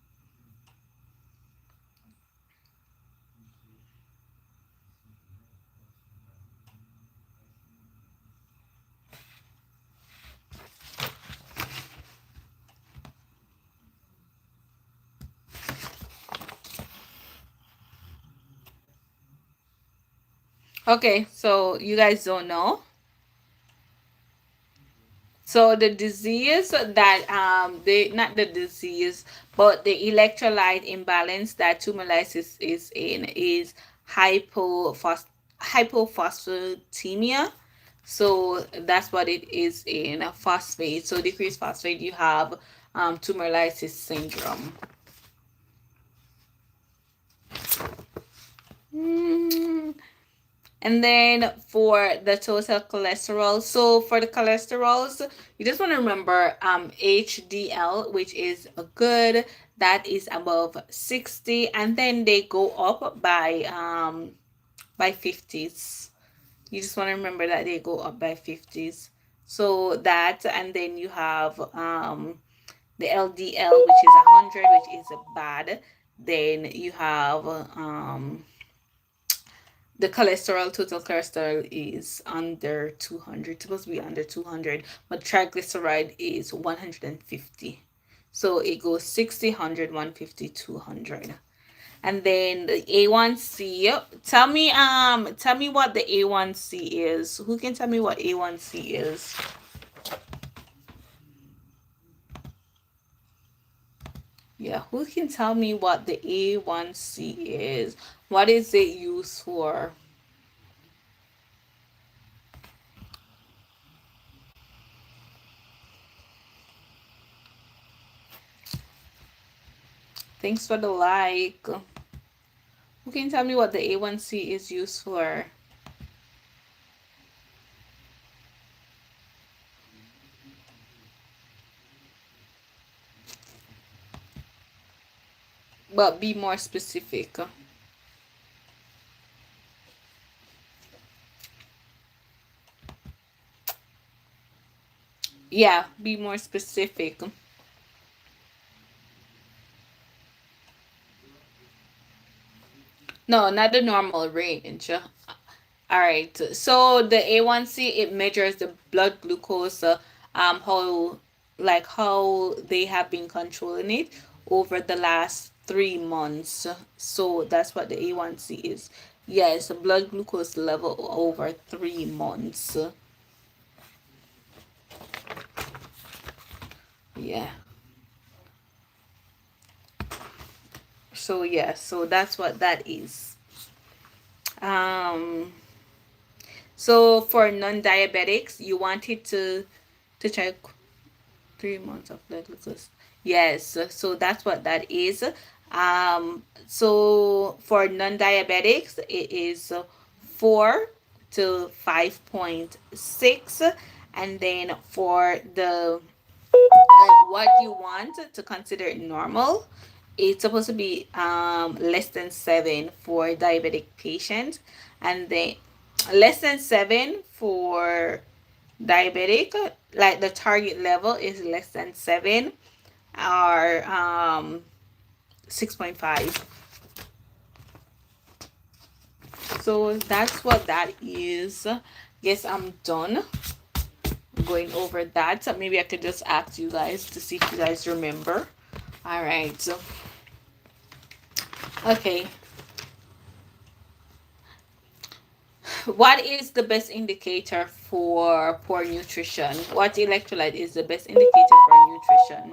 Okay, so you guys don't know. So the disease that the not the disease, but the electrolyte imbalance that tumor lysis is in is hypophosphatemia. So that's what it is in phosphate. So decreased phosphate, you have tumor lysis syndrome. Mm. And then for the total cholesterol, so for the cholesterols, you just want to remember HDL, which is a good, that is above 60, and then they go up by 50s. You just want to remember that they go up by 50s. So that, and then you have the LDL, which is 100, which is bad. Then you have the total cholesterol is under 200, supposed to be under 200, but triglyceride is 150. So it goes 60, 100, 150, 200. And then the A1C, tell me what the A1C is. Who can tell me what A1C is? Yeah, who can tell me what the A1C is? What is it used for? Thanks for the like. Who can tell me what the A1C is used for? But be more specific. Yeah, be more specific. No, not the normal range. All right. So the A1C, it measures the blood glucose, how they have been controlling it over the last 3 months. So that's what the A1C is. Yes, blood glucose level over 3 months. Yeah. So yeah, so that's what that is. Um so for non-diabetics, you wanted to check 3 months of blood glucose. Yes, so that's what that is. So for non-diabetics, it is 4 to 5.6, and then for the, like, what you want to consider normal it's supposed to be less than 7 for diabetic patients, and then less than 7 for diabetic, like the target level is less than 7, or 6.5. So that's what that is. Guess I'm done going over that. So maybe I could just ask you guys to see if you guys remember. All right. So, okay. What is the best indicator for poor nutrition? What electrolyte is the best indicator for nutrition?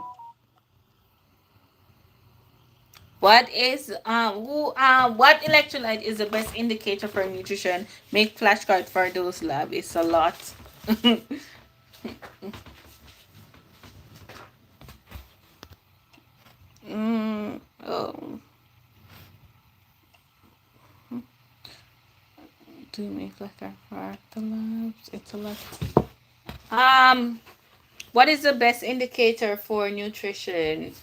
What electrolyte is the best indicator for nutrition? Make flashcard for those lab. It's a lot. Oh, do make flashcard for the labs. It's a lot. Um, what is the best indicator for nutrition?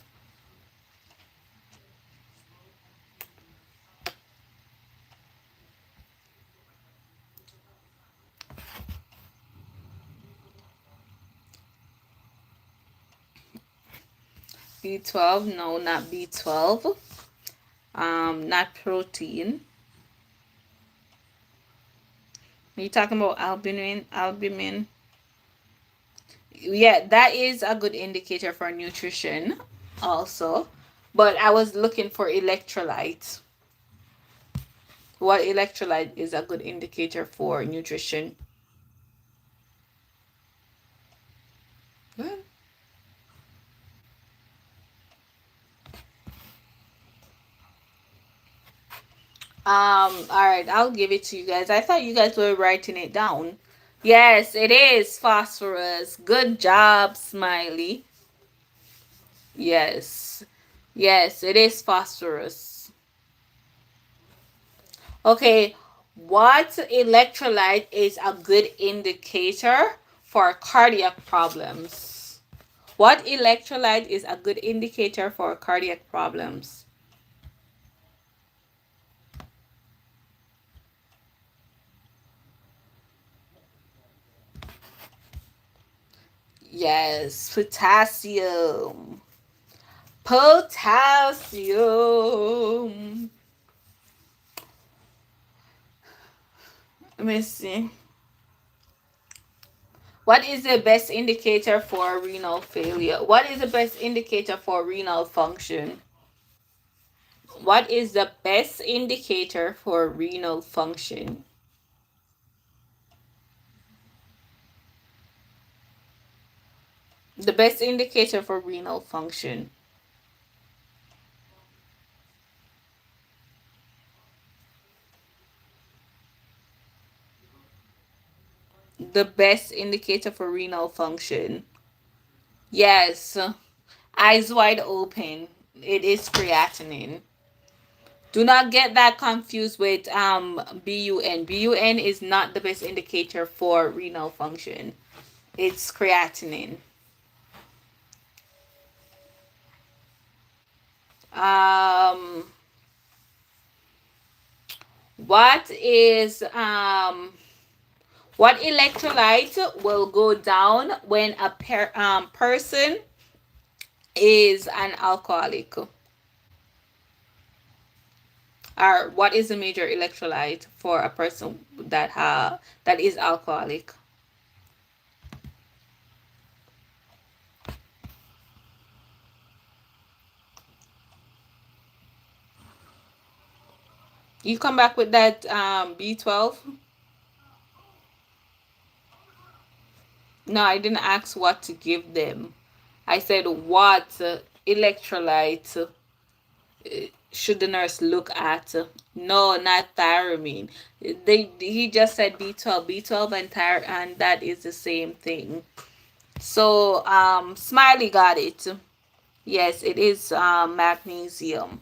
B12? No, not B12. Not protein. Are you talking about albumin? Albumin. Yeah, that is a good indicator for nutrition also. But I was looking for electrolytes. What electrolyte is a good indicator for nutrition? What? All right, I'll give it to you guys. I thought you guys were writing it down. Yes, it is phosphorus. Good job, Smiley. Yes. Yes, it is phosphorus. Okay, what electrolyte is a good indicator for cardiac problems? What electrolyte is a good indicator for cardiac problems? Yes, potassium. Potassium. Let me see. What is the best indicator for renal failure? What is the best indicator for renal function? What is the best indicator for renal function? The best indicator for renal function. The best indicator for renal function. Yes. Eyes wide open. It is creatinine. Do not get that confused with BUN. BUN is not the best indicator for renal function. It's creatinine. Um, what is what electrolyte will go down when a person is an alcoholic? Or what is the major electrolyte for a person that is alcoholic? You come back with that B12? No, I didn't ask what to give them. I said what electrolyte should the nurse look at? No, not thiramine. He just said B12. B12 and and that is the same thing. So Smiley got it. Yes, it is magnesium.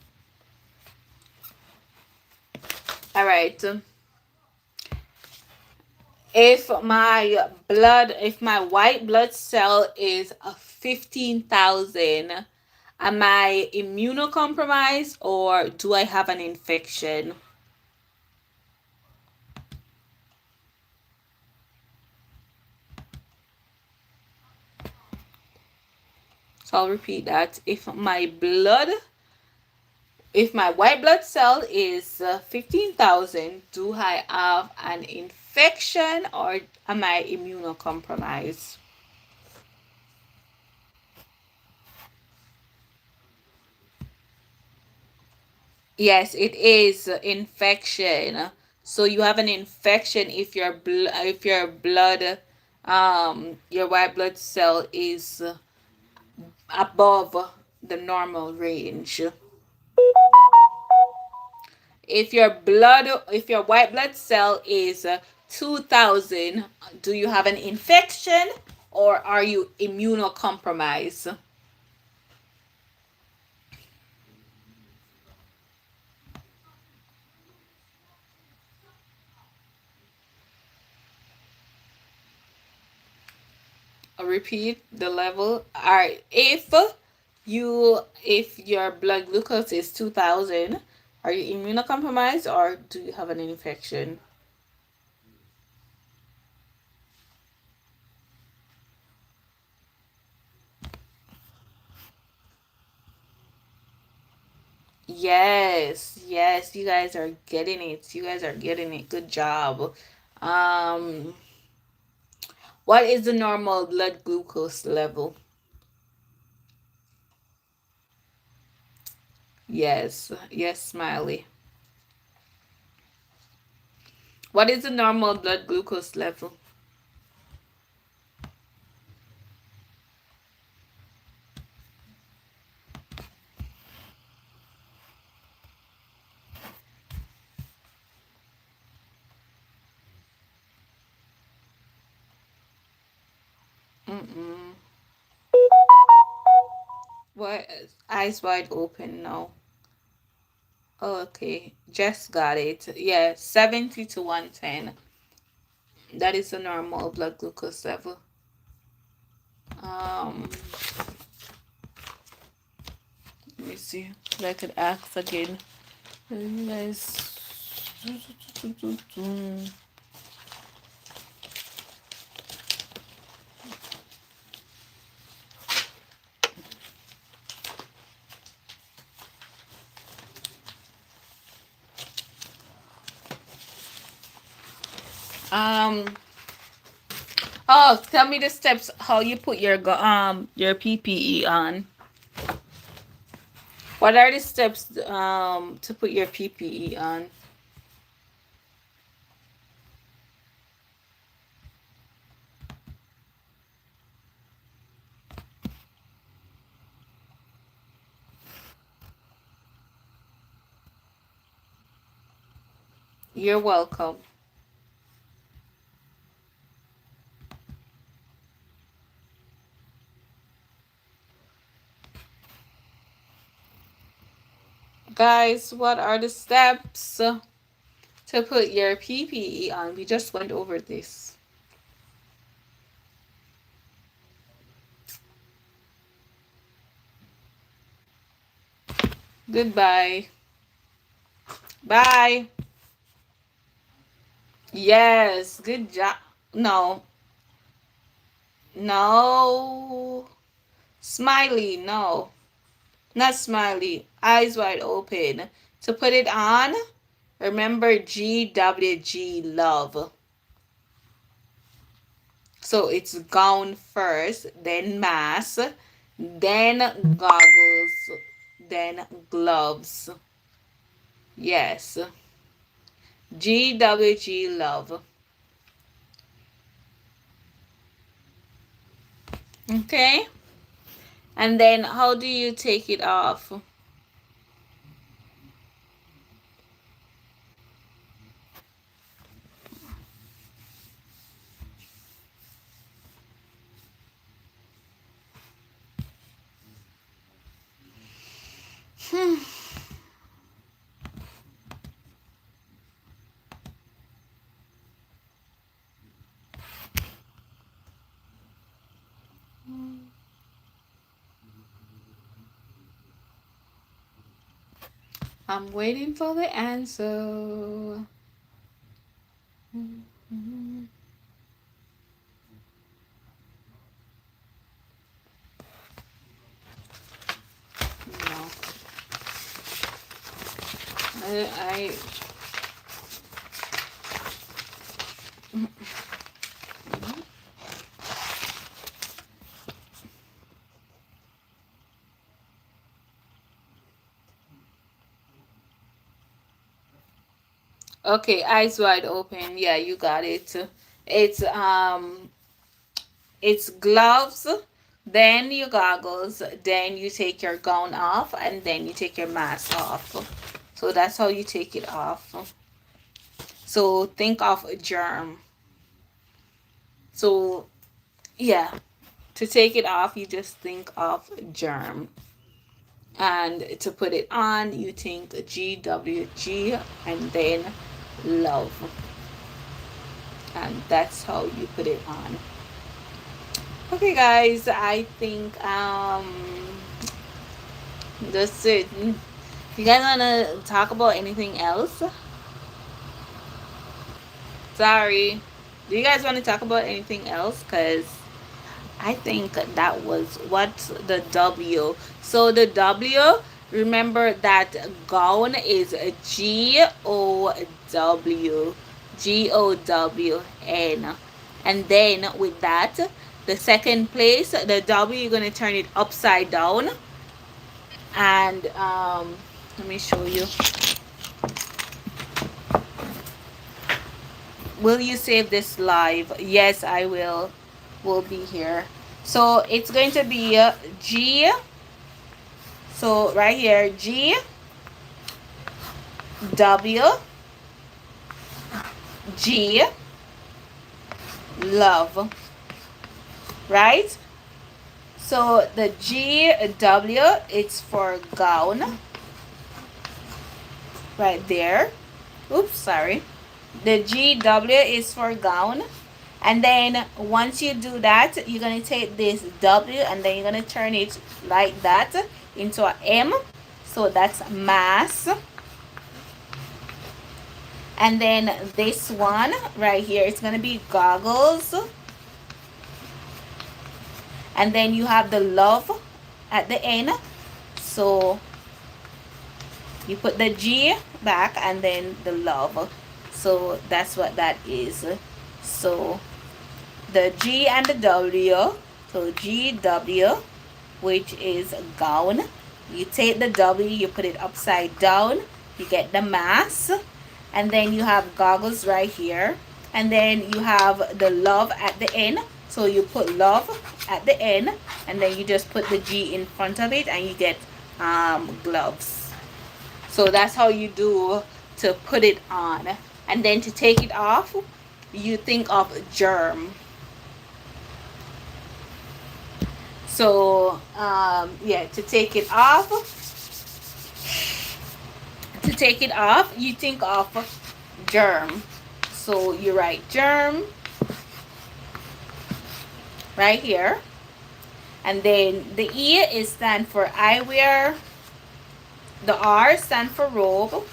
All right. If my white blood cell is 15,000, Am I immunocompromised or do I have an infection? So I'll repeat that. If my white blood cell is 15,000, do I have an infection or am I immunocompromised? Yes, it is infection. So you have an infection if your white blood cell is above the normal range. If your white blood cell is 2,000, do you have an infection or are you immunocompromised? I'll repeat the level. All right. If your blood glucose is 2,000, are you immunocompromised or do you have an infection? Yes, yes, you guys are getting it. You guys are getting it. Good job. Um, what is the normal blood glucose level? Yes, yes, Smiley. What is the normal blood glucose level? Mm-mm. What? Eyes wide open now. Oh, okay, just got it. Yeah, 70 to 110. That is the normal blood glucose level. Um, let me see if I could ask again. You guys. Um. Oh, tell me the steps how you put your PPE on. What are the steps to put your PPE on? You're welcome. Guys, what are the steps to put your PPE on? We just went over this. Goodbye. Bye. Yes, good job. No. No. Smiley, no. Not smiley. Eyes wide open. To put it on, remember GWG love. So it's gown first, then mask, then goggles, then gloves. Yes. GWG love. Okay? And then how do you take it off? I'm waiting for the answer. No. I Okay, eyes wide open. Yeah, you got it. It's it's gloves, then your goggles, then you take your gown off, and then you take your mask off. So that's how you take it off. So think of a germ. So yeah, to take it off, you just think of germ. And to put it on, you think GWG and then love. And that's how you put it on. Okay guys, I think that's it. You guys wanna talk about anything else? Sorry. Do you guys want to talk about anything else? Because I think that was what's the W. So the W, remember that gown is GOW. GOWN. And then with that, the second place, the W, you're going to turn it upside down. And let me show you. Will you save this live? Yes, I will. Will be here. So it's going to be G. So right here, G, W, G, love. Right? So the G, W, it's for gown. Right there. Oops, sorry. The GW is for gown. And then once you do that, you're going to take this W and then you're going to turn it like that into a M. So that's mass. And then this one right here, it's going to be goggles. And then you have the love at the end. So you put the G back and then the love. So that's what that is. So the G and the W. So GW, which is gown. You take the W, you put it upside down. You get the mass. And then you have goggles right here. And then you have the love at the end. So you put love at the end. And then you just put the G in front of it. And you get gloves. So that's how you do to put it on. And then to take it off, you think of germ. So yeah, to take it off, you think of germ. So you write germ right here. And then the E is stand for eyewear. The R stand for robe.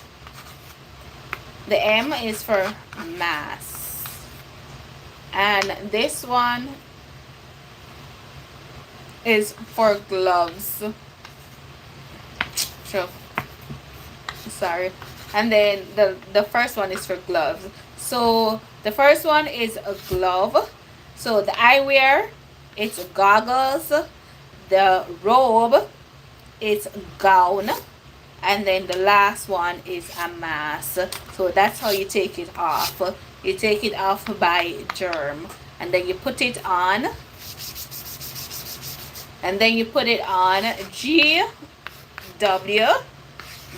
The M is for mask. And this one is for gloves. Sure. Sorry. And then the first one is for gloves. So the first one is a glove. So the eyewear, it's goggles. The robe, it's gown. And then the last one is a mask. So that's how you take it off. You take it off by germ. And then you put it on. And then you put it on G, W,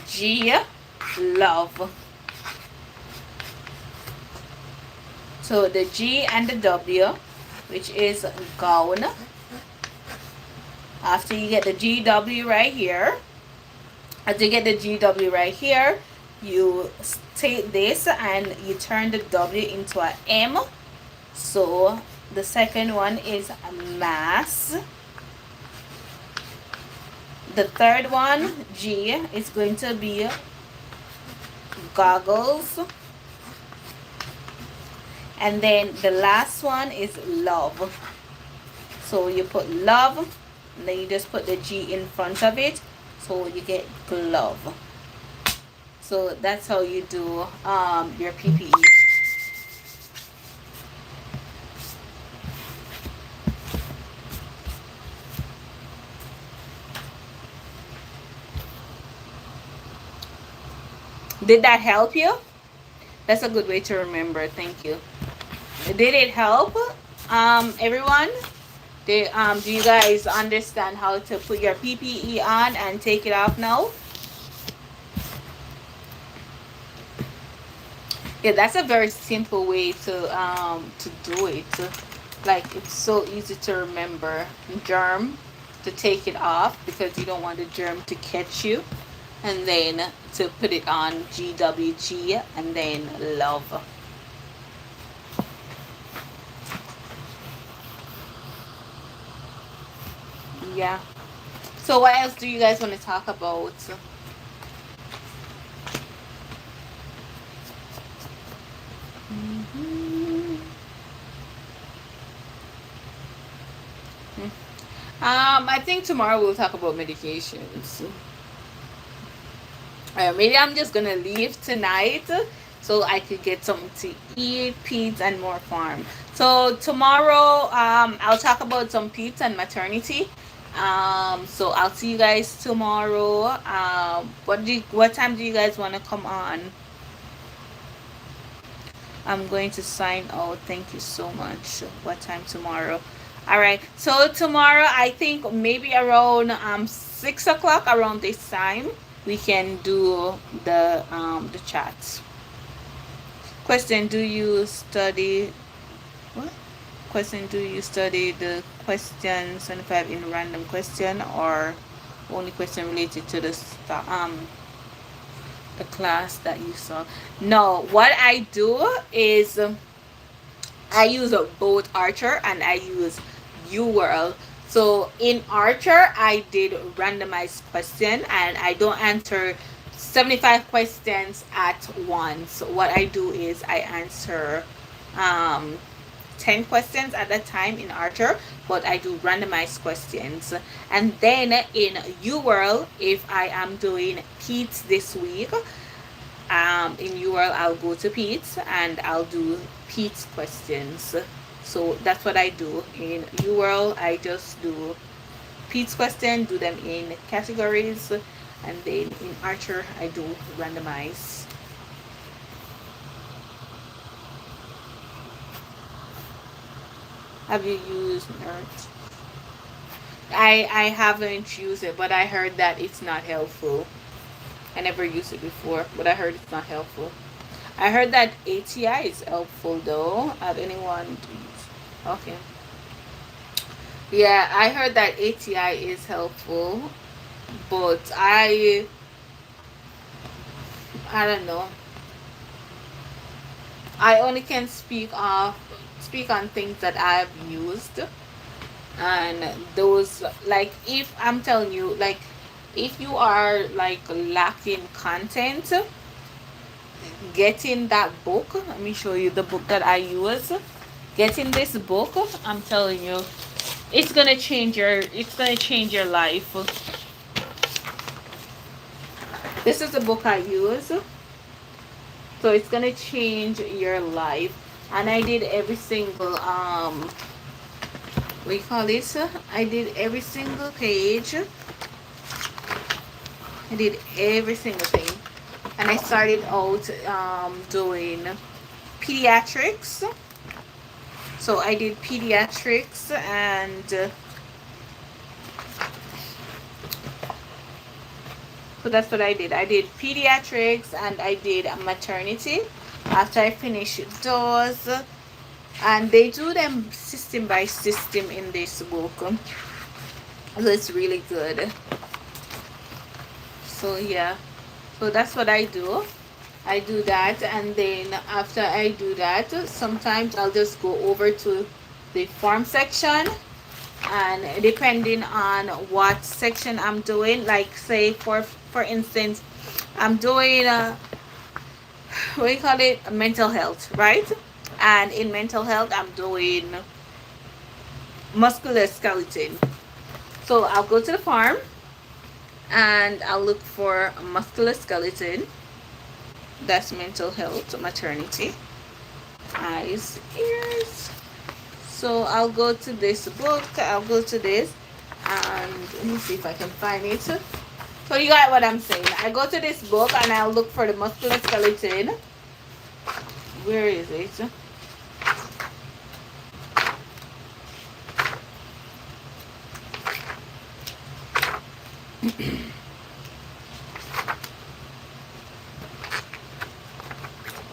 G, love. So the G and the W, which is gown. After you get the GW right here, after you get the GW right here, you take this and you turn the W into a M. So the second one is a mass. The third one, G, is going to be goggles. And then the last one is love. So you put love, and then you just put the G in front of it, so you get glove. So that's how you do your PPE. Did that help you? That's a good way to remember. Thank you. Did it help, everyone? Do you guys understand how to put your PPE on and take it off now? Yeah, that's a very simple way to do it. Like, it's so easy to remember. Germ, to take it off because you don't want the germ to catch you, and then to put it on GWG, and then love. Yeah. So what else do you guys want to talk about? I think tomorrow we'll talk about medications. Maybe I'm just gonna leave tonight so I could get something to eat, peds, and more farm. So tomorrow, I'll talk about some peds and maternity. So I'll see you guys tomorrow. What time do you guys want to come on? I'm going to sign out. Thank you so much. What time tomorrow? All right. So tomorrow, I think maybe around 6 o'clock, around this time, we can do the chats. Question: do you study what? Question: do you study the question 75 in random question, or only question related to the class that you saw? No, what I do is I use both Archer and I use UWorld. So in Archer, I did randomized question, and I don't answer 75 questions at once. What I do is I answer 10 questions at a time in Archer, but I do randomized questions. And then in UWorld, if I am doing PETS this week, in UWorld I'll go to PETS and I'll do PETS questions. So that's what I do. In UWorld, I just do PETS questions, do them in categories, and then in Archer, I do randomize. Have you used NERT? I haven't used it, but I heard that it's not helpful. I never used it before, but I heard it's not helpful. I heard that ATI is helpful though. Have anyone used? Okay. Yeah, I heard that ATI is helpful, but I don't know. I only can speak on things that I've used, and those, like, if I'm telling you, like, if you are like lacking content, getting that book, let me show you the book that I use. Getting this book, I'm telling you, it's gonna change your life. This is the book I use, so it's gonna change your life. And I did every single what do you call this? I did every single page. I did every single thing. And I started out doing pediatrics. So I did pediatrics, and so that's what I did. I did pediatrics and I did maternity. After I finished those, and they do them system by system in this book. So it's really good. So yeah, so that's what I do. I do that, and then after I do that, sometimes I'll just go over to the farm section, and depending on what section I'm doing, like say for instance, I'm doing we call it mental health, right? And in mental health, I'm doing musculoskeleton. So I'll go to the farm and I'll look for musculoskeleton. That's mental health, maternity, eyes, ears. So I'll go to this book. I'll go to this and let me see if I can find it. So you got what I'm saying. I go to this book and I'll look for the musculoskeleton. Where is it?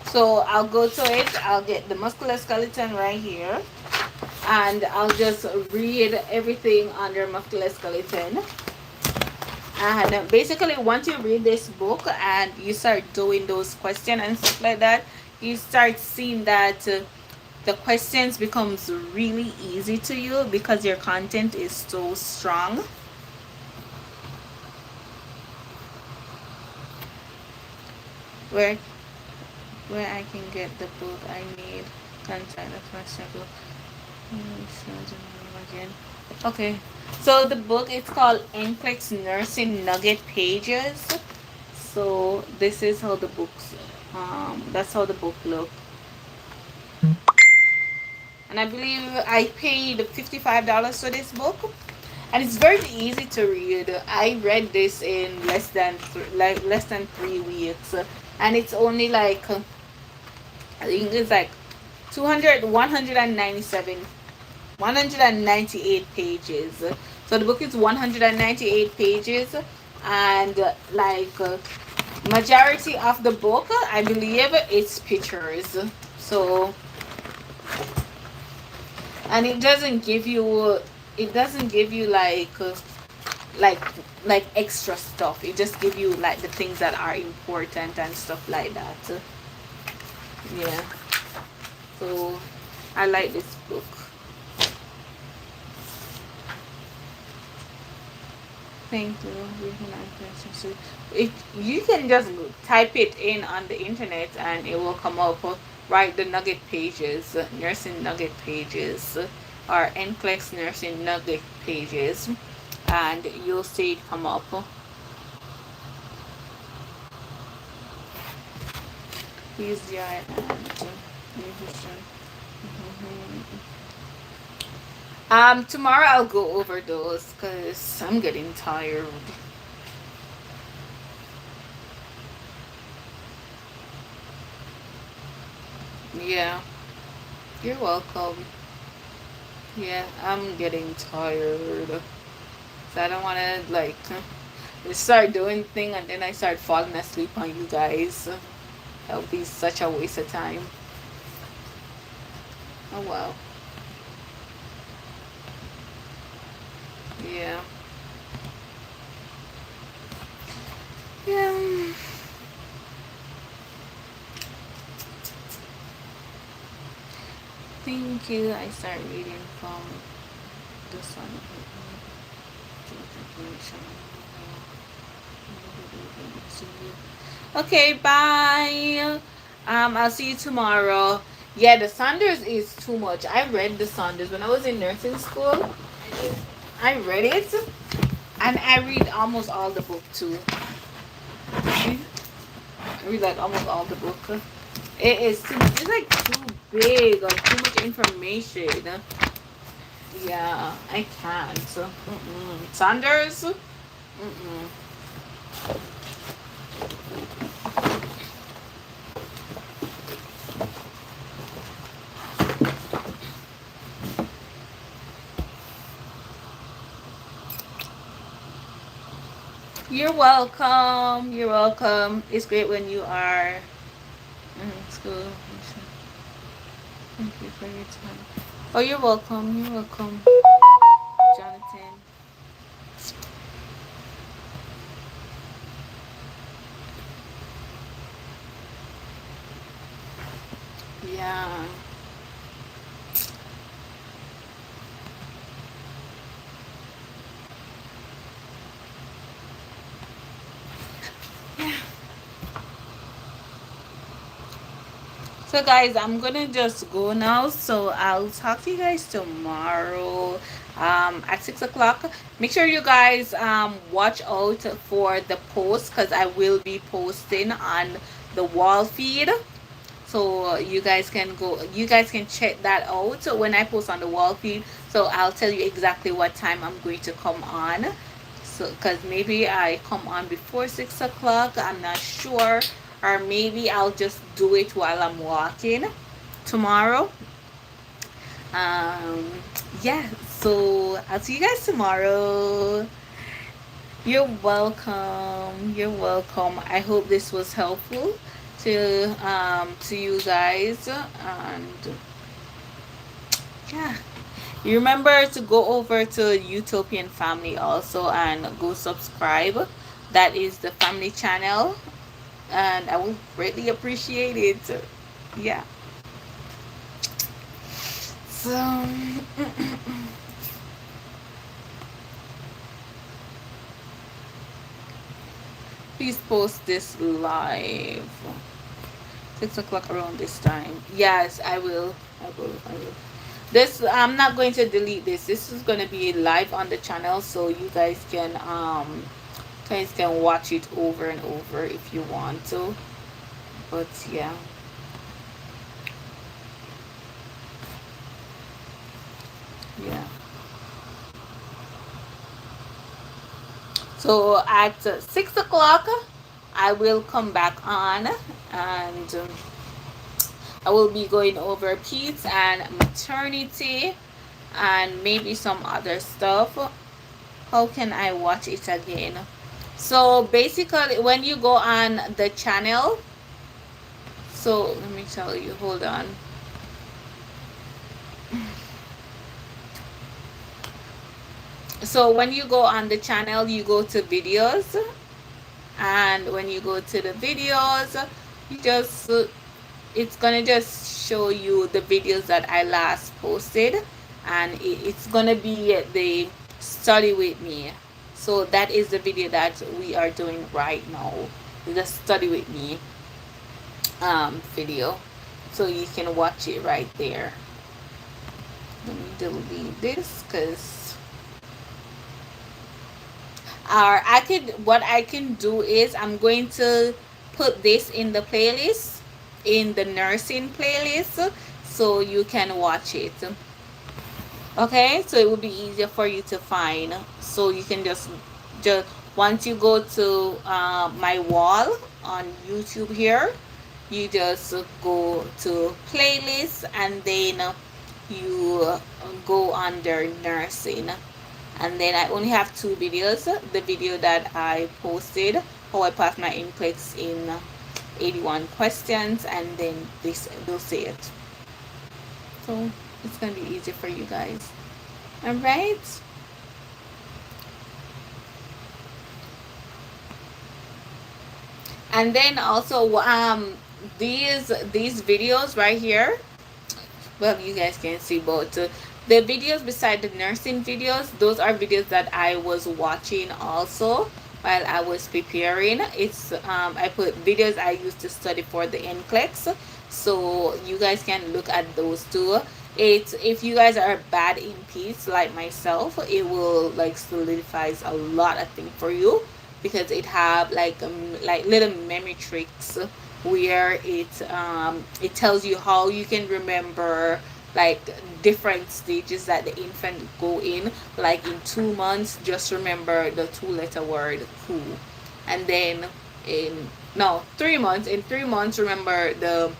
So I'll go to it. I'll get the musculoskeleton right here. And I'll just read everything under musculoskeleton. And basically, once you read this book and you start doing those questions and stuff like that, you start seeing that the questions becomes really easy to you because your content is so strong. Where I can get the book I need, contact the question book. Again. Okay, so the book is called Nclex Nursing Nugget Pages. So this is how the books, that's how the book look. And I believe I paid $55 for this book, and it's very easy to read. I read this in less than 3 weeks, and it's only like I think it's like 198 pages. So the book is 198 pages, and majority of the book, I believe, it's pictures. So, and it doesn't give you like like extra stuff. It just give you like the things that are important and stuff like that. Yeah. So I like this book. Thank you. If you can just type it in on the internet and it will come up. Write the nugget pages, nursing nugget pages, or Nclex nursing nugget pages, and you'll see it come up. Please, yeah, tomorrow I'll go over those because I'm getting tired. Yeah, you're welcome. Yeah, I'm getting tired. So I don't want to like start doing thing and then I start falling asleep on you guys. That would be such a waste of time. Oh wow. Yeah. Yeah. Thank you. I start reading from the sun. Okay, bye. I'll see you tomorrow. Yeah, the Saunders is too much. I read the Saunders when I was in nursing school. I read it, and I read almost all the book too. I read like almost all the book. It is too. It's like too big or too much information. Yeah, I can't. Saunders. You're welcome. You're welcome. It's great when you are in school. Thank you for your time. Oh, you're welcome. You're welcome, Jonathan. Yeah. Yeah. So guys, I'm gonna just go now. So I'll talk to you guys tomorrow at 6 o'clock. Make sure you guys watch out for the post, because I will be posting on the wall feed. So you guys can check that out when I post on the wall feed. So I'll tell you exactly what time I'm going to come on. So because maybe I come on before 6 o'clock, I'm not sure, or maybe I'll just do it while I'm walking tomorrow. um yeah, so I'll see you guys tomorrow. You're welcome. I hope this was helpful to you guys. And yeah, you remember to go over to Utopian Family also and go subscribe. That is the family channel, and I will greatly appreciate it. Yeah. So please post this live 6 o'clock around this time. Yes, I will. I will. This, I'm not going to delete this. This is going to be live on the channel, so you guys can watch it over and over if you want to. But yeah. Yeah. So at 6 o'clock, I will come back on, and I will be going over peds and maternity and maybe some other stuff. How can I watch it again? So basically, when you go on the channel, so let me tell you, hold on. So when you go on the channel, you go to videos, and when you go to the videos, you just it's gonna just show you the videos that I last posted, and it's gonna be the study with me. So that is the video that we are doing right now, the study with me video. So you can watch it right there. Let me delete this, because what I can do is I'm going to put this in the playlist, in the nursing playlist, so you can watch it. Okay, so it will be easier for you to find. So you can just once you go to my wall on YouTube here, you just go to playlist, and then you go under nursing, and then I only have two videos. The video that I posted, how I passed my Nclex in 81 questions, and then this will say it. So it's gonna be easy for you guys. All right. And then also these videos right here, well, you guys can see both. The videos beside the nursing videos, those are videos that I was watching also while I was preparing. It's I put videos I used to study for the Nclex, so you guys can look at those too. It's, if you guys are bad in peace like myself, it will like solidifies a lot of things for you, because it have like little memory tricks where it tells you how you can remember like different stages that the infant go in. Like in 2 months, just remember the two-letter word who, and then in no 3 months, in 3 months remember the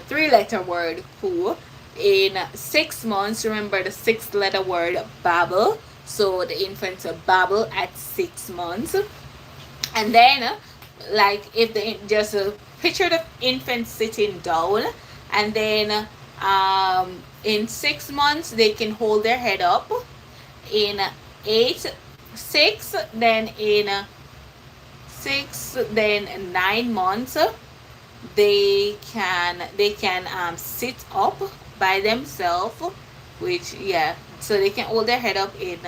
three-letter word who. In 6 months, remember the six-letter word babble, so the infant babble at 6 months. And then like if the just picture the infant sitting down, and then in 6 months they can hold their head up. In 6, then in 6, then 9 months, they can sit up by themselves, which, yeah, so they can hold their head up in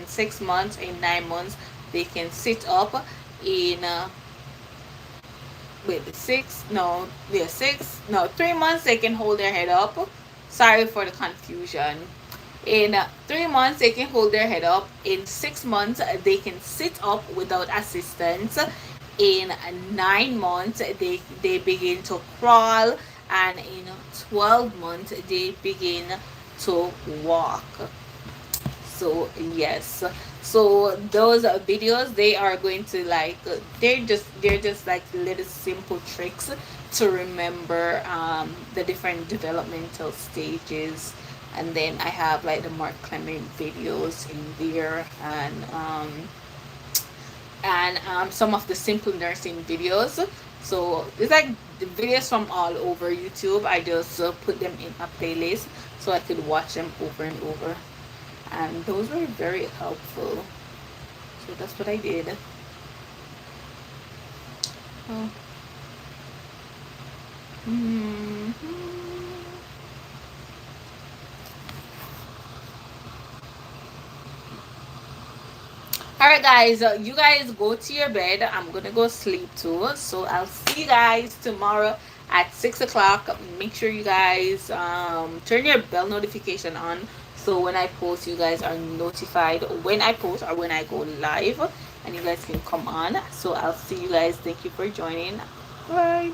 6 months. In 9 months they can sit up. In with 3 months they can hold their head up. Sorry for the confusion. In 3 months they can hold their head up. In 6 months they can sit up without assistance. In 9 months they begin to crawl, and in 12 months they begin to walk. So yes, so those videos, they are going to like they're just like little simple tricks to remember the different developmental stages. And then I have like the Mark Clement videos in there, and some of the simple nursing videos. So it's like the videos from all over YouTube. I just put them in a playlist so I could watch them over and over, and those were very helpful. So that's what I did. Oh. Mhm. All right, guys. You guys go to your bed. I'm gonna go sleep too. So I'll see you guys tomorrow at 6 o'clock. Make sure you guys turn your bell notification on, so when I post, you guys are notified when I post or when I go live, and you guys can come on. So I'll see you guys. Thank you for joining. Bye.